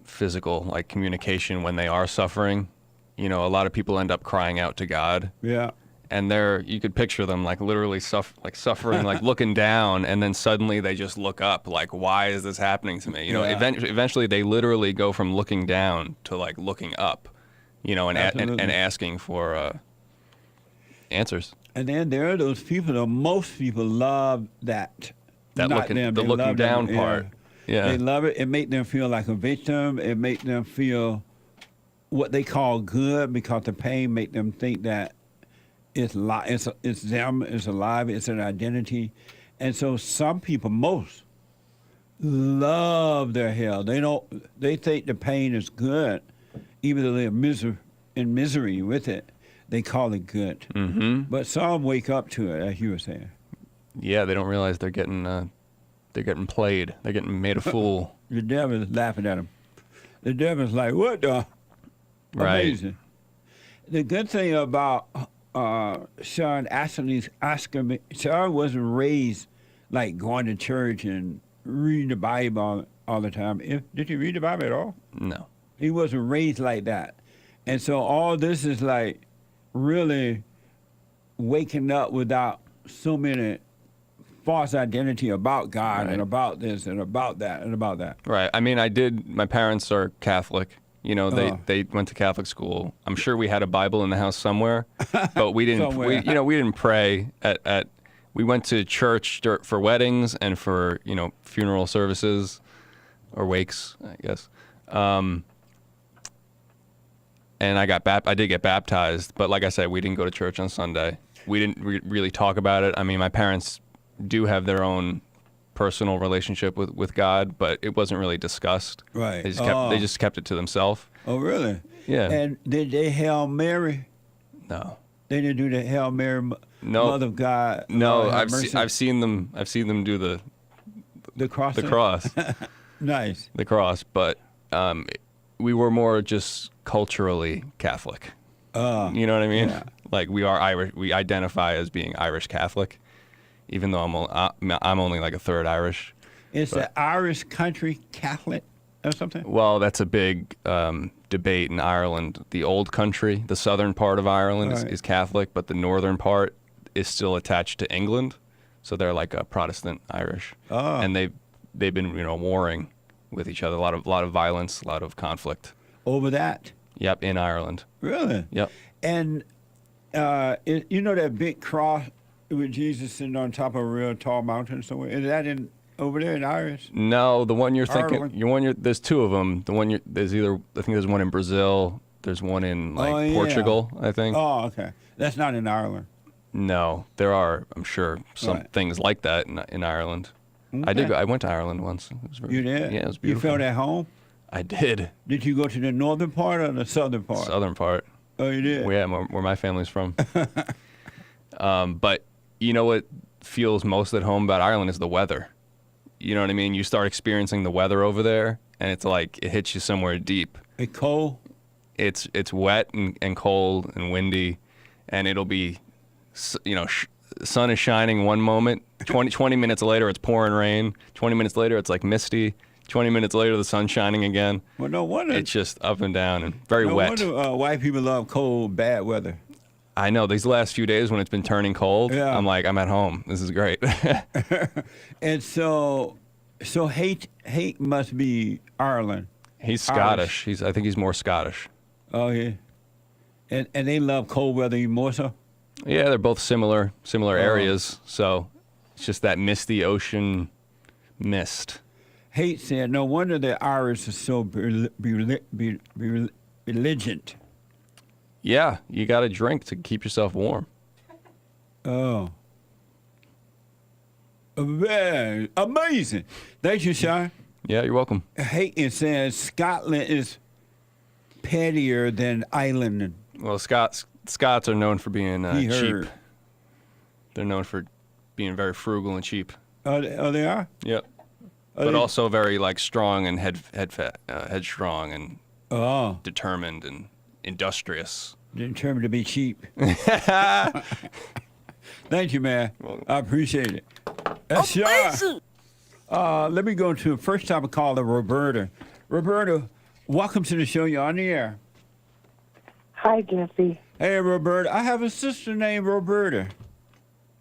physical like communication when they are suffering. A lot of people end up crying out to God. Yeah. And you could picture them like literally suffering, like looking down, and then suddenly they just look up, like, why is this happening to me? Eventually they literally go from looking down to like looking up. And asking for answers. And then there are those people, though, most people love that. The looking down part. Yeah. They love it. It makes them feel like a victim. It makes them feel what they call good, because the pain makes them think that it's them, it's alive, it's an identity. And so some people, most, love their hell. They think the pain is good. Even though they're in misery with it, they call it good. Mm-hmm. But some wake up to it, as you were saying. Yeah, they don't realize they're getting played. They're getting made a fool. The devil is laughing at them. The devil's like, what the? Right. Amazing. The good thing about Sean asking me. Sean wasn't raised like going to church and reading the Bible all the time. Did you read the Bible at all? No. He wasn't raised like that. And so all this is like really waking up without so many false identity about God Right. and about this and about that and about that. Right. I mean, my parents are Catholic. You know, they went to Catholic school. I'm sure we had a Bible in the house somewhere, but we didn't. Somewhere. We didn't pray at. We went to church for weddings and for funeral services, or wakes, I guess. And I did get baptized, but like I said, we didn't go to church on Sunday. We didn't really talk about it. I mean, my parents do have their own personal relationship with God, but it wasn't really discussed. Right. They just kept it to themselves. Oh, really? Yeah. And did they Hail Mary? No. They didn't do the Hail Mary, No. Mother of God. No, Lord have I've mercy? seen them do the cross. the cross, Nice. the cross, but we were more just culturally Catholic. You know what I mean? yeah. Like we are Irish. We identify as being Irish Catholic, even though I'm only like a third Irish. It's the Irish country Catholic or something? Well, that's a big debate in Ireland. The old country, the southern part of Ireland, Right. is Catholic, but the northern part is still attached to England, so they're like a Protestant Irish. Oh. And they've been Oh. warring with each other, a lot of violence, a lot of conflict. Over that? Yep, in Ireland. Really? Yep. And you know that big cross with Jesus sitting on top of a real tall mountain somewhere? Is that over there in Irish? No, the one you're thinking, Ireland? there's two of them. There's I think there's one in Brazil. There's one in yeah. Portugal, I think. Oh, okay. That's not in Ireland. No, there are, I'm sure, some Right. things like that in Ireland. I did. Okay. I went to Ireland once. It was very, You did? Yeah, it was You beautiful. felt at home? I did. Did you go to the northern part or the southern part? Southern part. Oh, you did? Yeah, where my family's from. But you know what feels most at home about Ireland is the weather. You know what I mean? You start experiencing the weather over there, and it's like it hits you somewhere deep. It's cold? It's wet and cold and windy, and it'll be, sun is shining one moment. 20 minutes later, it's pouring rain. 20 minutes later, it's like misty. 20 minutes later, the sun's shining again. Well, no wonder. It's just up and down and very no wet. wonder white people love cold, bad weather. I know. These last few days when it's been turning cold, Yeah. I'm like, I'm at home. This is great. And so Hake must be Ireland. He's Scottish. I think he's more Scottish. Oh, yeah. And they love cold weather even more so? Yeah, they're both similar areas. So it's just that misty ocean mist. Hate said, no wonder the Irish are so belligerent. Yeah, you got to drink to keep yourself warm. Oh. Man, amazing. Thank you, Sean. Yeah, you're welcome. Hake says Scotland is pettier than Ireland. Well, Scots are known for being He cheap. heard. They're known for being very frugal and cheap. Oh, they are? Yep. Are But they- also very strong and headstrong and Oh, determined and industrious. determined to be cheap. Thank you, man. I appreciate it. Sean. Let me go to first time caller, Roberta. Roberta, welcome to the show. You're on the air. Hi, Jesse. Hey, Roberta. I have a sister named Roberta.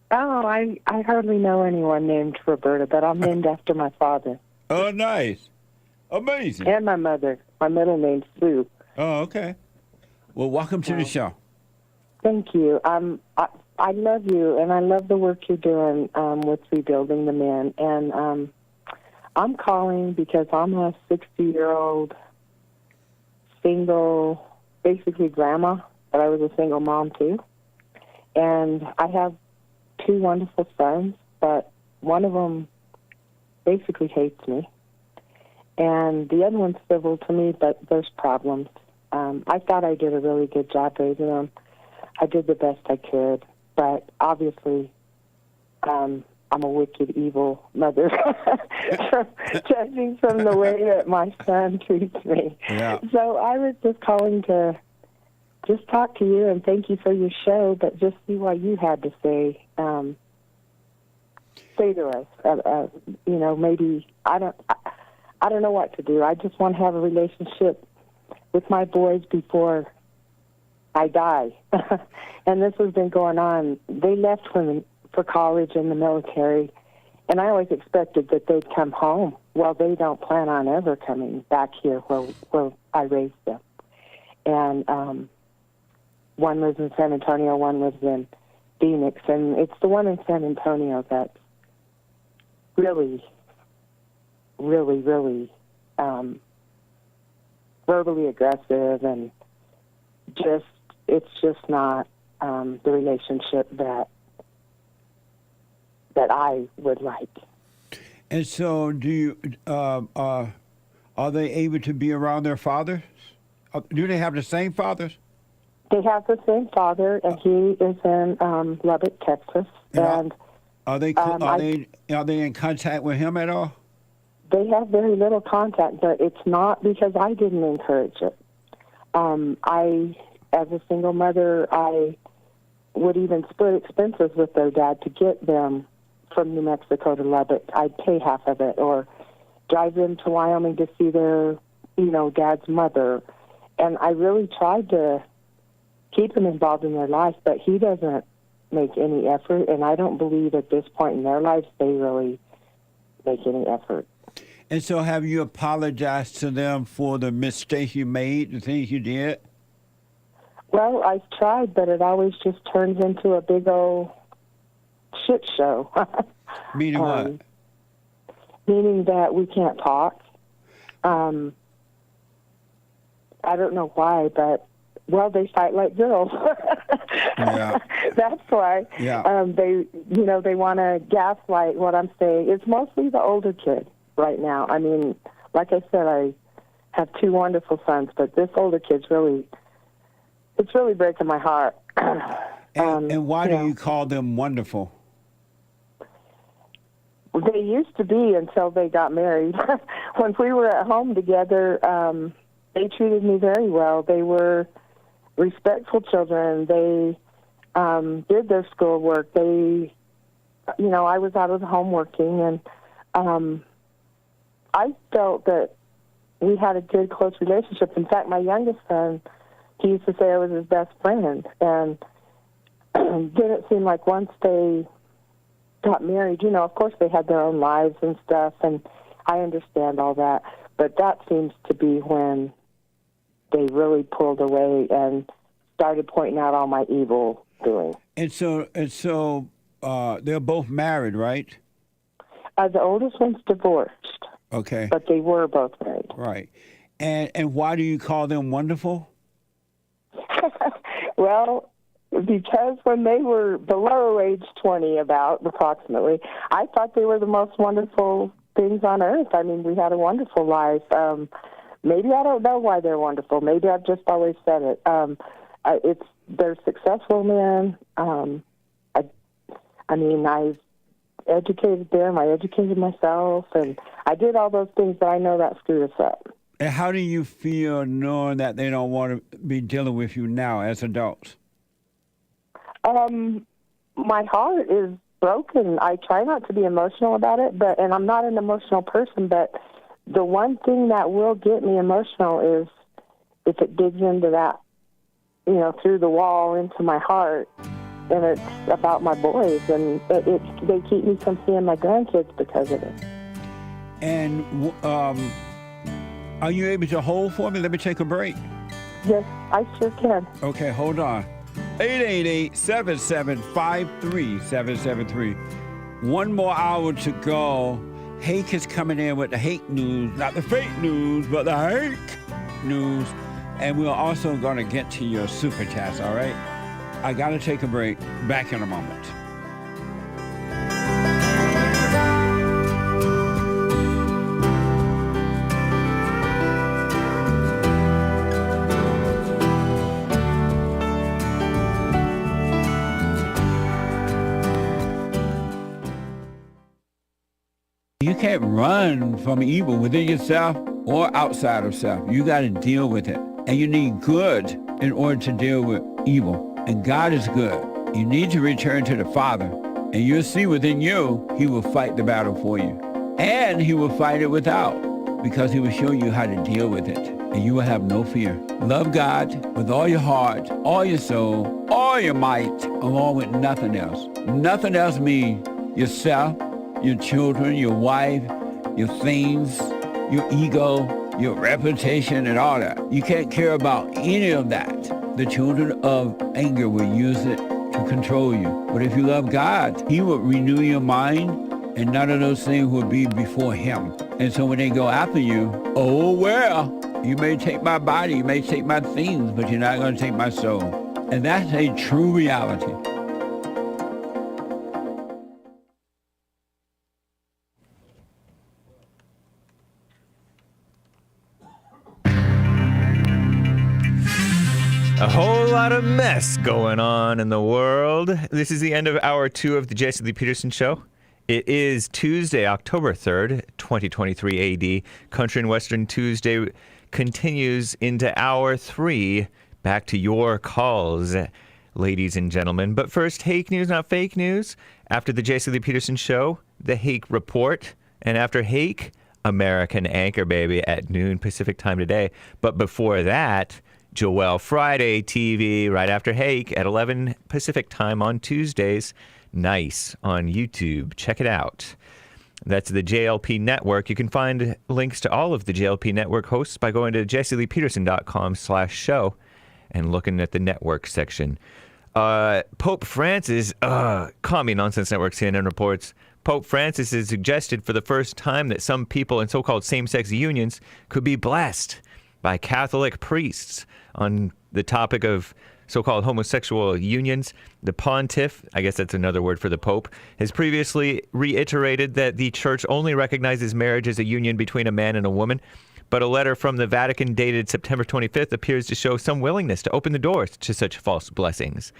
Oh, I hardly know anyone named Roberta, but I'm named after my father Oh, nice. Amazing. and my mother. My middle name's Sue. Oh, okay. Well, welcome to the show. Thank you. I love you, and I love the work you're doing with rebuilding the men. And I'm calling because I'm a 60-year-old single, basically grandma, but I was a single mom too. And I have two wonderful sons, but one of them basically hates me. And the other one's civil to me, but there's problems. I thought I did a really good job raising them. I did the best I could, but obviously I'm a wicked, evil mother, judging from the way that my son treats me. Yeah. So I was just calling to just talk to you and thank you for your show, but just see what you had to say. Say to us, you know, maybe I don't know what to do. I just want to have a relationship with my boys before I die. And this has been going on. They left for college in the military, and I always expected that they'd come home. Well, they don't plan on ever coming back here where I raised them. And one lives in San Antonio, one lives in Phoenix, and it's the one in San Antonio that's really, really, really verbally aggressive, and it's just not the relationship that I would like. And so, do you are they able to be around their fathers? Do they have the same fathers? They have the same father, and he is in Lubbock, Texas. And are they in contact with him at all? They have very little contact, but it's not because I didn't encourage it. As a single mother, I would even split expenses with their dad to get them from New Mexico to Lubbock. I'd pay half of it, or drive them to Wyoming to see their, dad's mother. And I really tried to keep him involved in their life, but he doesn't make any effort, and I don't believe at this point in their lives they really make any effort. And so have you apologized to them for the mistakes you made, the things you did? Well, I've tried, but it always just turns into a big old shit show. Meaning what? Meaning that we can't talk. I don't know why, but, well, they fight like girls. Yeah. That's why. Yeah. They want to gaslight what I'm saying. It's mostly the older kid right now. I mean, like I said, I have two wonderful sons, but this older kid's it's really breaking my heart. And why do you call them wonderful? They used to be until they got married. When we were at home together, they treated me very well. They were respectful children. They did their schoolwork. They, I was out of the home working, and I felt that we had a good, close relationship. In fact, my youngest son, he used to say I was his best friend. And then it seemed like once they got married, of course they had their own lives and stuff, and I understand all that. But that seems to be when they really pulled away and started pointing out all my evil doing. And so, they're both married, right? The oldest one's divorced. Okay. But they were both married. Right. And why do you call them wonderful? Well, because when they were below age 20, approximately, I thought they were the most wonderful things on earth. I mean, we had a wonderful life. Maybe I don't know why they're wonderful. Maybe I've just always said it. They're successful men. I educated them. I educated myself, and I did all those things, but I know that screwed us up. And how do you feel knowing that they don't want to be dealing with you now as adults? My heart is broken. I try not to be emotional about it, and I'm not an emotional person, but the one thing that will get me emotional is if it digs into that, through the wall into my heart, and it's about my boys, and they keep me from seeing my grandkids because of it. And are you able to hold for me? Let me take a break. Yes, I sure can. Okay, hold on. 888-7753-773. One more hour to go. Hake is coming in with the Hake news, not the fake news, but the Hake news. And we're also going to get to your super chats, all right? I got to take a break. Back in a moment. You can't run from evil within yourself or outside of self. You got to deal with it. and you need good in order to deal with evil. And God is good. You need to return to the Father, and you'll see within you, he will fight the battle for you. And he will fight it without, because he will show you how to deal with it, and you will have no fear. Love God with all your heart, all your soul, all your might, along with nothing else. Nothing else means yourself, your children, your wife, your things, your ego, your reputation, and all that. You can't care about any of that. The children of anger will use it to control you. But if you love God, he will renew your mind, and none of those things will be before him. And so when they go after you, oh, well, you may take my body, you may take my things, but you're not going to take my soul. And that's a true reality. A whole lot of mess going on in the world. This is the end of hour 2 of the Jesse Lee Peterson Show. It is Tuesday, October 3rd, 2023 AD. Country and Western Tuesday continues into hour 3. Back to your calls, ladies and gentlemen. But first, Hake news, not fake news. After the Jesse Lee Peterson Show, the Hake Report. And after Hake, American Anchor Baby at noon Pacific time today. But before that, Joel Friday TV right after Hake at 11 Pacific time on Tuesdays. Nice on YouTube. Check it out. That's the JLP Network. You can find links to all of the JLP Network hosts by going to jesseleepeterson.com/show and looking at the network section. Pope Francis, Commie Nonsense Network CNN reports, Pope Francis has suggested for the first time that some people in so-called same-sex unions could be blessed by Catholic priests. On the topic of so-called homosexual unions, the pontiff, I guess that's another word for the Pope, has previously reiterated that the church only recognizes marriage as a union between a man and a woman, but a letter from the Vatican dated September 25th appears to show some willingness to open the doors to such false blessings.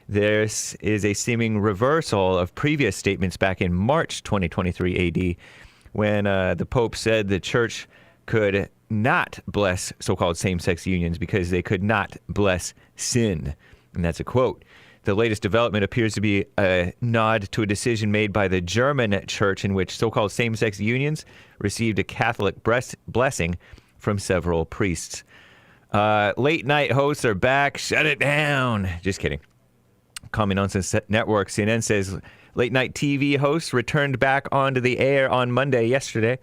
This is a seeming reversal of previous statements back in March 2023 AD, when the Pope said the church could not bless so-called same-sex unions because they could not bless sin. And that's a quote. The latest development appears to be a nod to a decision made by the German church in which so-called same-sex unions received a Catholic blessing from several priests. Late night hosts are back. Shut it down. Just kidding. Commie Nonsense Network CNN says late night TV hosts returned back onto the air on Monday yesterday.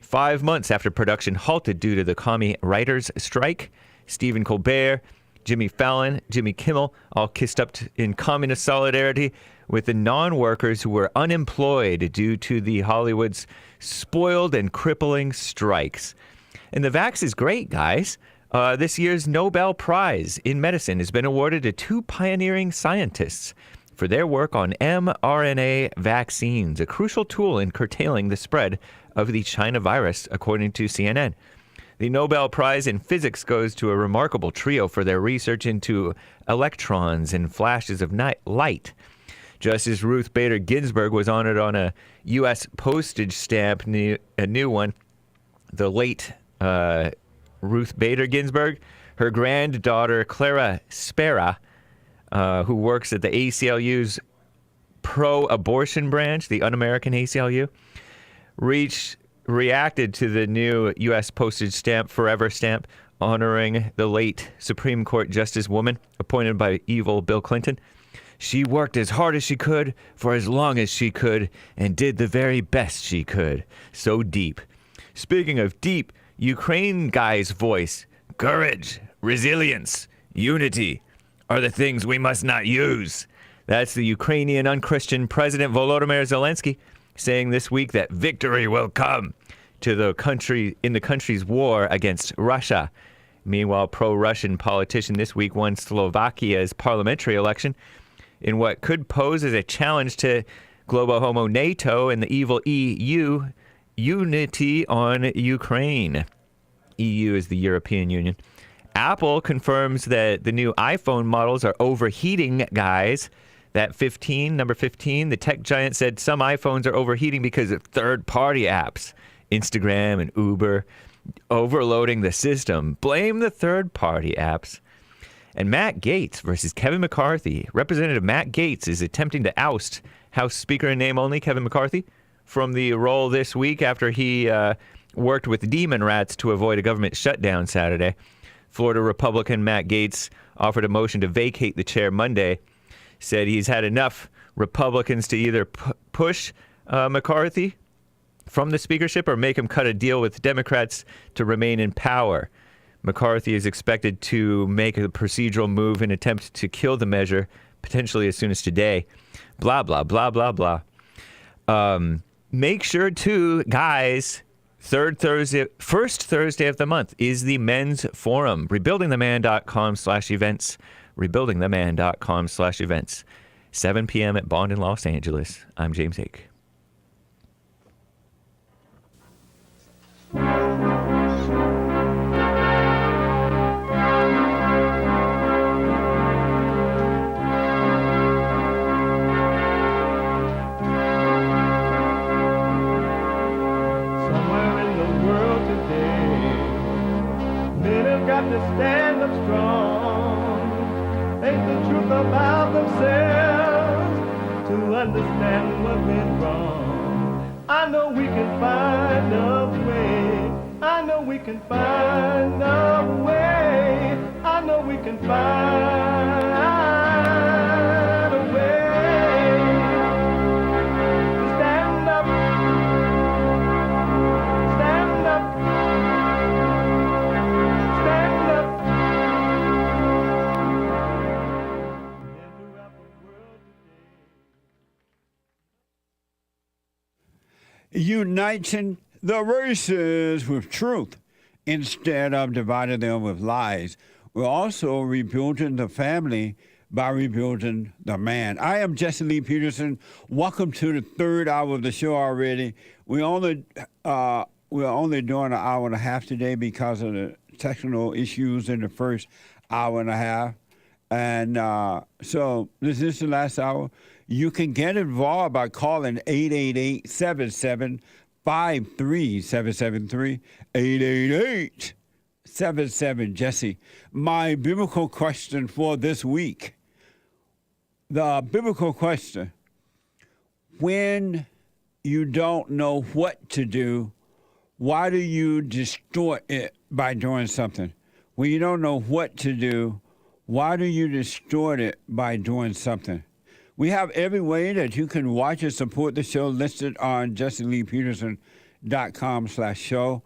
5 months after production halted due to the commie writers' strike, Stephen Colbert, Jimmy Fallon, Jimmy Kimmel all kissed up in communist solidarity with the non-workers who were unemployed due to the Hollywood's spoiled and crippling strikes. And the vax is great, guys. This year's Nobel Prize in Medicine has been awarded to 2 pioneering scientists for their work on mRNA vaccines, a crucial tool in curtailing the spread of the China virus, according to CNN. The Nobel Prize in Physics goes to a remarkable trio for their research into electrons and flashes of light. Justice Ruth Bader Ginsburg was honored on a U.S. postage stamp, a new one. The late Ruth Bader Ginsburg, her granddaughter Clara Spera, who works at the ACLU's pro-abortion branch, the Un-American ACLU, reacted to the new U.S. postage stamp, Forever stamp, honoring the late Supreme Court Justice woman appointed by evil Bill Clinton. She worked as hard as she could for as long as she could and did the very best she could. So deep. Speaking of deep, Ukraine guy's voice, courage, resilience, unity are the things we must not use. That's the Ukrainian unchristian President Volodymyr Zelensky saying this week that victory will come to the country in the country's war against Russia. Meanwhile, pro-Russian politician this week won Slovakia's parliamentary election in what could pose as a challenge to global homo NATO and the evil EU unity on Ukraine. EU is the European Union. Apple confirms that the new iPhone models are overheating, guys. That number 15, the tech giant said some iPhones are overheating because of third-party apps, Instagram and Uber. overloading the system. Blame the third-party apps. And Matt Gaetz versus Kevin McCarthy. Representative Matt Gaetz is attempting to oust House Speaker in name only Kevin McCarthy from the role this week after he worked with demon rats to avoid a government shutdown Saturday. Florida Republican Matt Gaetz offered a motion to vacate the chair Monday, said he's had enough Republicans to either push McCarthy from the speakership or make him cut a deal with Democrats to remain in power. McCarthy is expected to make a procedural move in an attempt to kill the measure, potentially as soon as today. Blah, blah, blah, blah, blah. Make sure to, guys, first Thursday of the month is the Men's Forum. Rebuildingtheman.com/events. Rebuildingtheman.com/events. 7 p.m. at Bond in Los Angeles. I'm James Hake. To stand up strong, face the truth about themselves, to understand what went wrong. I know we can find a way. I know we can find a way. I know we can find a way to stand up, stand up. Uniting the races with truth instead of dividing them with lies. We're also rebuilding the family by rebuilding the man. I am Jesse Lee Peterson. Welcome to the third hour of the show already. We're only doing an hour and a half today because of the technical issues in the first hour and a half. And so this is the last hour. You can get involved by calling 888-77-53773, 888-77-JESSE. My biblical question for this week. The biblical question: when you don't know what to do, why do you distort it by doing something? When you don't know what to do, why do you distort it by doing something? We have every way that you can watch and support the show listed on JesseLeePeterson.com/show,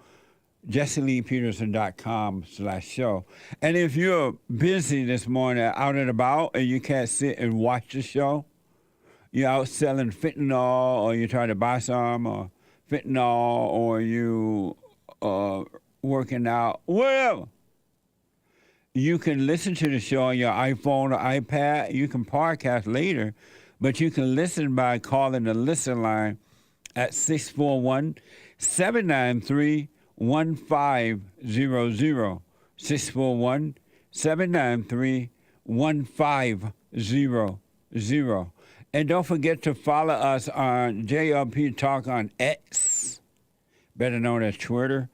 JesseLeePeterson.com/show. And if you're busy this morning, out and about, and you can't sit and watch the show, you're out selling fentanyl, or you're trying to buy some, or fentanyl, or you working out, whatever. You can listen to the show on your iPhone or iPad. You can podcast later, but you can listen by calling the listen line at 641-793-1500. 641-793-1500. And don't forget to follow us on JLP Talk on X, better known as Twitter,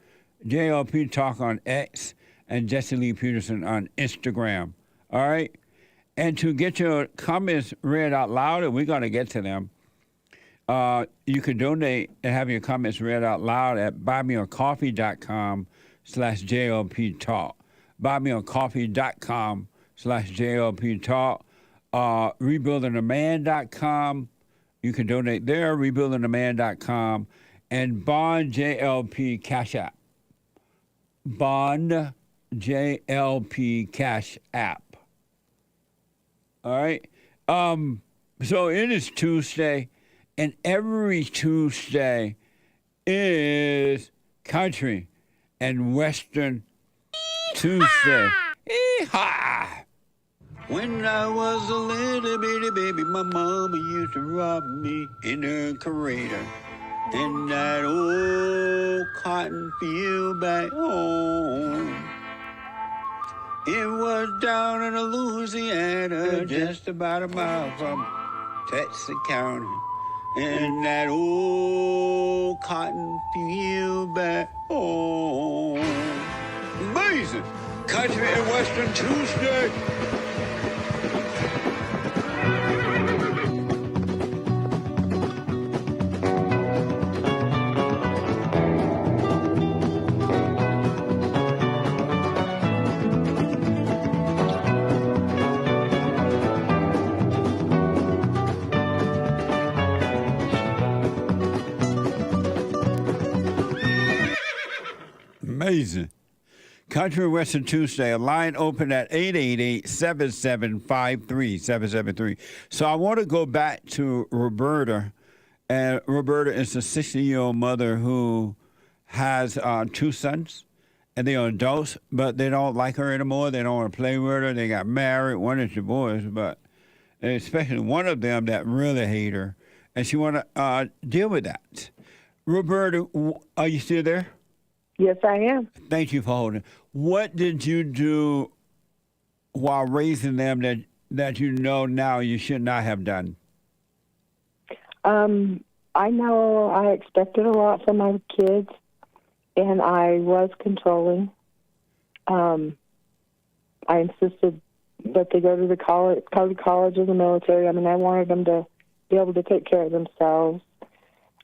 JLP Talk on X, and Jesse Lee Peterson on Instagram. All right? And to get your comments read out loud, and we're going to get to them, you can donate and have your comments read out loud at buymeacoffee.com/JLP Talk. Buymeacoffee.com/JLP Talk. Rebuildingtheman.com. You can donate there, rebuildingtheman.com. And Bond JLP Cash App. Bond JLP Cash App. All right. So it is Tuesday, and every Tuesday is Country and Western Tuesday. Yeehaw! When I was a little bitty baby, my mama used to rob me in her cradle in that old cotton field back home. It was down in Louisiana, just about a mile from Texas County. in that old cotton field back home. Amazing. Country and Western Tuesday. Amazing. Country Western Tuesday, a line open at 888-7753-773. So I want to go back to Roberta. And Roberta is a 60-year-old mother who has 2 sons, and they are adults, but they don't like her anymore. They don't want to play with her. They got married. One is divorced, but especially one of them that really hate her, and she want to deal with that. Roberta, are you still there? Yes, I am. Thank you for holding. What did you do while raising them that you know now you should not have done? I know I expected a lot from my kids, and I was controlling. I insisted that they go to college or the military. I mean, I wanted them to be able to take care of themselves.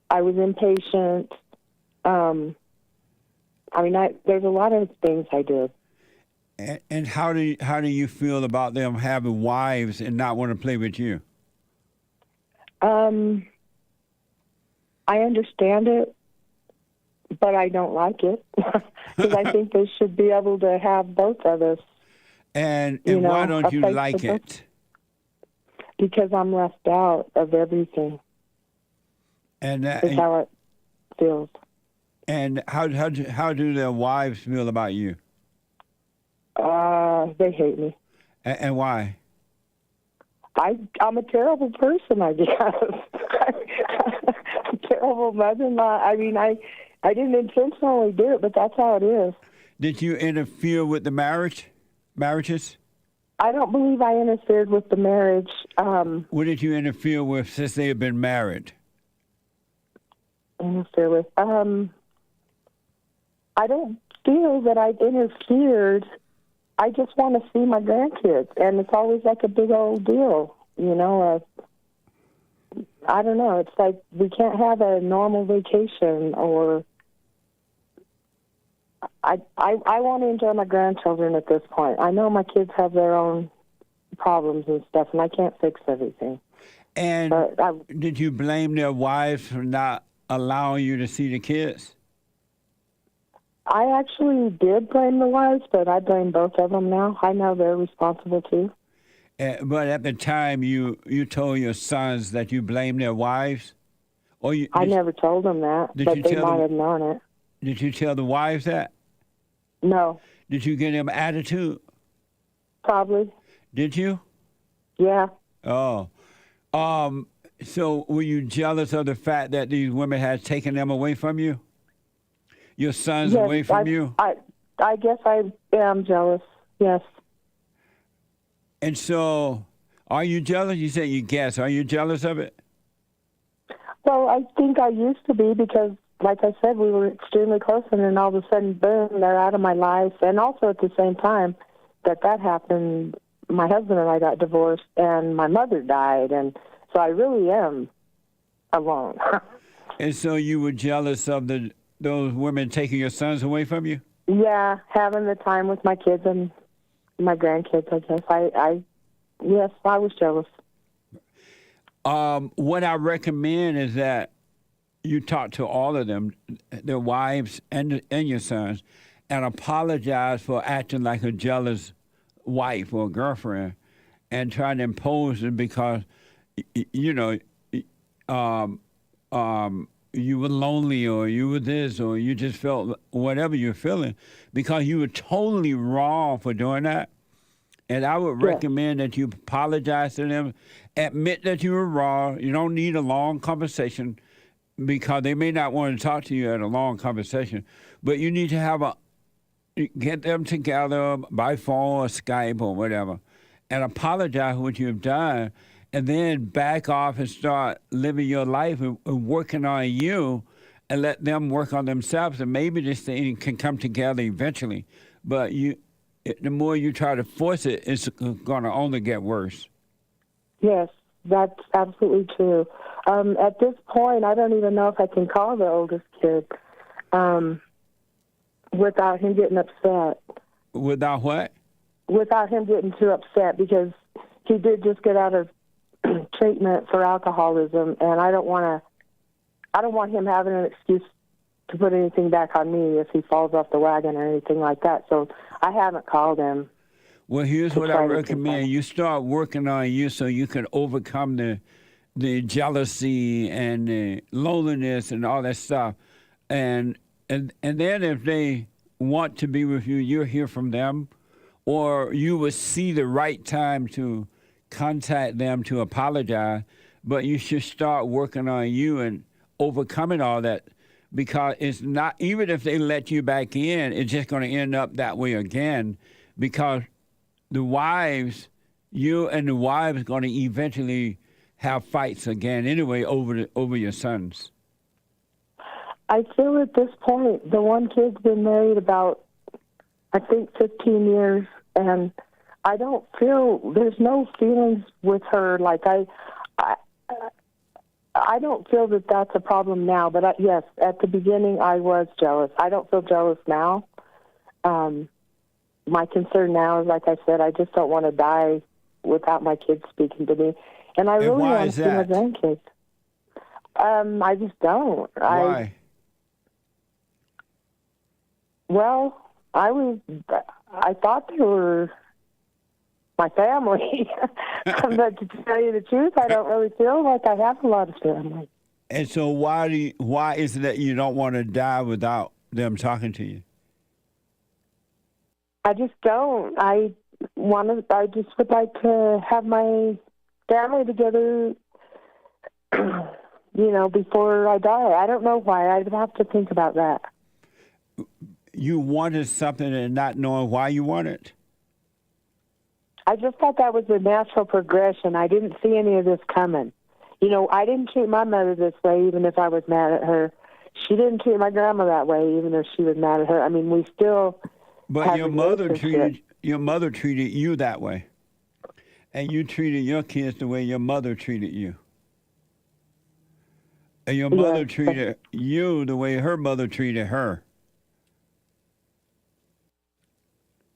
I was impatient. There's a lot of things I did. And how do you feel about them having wives and not want to play with you? I understand it, but I don't like it because I think they should be able to have both of us. And why don't you like it? Because I'm left out of everything. And that's how it feels. And how do their wives feel about you? They hate me. And why? I'm a terrible person, I guess. A terrible mother-in-law. I mean, I didn't intentionally do it, but that's how it is. Did you interfere with the marriages? I don't believe I interfered with the marriage. What did you interfere with since they had been married? Interfere with? I don't feel that I've interfered. I just want to see my grandkids, and it's always like a big old deal, I don't know. It's like we can't have a normal vacation, or I want to enjoy my grandchildren at this point. I know my kids have their own problems and stuff, and I can't fix everything. And did you blame their wives for not allowing you to see the kids? I actually did blame the wives, but I blame both of them now. I know they're responsible too. But at the time, you told your sons that you blamed their wives? I never told them that, but they might have known it. Did you tell the wives that? No. Did you give them attitude? Probably. Did you? Yeah. Oh. So were you jealous of the fact that these women had taken them away from you? Your sons away from you? I guess I am jealous, yes. And so, are you jealous? You said you guess. Are you jealous of it? Well, I think I used to be because, like I said, we were extremely close, and then all of a sudden, boom, they're out of my life. And also at the same time that happened, my husband and I got divorced, and my mother died, and so I really am alone. And so you were jealous of those women taking your sons away from you? Yeah, having the time with my kids and my grandkids, I guess. Yes, I was jealous. What I recommend is that you talk to all of them, their wives and your sons, and apologize for acting like a jealous wife or girlfriend and trying to impose it because, you were lonely or you were this or you just felt whatever you're feeling because you were totally wrong for doing that. And I would recommend that you apologize to them, admit that you were wrong. You don't need a long conversation because they may not want to talk to you at a long conversation, but you need to get them together by phone or Skype or whatever and apologize for what you've done and then back off and start living your life and working on you, and let them work on themselves, and maybe this thing can come together eventually. But the more you try to force it, it's going to only get worse. Yes, that's absolutely true. At this point, I don't even know if I can call the oldest kid without him getting upset. Without what? Without him getting too upset, because he did just get out of treatment for alcoholism, and I don't want him having an excuse to put anything back on me if he falls off the wagon or anything like that. So I haven't called him. Well, here's what I recommend. You start working on you so you can overcome the jealousy and the loneliness and all that stuff. And then if they want to be with you, you'll hear from them, or you will see the right time to contact them to apologize. But you should start working on you and overcoming all that, because it's not, even if they let you back in, it's just going to end up that way again, because the wives, you and the wives, going to eventually have fights again anyway over your sons. I feel at this point, the one kid's been married about, I think, 15 years, and I don't feel, there's no feelings with her. Like, I don't feel that that's a problem now, but yes, at the beginning I was jealous. I don't feel jealous now. My concern now is, like I said, I just don't want to die without my kids speaking to me. And I really want to see my grandkids. I just don't. Why? I thought they were my family. But to tell you the truth, I don't really feel like I have a lot of family. And so why is it that you don't want to die without them talking to you? I just don't. I just would like to have my family together, before I die. I don't know why. I'd have to think about that. You wanted something and not knowing why you want it? I just thought that was a natural progression. I didn't see any of this coming. I didn't treat my mother this way, even if I was mad at her. She didn't treat my grandma that way, even if she was mad at her. I mean, we still. But your mother treated you that way, and you treated your kids the way your mother treated you, and your mother treated you the way her mother treated her.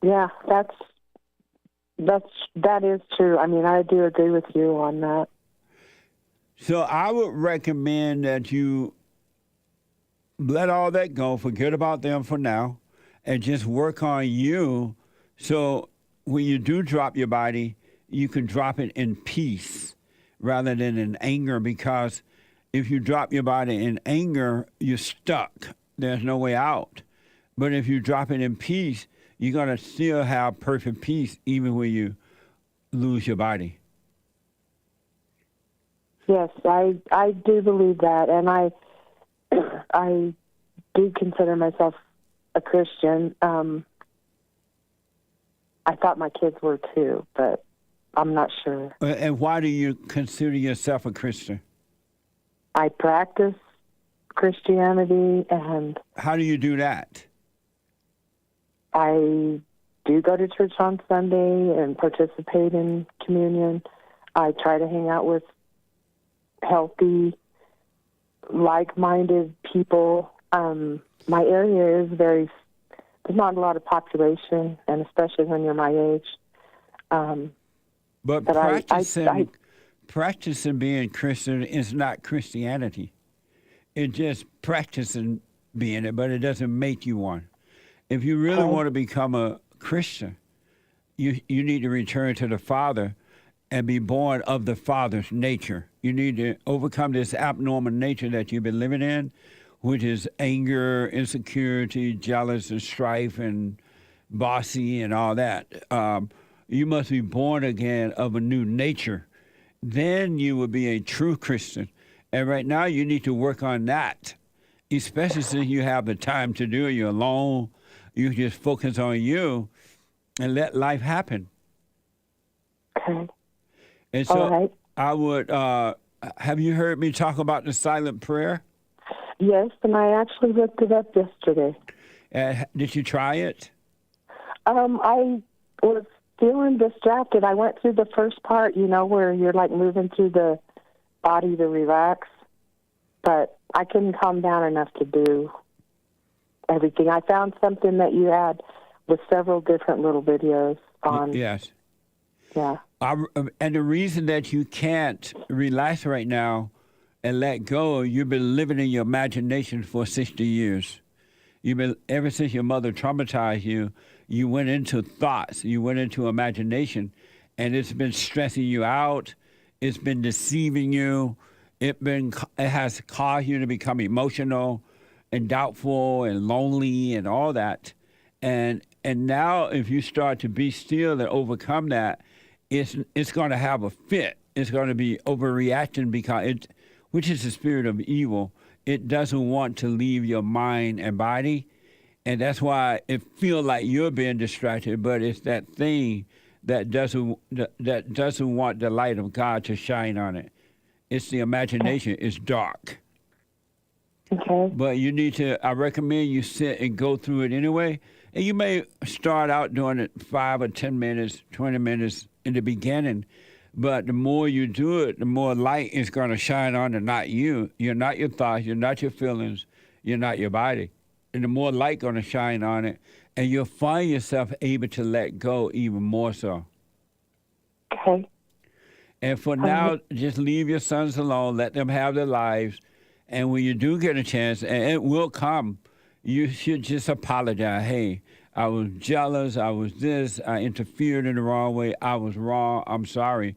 Yeah, that is true. I mean, I do agree with you on that. So I would recommend that you let all that go, forget about them for now, and just work on you, so when you do drop your body, you can drop it in peace rather than in anger, because if you drop your body in anger, you're stuck. There's no way out. But if you drop it in peace, you're going to still have perfect peace even when you lose your body. Yes, I do believe that, and I do consider myself a Christian. I thought my kids were too, but I'm not sure. And why do you consider yourself a Christian? I practice Christianity, and... How do you do that? I do go to church on Sunday and participate in communion. I try to hang out with healthy, like-minded people. My area is there's not a lot of population, and especially when you're my age. But practicing being Christian is not Christianity. It's just practicing being it, but it doesn't make you one. If you really want to become a Christian, you need to return to the Father and be born of the Father's nature. You need to overcome this abnormal nature that you've been living in, which is anger, insecurity, jealous, and strife, and bossy, and all that. You must be born again of a new nature. Then you will be a true Christian. And right now you need to work on that, especially since you have the time to do it. You're alone. You just focus on you and let life happen. Okay. And so I would. Have you heard me talk about the silent prayer? Yes, and I actually looked it up yesterday. Did you try it? I was feeling distracted. I went through the first part, where you're like moving through the body to relax, but I couldn't calm down enough to do everything. I found something that you had with several different little videos on. Yes. Yeah. And the reason that you can't relax right now and let go, you've been living in your imagination for 60 years. Ever since your mother traumatized you, you went into thoughts, you went into imagination, and it's been stressing you out. It's been deceiving you. It has caused you to become emotional and doubtful and lonely and all that. And now, if you start to be still and overcome that, it's going to have a fit. It's going to be overreacting because which is the spirit of evil. It doesn't want to leave your mind and body, and that's why it feels like you're being distracted. But it's that thing that doesn't want the light of God to shine on it. It's the imagination. It's dark. Okay. But you need to. I recommend you sit and go through it anyway. And you may start out doing it 5 or 10 minutes, 20 minutes in the beginning. But the more you do it, the more light is going to shine on it, not you. You're not your thoughts. You're not your feelings. You're not your body. And the more light going to shine on it, and you'll find yourself able to let go even more so. Okay. And for now, just leave your sons alone. Let them have their lives. And when you do get a chance, and it will come, you should just apologize. Hey, I was jealous. I was this. I interfered in the wrong way. I was wrong. I'm sorry.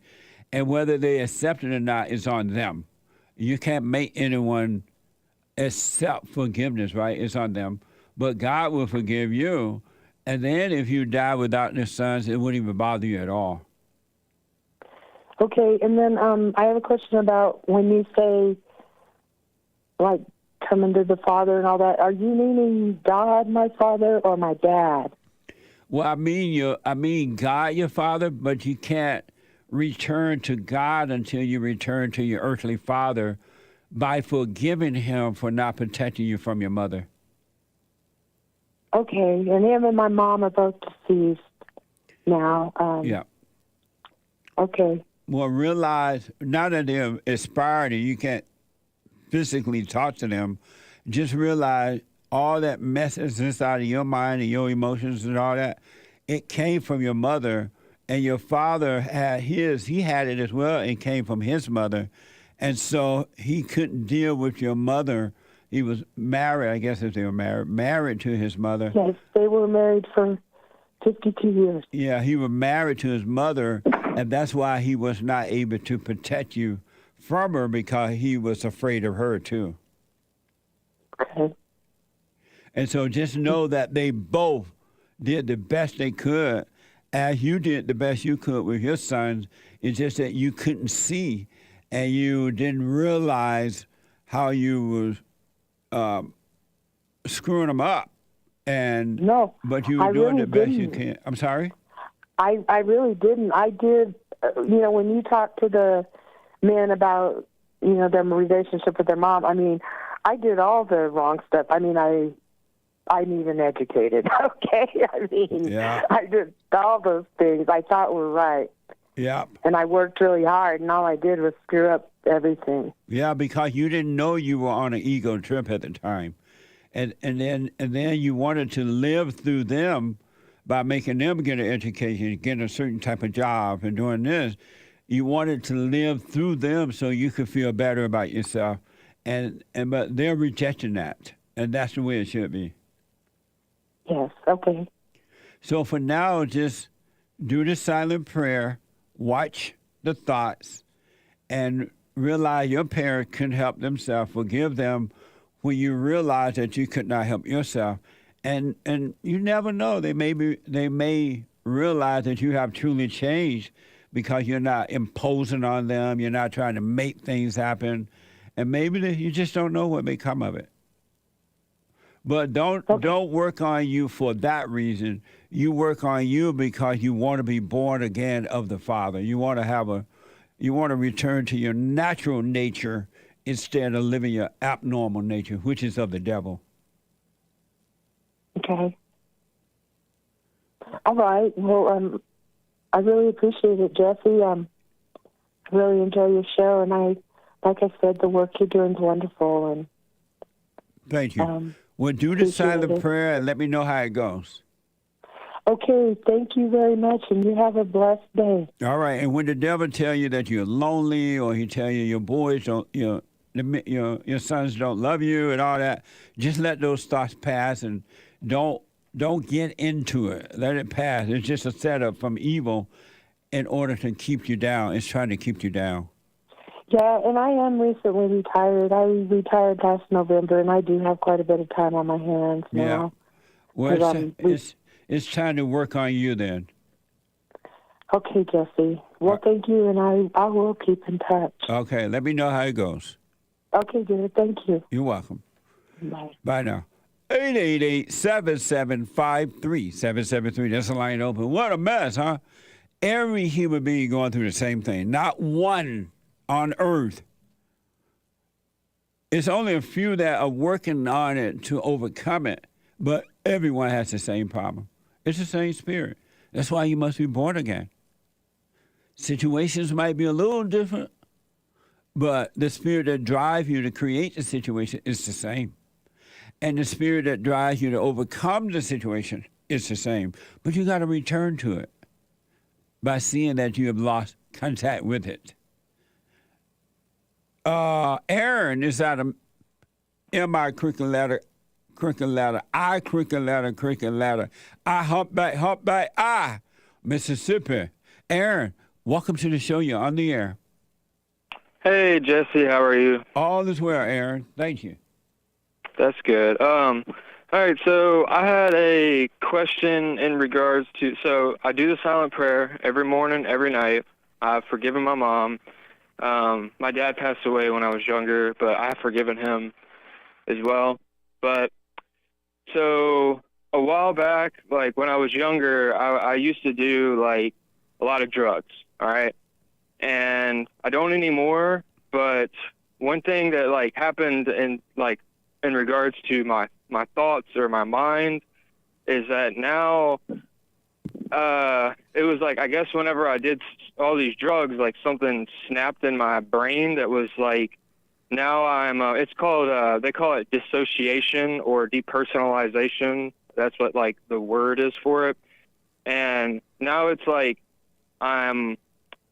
And whether they accept it or not is on them. You can't make anyone accept forgiveness, right? It's on them. But God will forgive you. And then if you die without your sons, it wouldn't even bother you at all. Okay, and then I have a question about when you say, like, coming to the Father and all that. Are you meaning God, my Father, or my dad? Well, I mean God, your Father, but you can't return to God until you return to your earthly father by forgiving him for not protecting you from your mother. Okay, and him and my mom are both deceased now. Yeah. Okay. Well, realize now that they're expired and you can't physically talk to them, just realize all that mess is inside of your mind and your emotions and all that, it came from your mother, and your father had he had it as well, and came from his mother. And so he couldn't deal with your mother. He was married, I guess if they were married to his mother. Yes, they were married for 52 years. Yeah, he was married to his mother, and that's why he was not able to protect you from her, because he was afraid of her too. Okay. And so just know that they both did the best they could, as you did the best you could with your sons. It's just that you couldn't see, and you didn't realize how you was screwing them up. And no, but you were doing really the best didn't. you can. I'm sorry? I really didn't. I did, when you talk to the men about, their relationship with their mom, I did all the wrong stuff. I'm even educated, okay? Yeah. I did all those things I thought were right. Yeah. And I worked really hard, and all I did was screw up everything. Yeah, because you didn't know you were on an ego trip at the time. And then you wanted to live through them by making them get an education, getting a certain type of job, and doing this. You wanted to live through them so you could feel better about yourself. But they're rejecting that, and that's the way it should be. Yes, okay. So for now, just do the silent prayer, watch the thoughts, and realize your parents couldn't help themselves. Forgive them when you realize that you could not help yourself. And you never know. They may realize that you have truly changed because you're not imposing on them. You're not trying to make things happen. And maybe you just don't know what may come of it. But don't work on you for that reason. You work on you because you want to be born again of the Father. You want to have You want to return to your natural nature instead of living your abnormal nature, which is of the devil. Okay. All right. Well, I really appreciate it, Jesse. I really enjoy your show, and like I said, the work you're doing is wonderful. And thank you. Well, do the silent prayer and let me know how it goes. Okay, thank you very much, and you have a blessed day. All right, and when the devil tell you that you're lonely, or he tell you your boys don't, your sons don't love you, and all that, just let those thoughts pass, and don't get into it. Let it pass. It's just a setup from evil in order to keep you down. It's trying to keep you down. Yeah, and I am recently retired. I retired last November, and I do have quite a bit of time on my hands now. Yeah. Well, it's time to work on you then. Okay, Jesse. Well, thank you, and I will keep in touch. Okay, let me know how it goes. Okay, good. Thank you. You're welcome. Bye. Bye now. 888-7753-773. That's the line open. What a mess, huh? Every human being going through the same thing. Not one on earth. It's only a few that are working on it to overcome it, but everyone has the same problem. It's the same spirit. That's why you must be born again. Situations might be a little different, but the spirit that drives you to create the situation is the same. And the spirit that drives you to overcome the situation is the same. But you got to return to it by seeing that you have lost contact with it. Aaron is out of M-I cricket ladder, I cricket ladder, I humpback, I, Mississippi. Aaron, welcome to the show. You're on the air. Hey, Jesse, how are you? All is well, Aaron. Thank you. That's good. All right, so I had a question in regards to, so I do the silent prayer every morning, every night. I've forgiven my mom. My dad passed away when I was younger, but I have forgiven him as well. But so a while back, like when I was younger, I used to do like a lot of drugs, all right? And I don't anymore, but one thing that like happened in regards to my thoughts or my mind is that now it was like, I guess whenever I did all these drugs, like something snapped in my brain that was like, now I'm, it's called, they call it dissociation or depersonalization. That's what like the word is for it. And now it's like,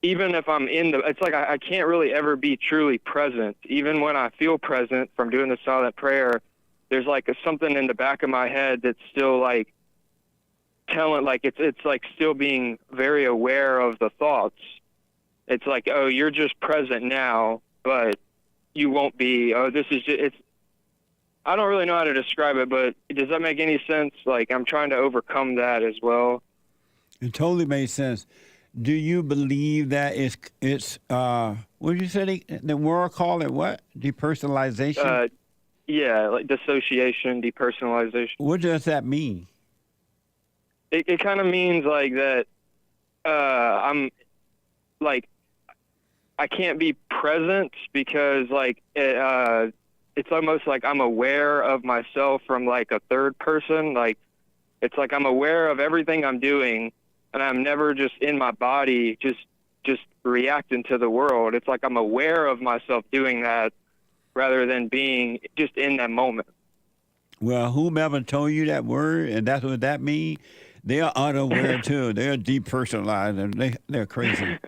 even if I'm it's like I can't really ever be truly present. Even when I feel present from doing the silent prayer, there's like something in the back of my head that's still like telling, like it's like still being very aware of the thoughts. It's like, oh, you're just present now, but you won't be. Oh, this is just, it's. I don't really know how to describe it, but does that make any sense? Like I'm trying to overcome that as well. It totally makes sense. Do you believe that it's what did you say the world call it? What? Depersonalization? Yeah, like dissociation, depersonalization. What does that mean? It kind of means like that I'm like I can't be present because like it's almost like I'm aware of myself from like a third person. Like it's like I'm aware of everything I'm doing. And I'm never just in my body, just reacting to the world. It's like I'm aware of myself doing that rather than being just in that moment. Well, whomever told you that word, and that's what that means, they are unaware too. They're depersonalized, and they're crazy.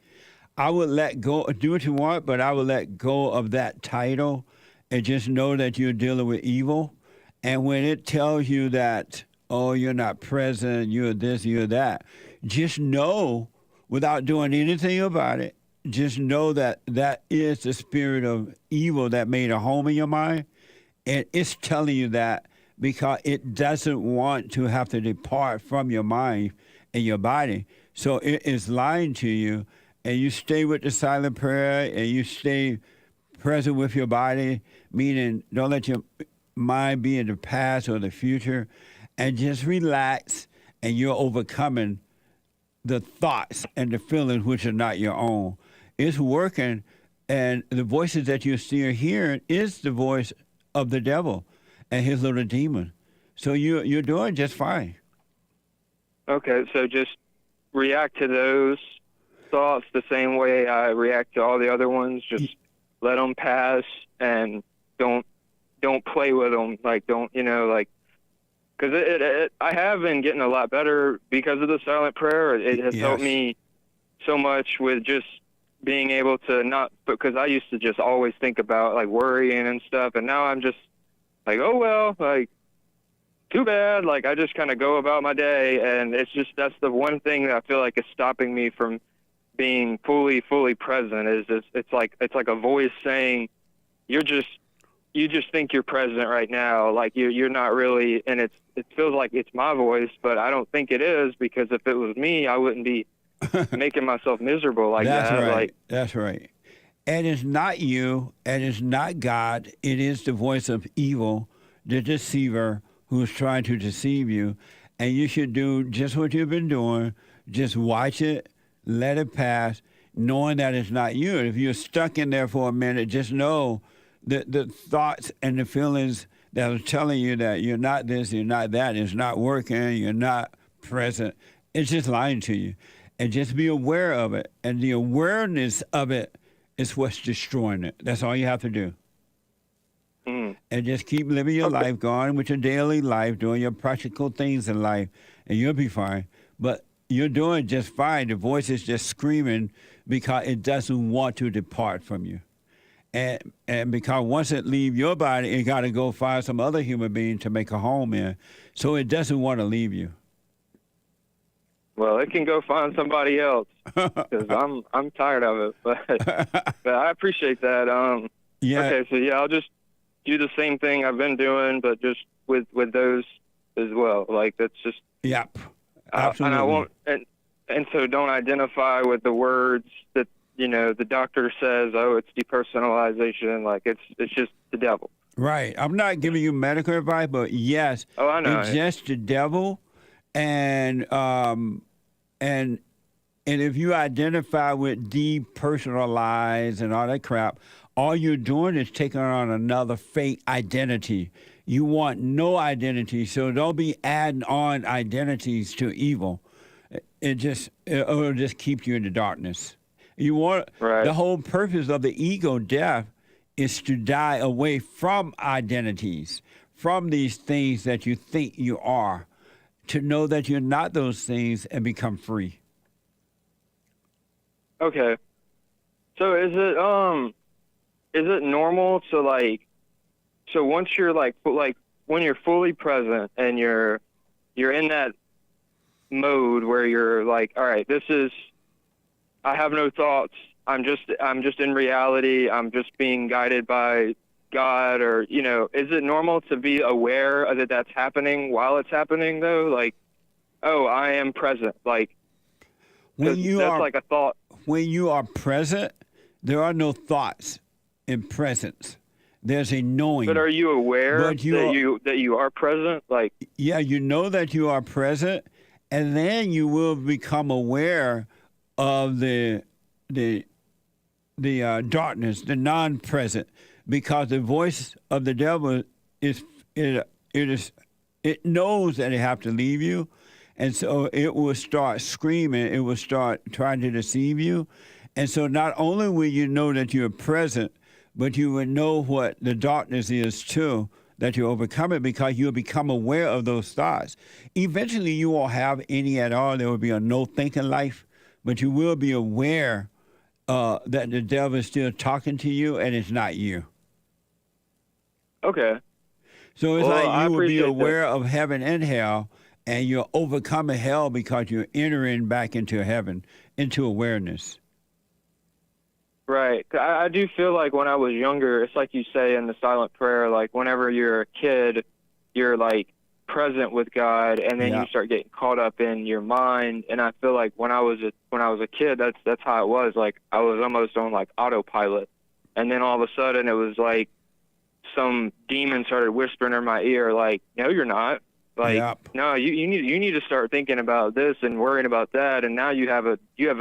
I would let go, do what you want, but I would let go of that title and just know that you're dealing with evil. And when it tells you that, oh, you're not present, you're this, you're that, just know, without doing anything about it, just know that that is the spirit of evil that made a home in your mind. And it's telling you that because it doesn't want to have to depart from your mind and your body. So it is lying to you, and you stay with the silent prayer, and you stay present with your body, meaning don't let your mind be in the past or the future, and just relax, and you're overcoming the thoughts and the feelings which are not your own. it's working, and the voices that you're still hearing is the voice of the devil and his little demon. So you're doing just fine. Okay, so just react to those thoughts the same way I react to all the other ones. Just let them pass and don't play with them. Like, don't, like, because I have been getting a lot better because of the silent prayer. It has helped me so much with just being able to not, because I used to just always think about like worrying and stuff, and now I'm just like, oh well, like, too bad. Like, I just kind of go about my day, and it's just, that's the one thing that I feel like is stopping me from being fully present. It's like a voice saying, you just think you're present right now, like you're not really, and it feels like it's my voice, but I don't think it is, because if it was me, I wouldn't be making myself miserable like That's that. right. Like, That's right. And it's not you, and it's not God. It is the voice of evil, the deceiver, who's trying to deceive you. And you should do just what you've been doing. Just watch it, let it pass, knowing that it's not you. And if you're stuck in there for a minute, just know the thoughts and the feelings that are telling you that you're not this, you're not that, it's not working, you're not present. It's just lying to you. And just be aware of it. And the awareness of it is what's destroying it. That's all you have to do. And just keep living your life, going with your daily life, doing your practical things in life, and you'll be fine. But you're doing just fine. The voice is just screaming because it doesn't want to depart from you. And because once it leaves your body, it got to go find some other human being to make a home in. So it doesn't want to leave you. well, it can go find somebody else, because I'm tired of it. But I appreciate that. Okay, so yeah, I'll just do the same thing I've been doing, but just with those as well. Like, that's just. Yep. Absolutely. And I won't, and so don't identify with the words that, the doctor says, oh, it's depersonalization. Like, it's just the devil. Right. I'm not giving you medical advice, but yes. Oh, I know. It's just the devil. And if you identify with depersonalized and all that crap, all you're doing is taking on another fake identity. You want no identity, so don't be adding on identities to evil. It'll just keep you in the darkness. You want the whole purpose of the ego death is to die away from identities, from these things that you think you are, to know that you're not those things and become free. Okay. So is it normal to, like, so once you're like when you're fully present and you're in that mode where you're like, all right, I have no thoughts. I'm just in reality. I'm just being guided by God, or, is it normal to be aware that that's happening while it's happening, though? Like, oh, I am present. Like, when that's like a thought. When you are present, there are no thoughts in presence. There's a knowing. But are you aware that you are present? Like, yeah, you know that you are present, and then you will become aware of the darkness, the non-present, because the voice of the devil it knows that it have to leave you, and so it will start screaming. It will start trying to deceive you, and so not only will you know that you're present, but you will know what the darkness is too, that you overcome it, because you'll become aware of those thoughts. Eventually, you won't have any at all. There will be a no-thinking life, but you will be aware that the devil is still talking to you, and it's not you. Okay. So it's like you will be aware of heaven and hell, and you're overcoming hell because you're entering back into heaven, into awareness. Right. I do feel like when I was younger, it's like you say in the silent prayer, like whenever you're a kid, you're like present with God, and then you start getting caught up in your mind. And I feel like when I was a kid, that's how it was. Like, I was almost on like autopilot, and then all of a sudden it was like some demon started whispering in my ear, like, "No, you're not. Like, no, you need to start thinking about this and worrying about that. And now you have a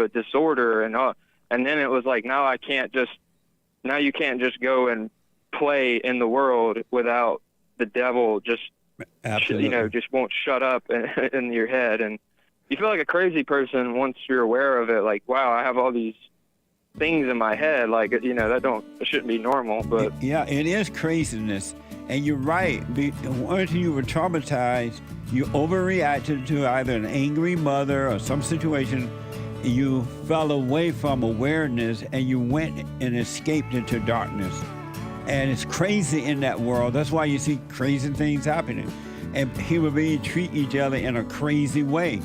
disorder and all." And then it was like, now you can't just go and play in the world without the devil just, just won't shut up in your head. And you feel like a crazy person once you're aware of it. Like, wow, I have all these things in my head. Like, it shouldn't be normal. But yeah, it is craziness. And you're right. Once you were traumatized, you overreacted to either an angry mother or some situation. You fell away from awareness and you went and escaped into darkness. And it's crazy in that world. That's why you see crazy things happening. And human beings treat each other in a crazy way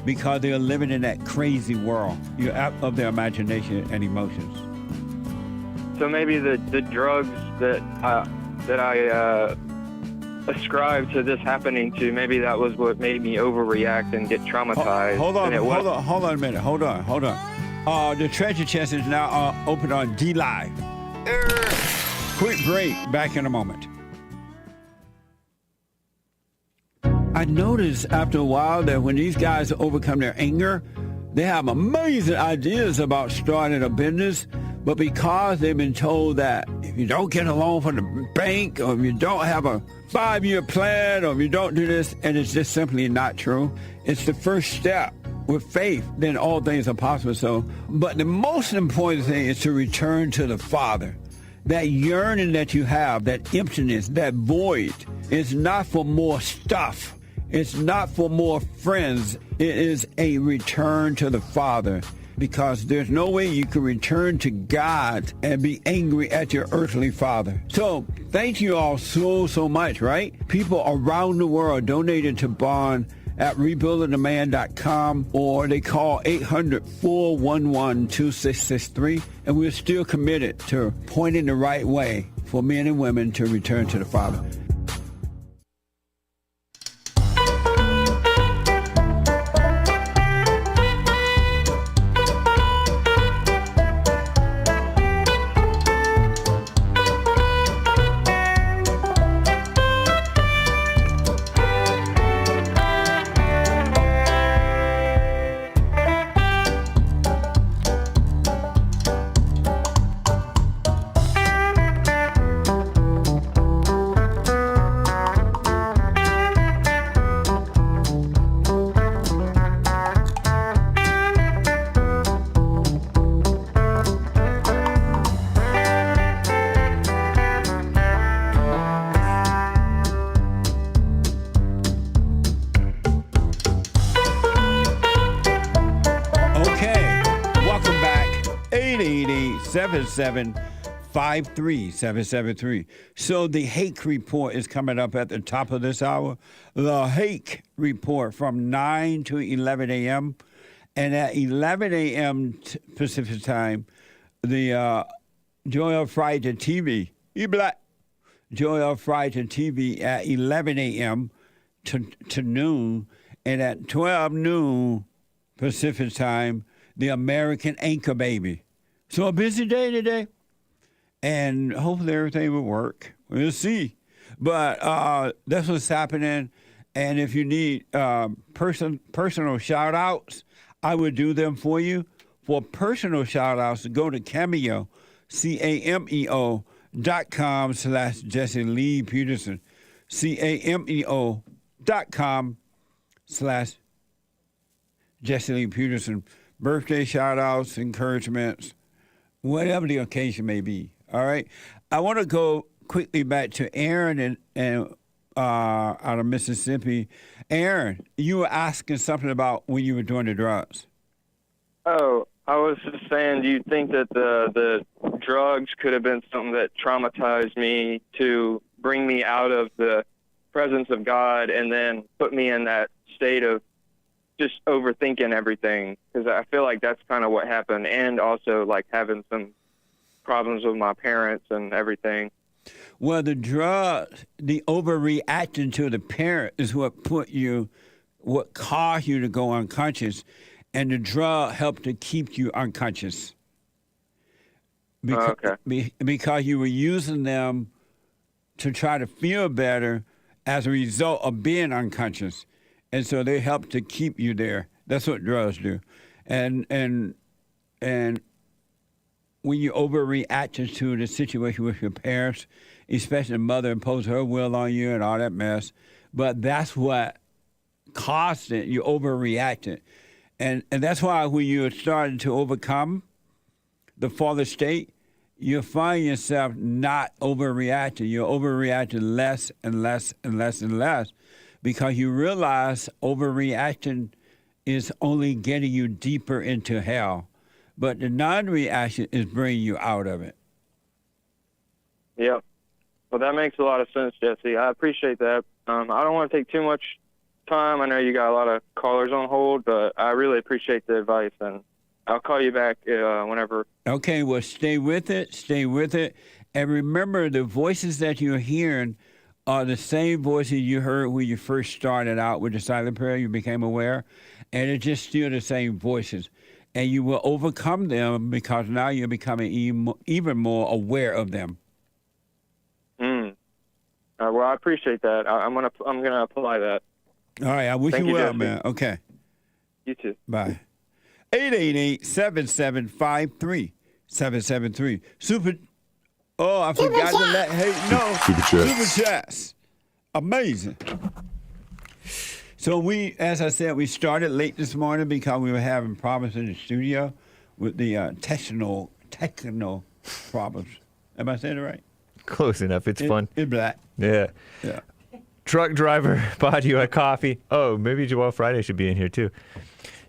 because they're living in that crazy world. You're out of their imagination and emotions. So maybe the drugs that I ascribed to this happening to, maybe that was what made me overreact and get traumatized. Hold on a minute. Hold on. The treasure chest is now open on D Live. Quick break. Back in a moment. I noticed after a while that when these guys overcome their anger, they have amazing ideas about starting a business, but because they've been told that if you don't get a loan from the bank, or if you don't have a 5-year plan, or if you don't do this, and it's just simply not true. It's the first step. With faith, then all things are possible. So, but the most important thing is to return to the Father. That yearning that you have, that emptiness, that void, is not for more stuff. It's not for more friends. It is a return to the Father, because there's no way you can return to God and be angry at your earthly father. So thank you all so much, right? People around the world donated to Bond at rebuildingtheman.com, or they call 800-411-2663, and we're still committed to pointing the right way for men and women to return to the Father. Okay, welcome back. 888-77-53773. So the Hake report is coming up at the top of this hour. The Hake report from 9 to 11 a.m. And at 11 a.m. Pacific time, the Joel Friday TV, Joel Friday TV at 11 a.m. to noon. And at 12 noon Pacific time, the American Anchor Baby. So a busy day today, and hopefully everything will work. We'll see. But that's what's happening. And if you need personal shout-outs, I would do them for you. For personal shout-outs, go to Cameo, CAMEO.com/Jesse Lee Peterson, CAMEO.com/Jesse Lee Peterson. Birthday shout-outs, encouragements, whatever the occasion may be. All right? I want to go quickly back to Aaron and out of Mississippi. Aaron, you were asking something about when you were doing the drugs. Oh, I was just saying, do you think that the drugs could have been something that traumatized me to bring me out of the presence of God and then put me in that state of just overthinking everything? Because I feel like that's kind of what happened, and also like having some problems with my parents and everything. Well, the drugs, the overreacting to the parent is what caused you to go unconscious, and the drug helped to keep you unconscious. Because you were using them to try to feel better as a result of being unconscious. And so they help to keep you there. That's what drugs do. And when you overreacted to the situation with your parents, especially the mother imposed her will on you and all that mess. But that's what caused it. You overreacted. And that's why when you're starting to overcome the father state, you find yourself not overreacting. You're overreacting less and less and less and less because you realize overreacting is only getting you deeper into hell. But the non-reaction is bringing you out of it. Yep. Well, that makes a lot of sense, Jesse. I appreciate that. I don't want to take too much time. I know you got a lot of callers on hold, but I really appreciate the advice, and I'll call you back whenever. Okay, well, stay with it. Stay with it. And remember, the voices that you're hearing are the same voices you heard when you first started out with the silent prayer. You became aware, and it's just still the same voices. And you will overcome them because now you're becoming even more aware of them. Well, I appreciate that. I'm gonna apply that. All right, I wish Thank you well, Jesse. man. Okay. You too. Bye. 888-7753-773. Oh, I forgot to let Hake know. Super Chats. Amazing. So we, as I said, we started late this morning because we were having problems in the studio with the technical problems. Am I saying it right? Close enough. It's fun. It's black. Yeah. Yeah. Truck driver bought you a coffee. Oh, maybe Joel Friday should be in here too.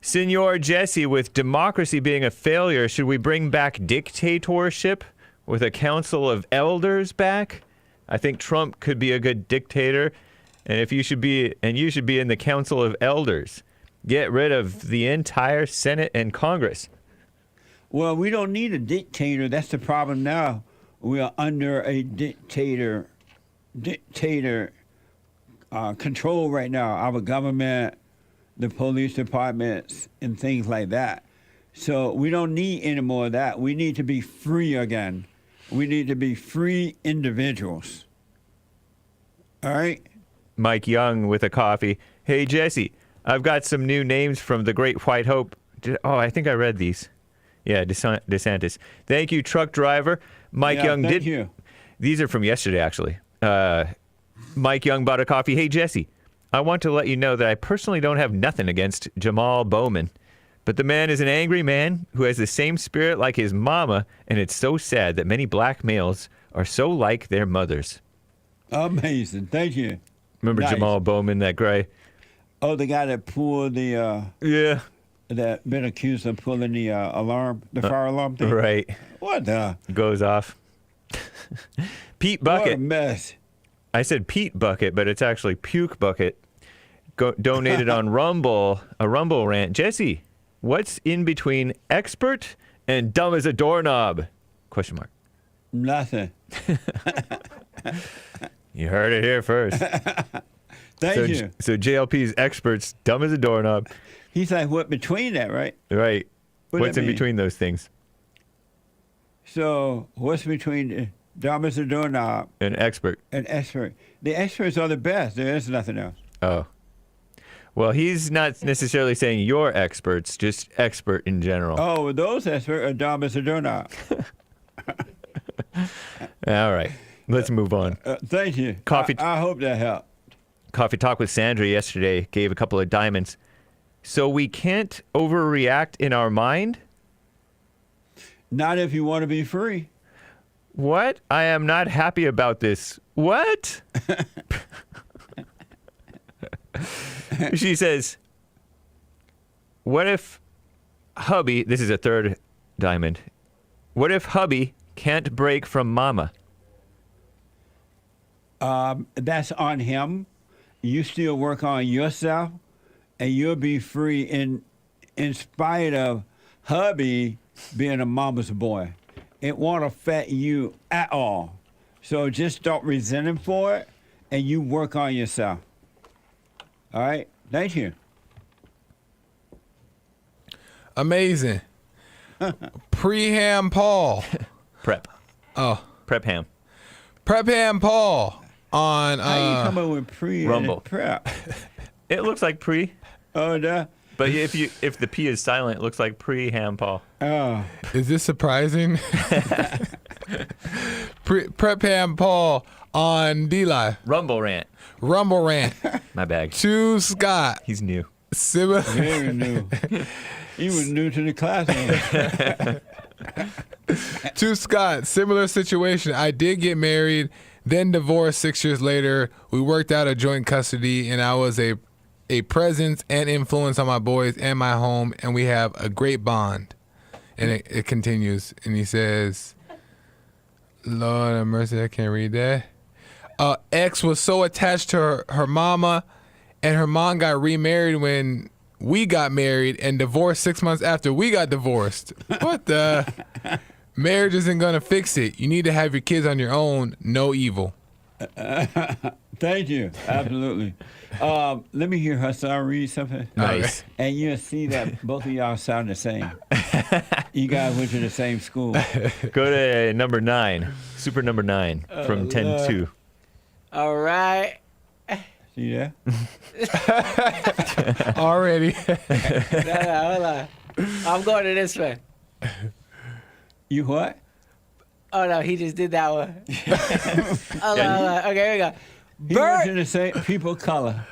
Senor Jesse, with democracy being a failure, should we bring back dictatorship with a council of elders back? I think Trump could be a good dictator, and you should be in the council of elders. Get rid of the entire Senate and Congress. Well, we don't need a dictator. That's the problem now. We are under a dictator control right now. Our government, the police departments, and things like that. So we don't need any more of that. We need to be free again. We need to be free individuals. All right? Mike Young with a coffee. Hey, Jesse, I've got some new names from the Great White Hope. Oh, I think I read these. Yeah, DeSantis. Thank you, truck driver. Mike Young thank you. These are from yesterday, actually. Mike Young bought a coffee. Hey, Jesse, I want to let you know that I personally don't have nothing against Jamal Bowman, but the man is an angry man who has the same spirit like his mama, and it's so sad that many black males are so like their mothers. Amazing. Thank you. Remember Nice. Jamal Bowman, that guy? Oh, the guy that pulled the... Yeah. That been accused of pulling the alarm, the fire alarm thing? Right. What the? Goes off. Pete Bucket. What a mess. I said Pete Bucket, but it's actually Puke Bucket. Donated on Rumble, a Rumble rant. Jesse, what's in between expert and dumb as a doorknob? Question mark. Nothing. You heard it here first. Thank you. So JLP's expert's dumb as a doorknob. He's like, what between that, right? Right. What What's that in mean? between those things? So what's between dumb as a doorknob An expert. and expert? The experts are the best. There is nothing else. Oh. Well, he's not necessarily saying you're experts, just expert in general. Oh, those experts are dumb as a doorknob. All right. Let's move on. Thank you. Coffee. I hope that helped. Coffee Talk with Sandra yesterday gave a couple of diamonds. So we can't overreact in our mind? Not if you want to be free. What? I am not happy about this. What? She says, what if hubby, this is a third diamond, what if hubby can't break from mama? That's on him. You still work on yourself, and you'll be free in spite of hubby being a mama's boy. It won't affect you at all. So just don't resent him for it, and you work on yourself. All right? Thank you. Amazing. Preham Paul. Prep. Oh. Prep ham. Prep Ham Paul on How you come up with pre Rumble. and prep? It looks like pre. Oh, But if the P is silent, it looks like pre-ham, Paul. Oh. Is this surprising? Prep ham Paul on D-Live. Rumble rant. My bag. To Scott. He's new. Similar. Very new. He was new to the classroom. To Scott, similar situation. I did get married, then divorced 6 years later. We worked out a joint custody, and I was a presence and influence on my boys and my home, and we have a great bond. And it continues, and he says, Lord have mercy, I can't read that. Ex was so attached to her mama, and her mom got remarried when we got married and divorced 6 months after we got divorced. What the? Marriage isn't going to fix it. You need to have your kids on your own. No evil. Thank you. Absolutely. Let me hear Hassan read something. Nice. And you'll see that both of y'all sound the same. You guys went to the same school. Go to number 9. Super number 9 from 10-2. All right. See that? Already. No, hold on. I'm going to this one. You what? Oh, no, he just did that one. Hold on. Okay, here we go. He went to the same people of color.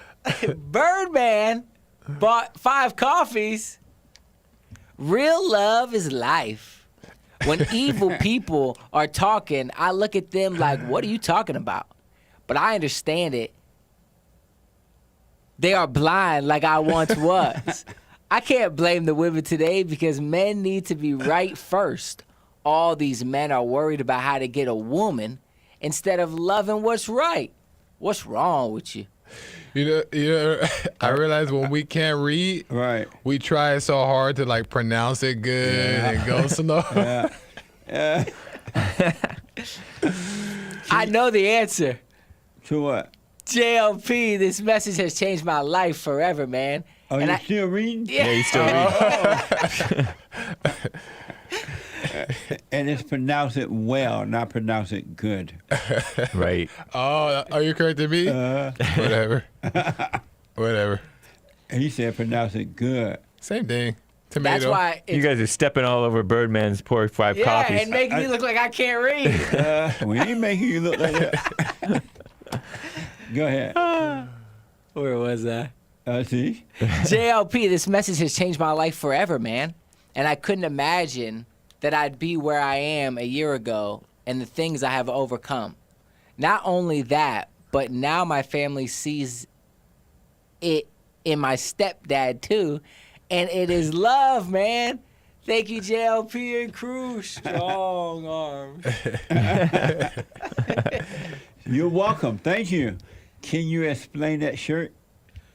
Birdman bought 5 coffees. Real love is life. When evil people are talking, I look at them like, what are you talking about? But I understand it. They are blind like I once was. I can't blame the women today because men need to be right first. All these men are worried about how to get a woman instead of loving what's right. What's wrong with you? You know, I realize when we can't read, right, we try so hard to like pronounce it good and go slow. Yeah. I know the answer. To what? JLP, this message has changed my life forever, man. Oh, you still reading? Yeah, you still reading. And it's pronounce it well, not pronounce it good. Right. Oh, are you correcting me? Whatever. Whatever. He said pronounce it good. Same thing. Tomato. That's why You guys are stepping all over Birdman's poor 5 coffees. Yeah, and making me look like I can't read. We ain't making you look like that. Go ahead. Where was I? See? JLP, this message has changed my life forever, man. And I couldn't imagine that I'd be where I am a year ago and the things I have overcome. Not only that, but now my family sees it in my stepdad too, and it is love, man. Thank you, JLP and crew. Strong arms. You're welcome. Thank you. Can you explain that shirt,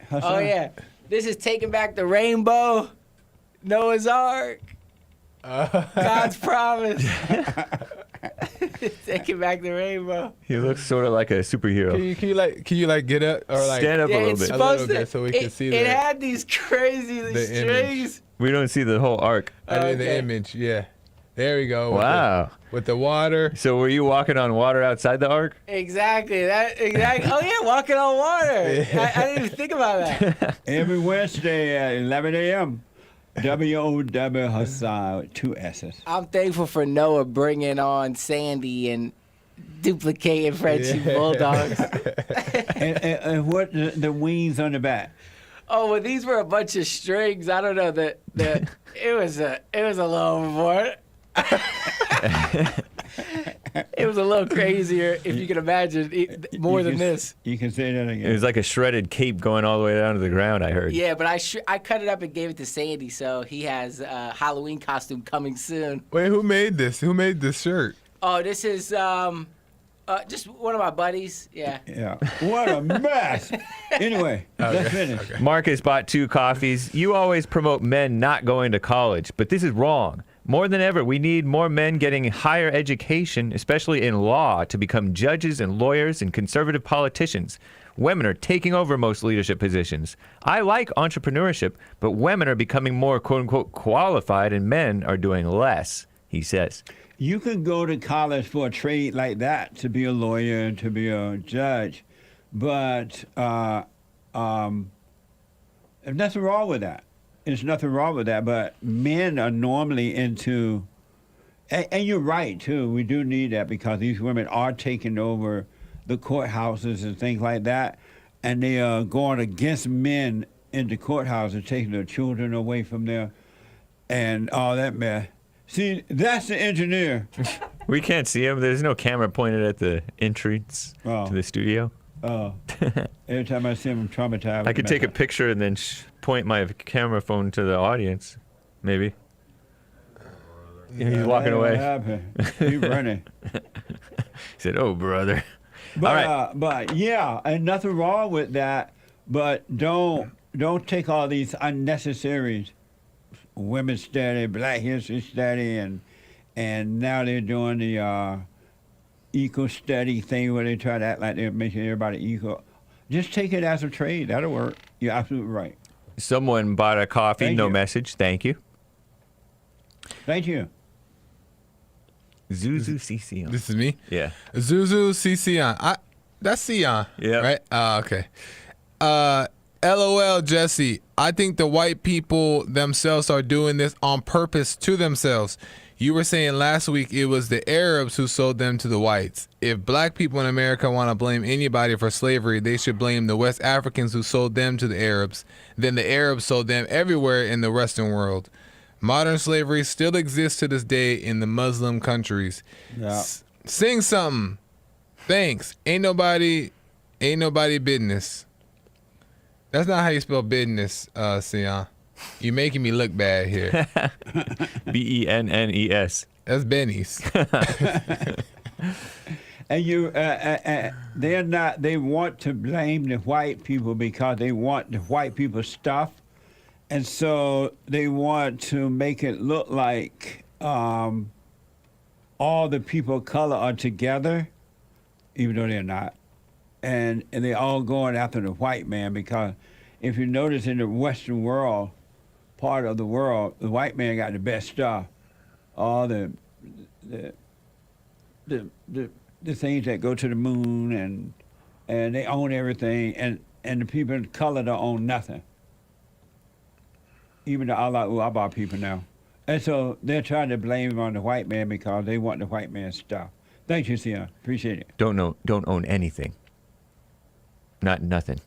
Hassan? Oh, yeah. This is Taking Back the Rainbow, Noah's Ark, God's Promise. Taking Back the Rainbow. He looks sort of like a superhero. Can you get up or like stand up a little it's bit? supposed to, so we can see it the had these crazy strings. We don't see the whole arc. I mean the image. Yeah. There we go. Wow. With the water. So were you walking on water outside the ark? Exactly. Exactly. Oh yeah, walking on water. I didn't even think about that. Every Wednesday at 11 a.m. WOW Hassan with 2 S's. I'm thankful for Noah bringing on Sandy and duplicating Frenchie Bulldogs. and what the wings on the back? Oh, well, these were a bunch of strings. I don't know that it was a little overboard. It was a little crazier, if you can imagine, more than this. You can say that again. It was like a shredded cape going all the way down to the ground, I heard. Yeah, but I cut it up and gave it to Sandy, so he has a Halloween costume coming soon. Wait, who made this? Who made this shirt? Oh, this is just one of my buddies. Yeah. Yeah. What a mess. Anyway, let's finish. Okay. Marcus bought 2 coffees. You always promote men not going to college, but this is wrong. More than ever, we need more men getting higher education, especially in law, to become judges and lawyers and conservative politicians. Women are taking over most leadership positions. I like entrepreneurship, but women are becoming more quote-unquote qualified and men are doing less, he says. You can go to college for a trade like that, to be a lawyer and to be a judge, but there's nothing wrong with that. there's nothing wrong with that. But men are normally into, and you're right too. We do need that because these women are taking over the courthouses and things like that, and they are going against men into courthouses, taking their children away from there, and all that mess. See, that's the engineer. We can't see him. There's no camera pointed at the entrance to the studio. Oh, every time I see him, I'm traumatized. I could take a picture and then point my camera phone to the audience, maybe. He's walking away. He's running. He said, "Oh, brother." But, all right. But yeah, and nothing wrong with that. But don't take all these unnecessary women's study, Black History study, and now they're doing the eco study thing where they try to act like they're making everybody equal. Just take it as a trade. That'll work. You're absolutely right. Someone bought a coffee. Thank no you. message. Thank you. Thank you. Zuzu Cici. This is me? Yeah. Zuzu Cici. That's Sion. Yeah. Right? Okay. LOL, Jesse. I think the white people themselves are doing this on purpose to themselves. You were saying last week it was the Arabs who sold them to the whites. If black people in America want to blame anybody for slavery, they should blame the West Africans who sold them to the Arabs. Then the Arabs sold them everywhere in the Western world. Modern slavery still exists to this day in the Muslim countries. Yeah. Sing something. Thanks. Ain't nobody business. That's not how you spell business, Sion. You're making me look bad here. Bennes. That's Benny's. And they're not. They want to blame the white people because they want the white people's stuff, and so they want to make it look like all the people of color are together, even though they're not, and they're all going after the white man because if you notice in the Western world, part of the world, the white man got the best stuff, all the things that go to the moon, and they own everything, and the people of color don't own nothing. Even the Allah people now. And so they're trying to blame it on the white man because they want the white man's stuff. Thank you, Sion. Appreciate it. Don't own anything. Nothing.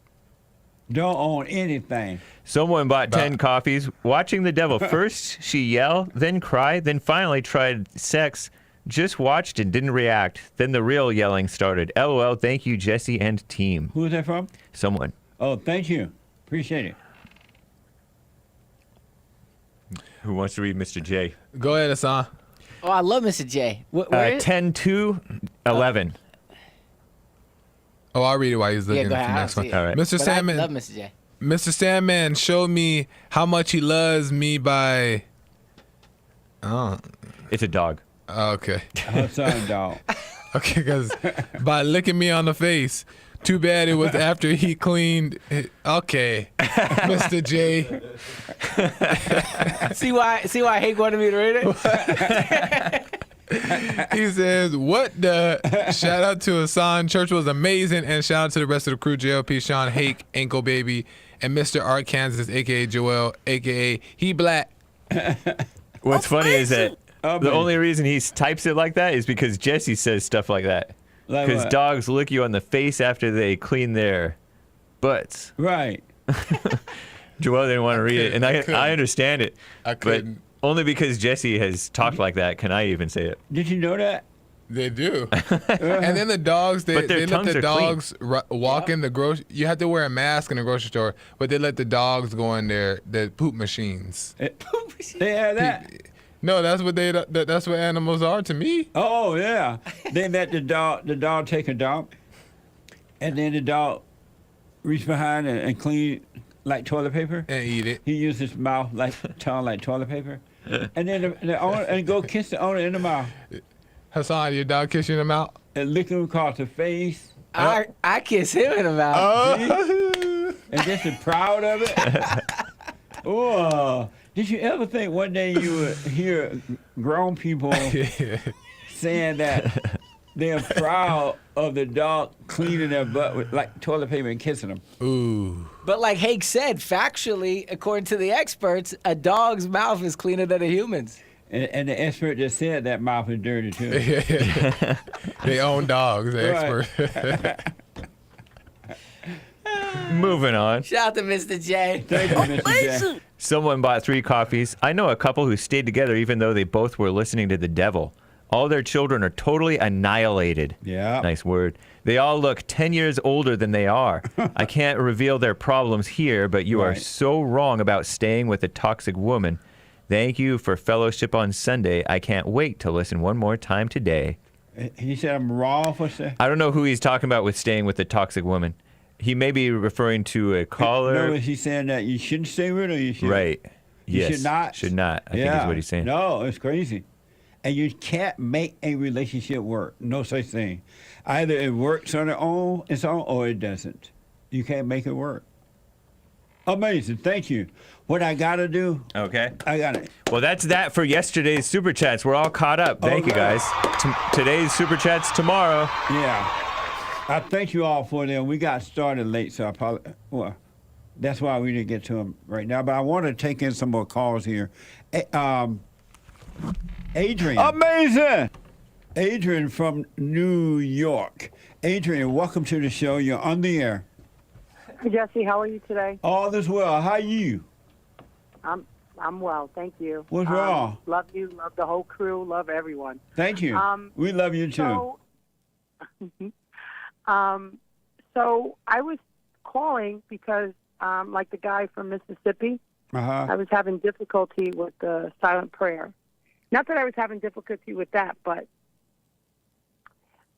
Don't own anything. Someone bought 10 coffees. Watching the devil. First she yelled, then cried, then finally tried sex. Just watched and didn't react. Then the real yelling started. LOL, thank you, Jesse and team. Who is that from? Someone. Oh, thank you. Appreciate it. Who wants to read Mr. J? Go ahead, Hassan. Oh, I love Mr. J. Where is 10-2-11. Oh, I'll read it while he's looking go at ahead. the I next don't one. see it. All right. Mr. But Sandman. I love Mr. J. Mr. Sandman showed me how much he loves me by. Oh. It's a dog. Okay. Outside dog. Okay, because by licking me on the face. Too bad it was after he cleaned. Okay, Mr. J. see why Hake wanted me to read it? He says, "What the?" Shout out to Hassan. Church was amazing, and shout out to the rest of the crew: JLP, Sean, Hake, Ankle Baby, and Mr. Arkansas, aka Joel, aka He Black. What's funny is that Oh, the man. only reason he types it like that is because Jesse says stuff like that. Like Because what? dogs lick you on the face after they clean their butts. Right. Joel didn't want to read it, and I couldn't. I understand it. I But couldn't. only because Jesse has talked like that can I even say it. Did you know that? They do. And then the dogs, But their they let tongues the are clean. dogs walk in the grocery. You have to wear a mask in the grocery store, but they let the dogs go in there, the poop machines. They have that. No, that's what that's what animals are to me. Oh yeah. They let the dog take a dump, and then the dog reach behind and clean like toilet paper and eat it. He used his mouth tongue like toilet paper, and then the owner and go kiss the owner in the mouth. Hassan, your dog kiss you in the mouth? And lick him across the face. I kiss him in the mouth. Oh. And just be proud of it. Oh. Did you ever think one day you would hear grown people saying that They're proud of the dog cleaning their butt with like toilet paper and kissing them. Ooh. But like Hake said, factually, according to the experts, a dog's mouth is cleaner than a human's. And the expert just said that mouth is dirty too. They own dogs, the Right. expert. Moving on. Shout out to Mr. J. Thank you, Mr. J. Someone bought 3 coffees. I know a couple who stayed together even though they both were listening to the devil. All their children are totally annihilated. Yeah. Nice word. They all look 10 years older than they are. I can't reveal their problems here, but you are Right. so wrong about staying with a toxic woman. Thank you for fellowship on Sunday. I can't wait to listen one more time today. He said I'm wrong for saying. I don't know who he's talking about with staying with a toxic woman. He may be referring to a caller. No, is he saying that you shouldn't stay with her or you should? Right. You Yes. should not. Should not, I think is what he's saying. No, it's crazy. And you can't make a relationship work. No such thing. Either it works on its own, or it doesn't. You can't make it work. Amazing. Thank you. What I got to do, Okay. I got it. Well, that's that for yesterday's Super Chats. We're all caught up. Thank you, guys. Today's Super Chats tomorrow. Yeah. I thank you all for them. We got started late, so I probably, well, that's why we didn't get to them right now. But I want to take in some more calls here. Adrian. Amazing. Adrian from New York. Adrian, welcome to the show. You're on the air. Jesse, how are you today? All is well. How are you? I'm well, thank you. What's wrong? Love you, love the whole crew, love everyone. Thank you. We love you too. So I was calling because, like the guy from Mississippi, Uh-huh. I was having difficulty with the silent prayer. Not that I was having difficulty with that, but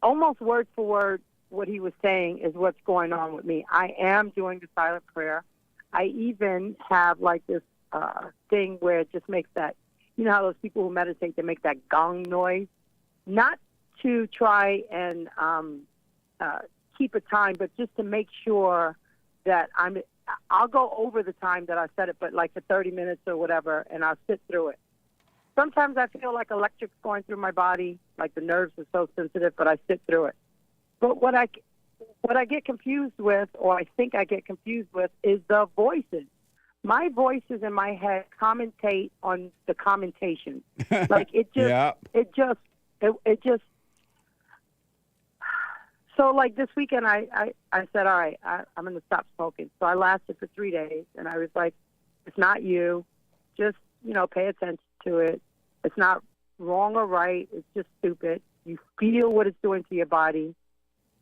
almost word for word, what he was saying is what's going on with me. I am doing the silent prayer. I even have like this thing where it just makes that, you know how those people who meditate, they make that gong noise? Not to try and keep a time, but just to make sure that I'll go over the time that I set it, but like for 30 minutes or whatever, and I'll sit through it. Sometimes I feel like electric's going through my body, like the nerves are so sensitive, but I sit through it. But what I get confused with, or I think I get confused with, is the voices. My voices in my head commentate on the commentation. Like it just, it just. So like this weekend, I said, all right, I'm going to stop smoking. So I lasted for 3 days, and I was like, it's not you. Just, pay attention to it. It's not wrong or right. It's just stupid. You feel what it's doing to your body.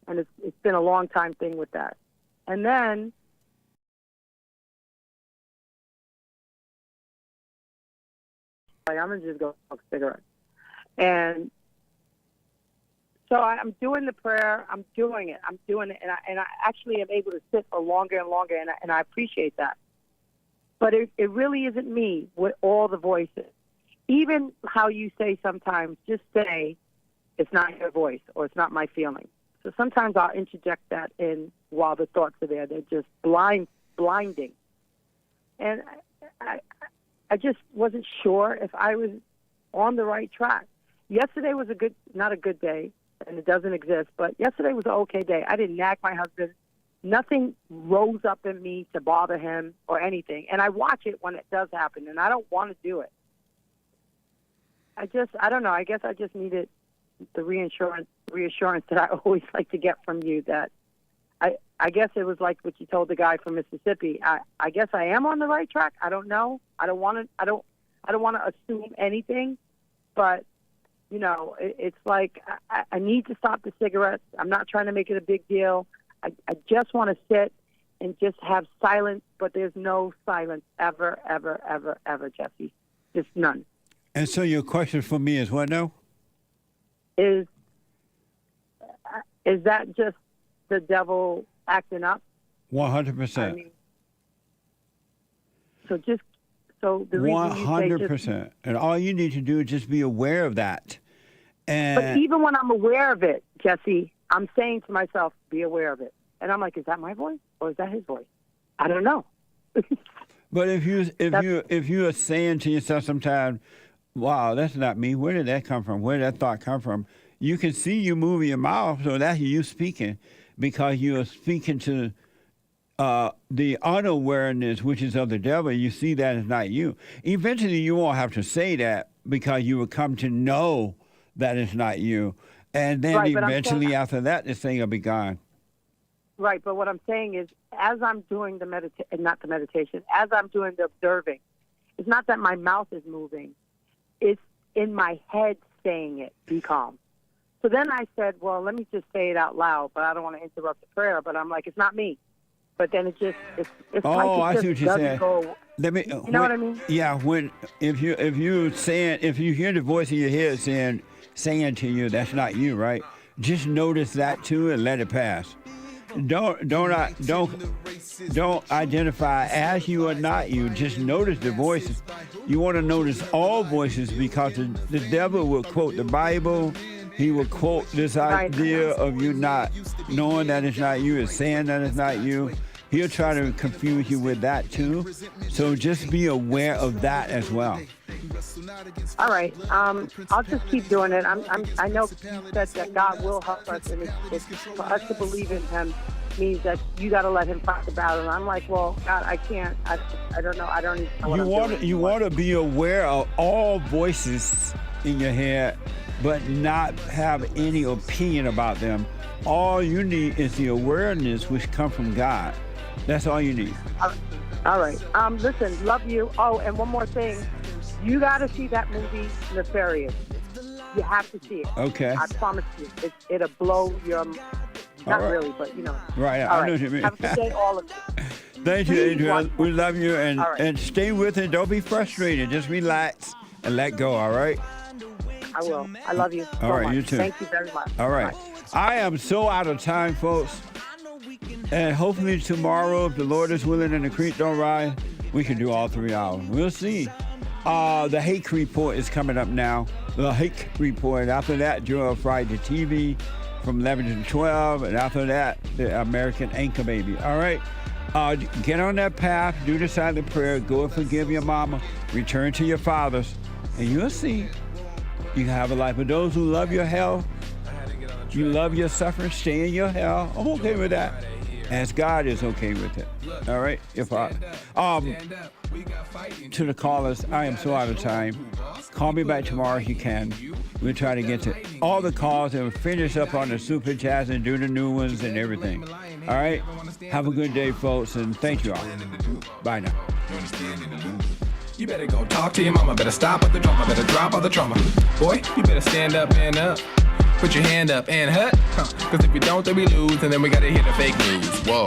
And it's been a long time thing with that. And then I'm going to just go smoke cigarettes. And so I'm doing the prayer. I'm doing it. And I actually am able to sit for longer and longer, and I appreciate that. But it really isn't me with all the voices. Even how you say sometimes, just say, it's not your voice or it's not my feeling. So sometimes I'll interject that in while the thoughts are there. They're just blinding. And I just wasn't sure if I was on the right track. Yesterday was not a good day, and it doesn't exist, but yesterday was an okay day. I didn't nag my husband. Nothing rose up in me to bother him or anything. And I watch it when it does happen, and I don't want to do it. I don't know. I guess I just needed the reassurance that I always like to get from you, that I guess it was like what you told the guy from Mississippi. I guess I am on the right track. I don't know. I don't want to assume anything, but it's like I need to stop the cigarettes. I'm not trying to make it a big deal. I just want to sit and just have silence, but there's no silence ever, ever, ever, ever, Jesse. Just none. And so your question for me is what now? Is that just the devil acting up? 100%. I mean, so the reason you say 100%. And all you need to do is just be aware of that. But even when I'm aware of it, Jesse, I'm saying to myself, be aware of it. And I'm like, is that my voice or is that his voice? I don't know. But if you are saying to yourself sometimes, wow, that's not me. Where did that come from? Where did that thought come from? you can see you moving your mouth, so that's you speaking, because you are speaking to the unawareness, which is of the devil. You see that it's not you. Eventually, you won't have to say that because you will come to know that it's not you. And then Right, but I'm eventually saying- after that, this thing will be gone. Right, but what I'm saying is, as I'm doing the not the meditation, as I'm doing the observing, it's not that my mouth is moving. It's in my head saying it, be calm. So then I said, well, let me just say it out loud, but I don't want to interrupt the prayer. But I'm like, it's not me. But then it's I see what you're doesn't saying. go. Let me, You know what I mean? Yeah, if you hear the voice in your head saying to you, that's not you, right? Just notice that too and let it pass. Don't identify as you or not you. Just notice the voices. You want to notice all voices, because the devil will quote the Bible. He will quote this idea of you not knowing that it's not you, and saying that it's not you. He'll try to confuse you with that too. So just be aware of that as well. All right. I'll just keep doing it. I know you said that God will help us, and it's for us to believe in Him means that you got to let Him fight the battle. And I'm like, well, God, I can't. I don't know. I don't even know what I'm doing. You want to be aware of all voices in your head, but not have any opinion about them. All you need is the awareness which comes from God. That's all you need. All right. Listen, love you. Oh, and one more thing. You got to see that movie, Nefarious. You have to see it. Okay. I promise you. It'll blow your... Not right. really, but, you know. Right. All I know what you mean. Have a good day, all of you. Thank you, Adrian. We love you, and, All right. and stay with it. Don't be frustrated. Just relax and let go, all right? I will. I love you so All right, much. you too. Thank you very much. All right. Bye. I am so out of time, folks. And hopefully tomorrow, if the Lord is willing and the creek don't rise, we can do all 3 hours. We'll see. The Hake report is coming up now. The Hake report. After that, Joel Friday TV from 11 to 12. And after that, the American Anchor Baby. All right. Get on that path. Do the silent prayer. Go and forgive your mama. Return to your fathers. And you'll see. You can have a life. For those who love your hell, you love your suffering, stay in your hell. I'm okay with that. As God is okay with it. All right? To the callers, I am so out of time. Call me back tomorrow if you can. We'll try to get to all the calls and finish up on the super chats and do the new ones and everything. All right? Have a good day, folks, and thank you all. Bye now. You better go talk to your mama, better stop at the drama, better drop all the trauma. Boy, you better stand up and up. Put your hand up and hut. Cause if we don't, then we lose, and then we gotta hit the fake news. Whoa.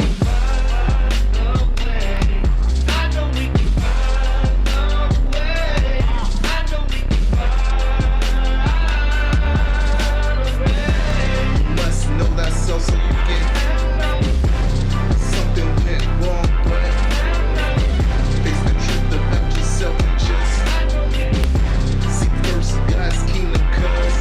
Must know that so you get something went wrong, but face the truth about yourself and just seek first God's kingdom, cause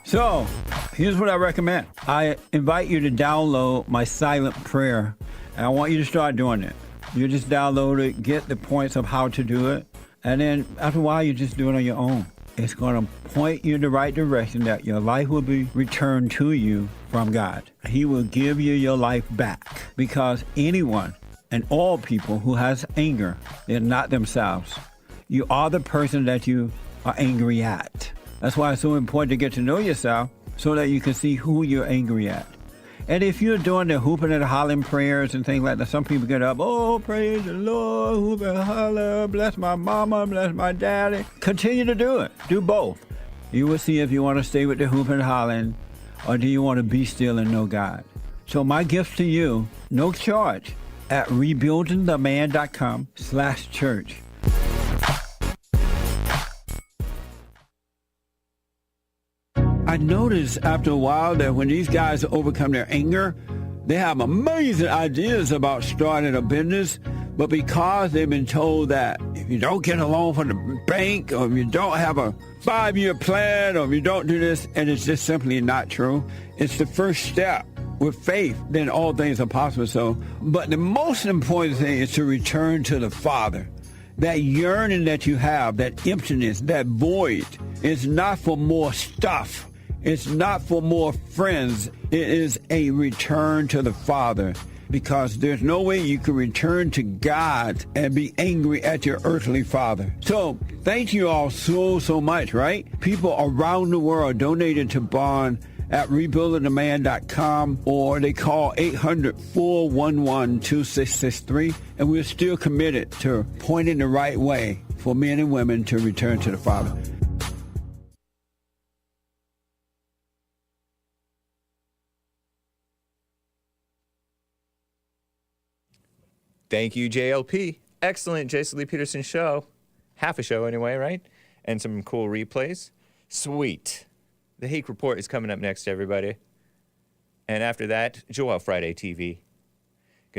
So, here's what I recommend. I invite you to download my silent prayer, and I want you to start doing it. You just download it, get the points of how to do it, and then after a while, you just do it on your own. It's going to point you in the right direction that your life will be returned to you from God. He will give you your life back, because anyone and all people who has anger, they're not themselves. You are the person that you are angry at. That's why it's so important to get to know yourself so that you can see who you're angry at. And if you're doing the hooping and hollering prayers and things like that, some people get up, oh, praise the Lord, hoop and holler, bless my mama, bless my daddy. Continue to do it. Do both. You will see if you want to stay with the hooping and hollering, or do you want to be still and know God. So my gift to you, no charge, at rebuildingtheman.com/church. I noticed after a while that when these guys overcome their anger, they have amazing ideas about starting a business, but because they've been told that if you don't get a loan from the bank, or if you don't have a 5-year plan, or if you don't do this, and it's just simply not true, it's the first step. With faith, then all things are possible. So, but the most important thing is to return to the Father. That yearning that you have, that emptiness, that void, is not for more stuff. It's not for more friends. It is a return to the Father, because there's no way you can return to God and be angry at your earthly father. So thank you all so much, right? People around the world donated to Bond at rebuildingtheman.com, or they call 800-411-2663, and we're still committed to pointing the right way for men and women to return to the Father. Thank you, JLP. Excellent Jason Lee Peterson show. Half a show anyway, right? And some cool replays. Sweet. The Hake Report is coming up next, everybody. And after that, Joel Friday TV.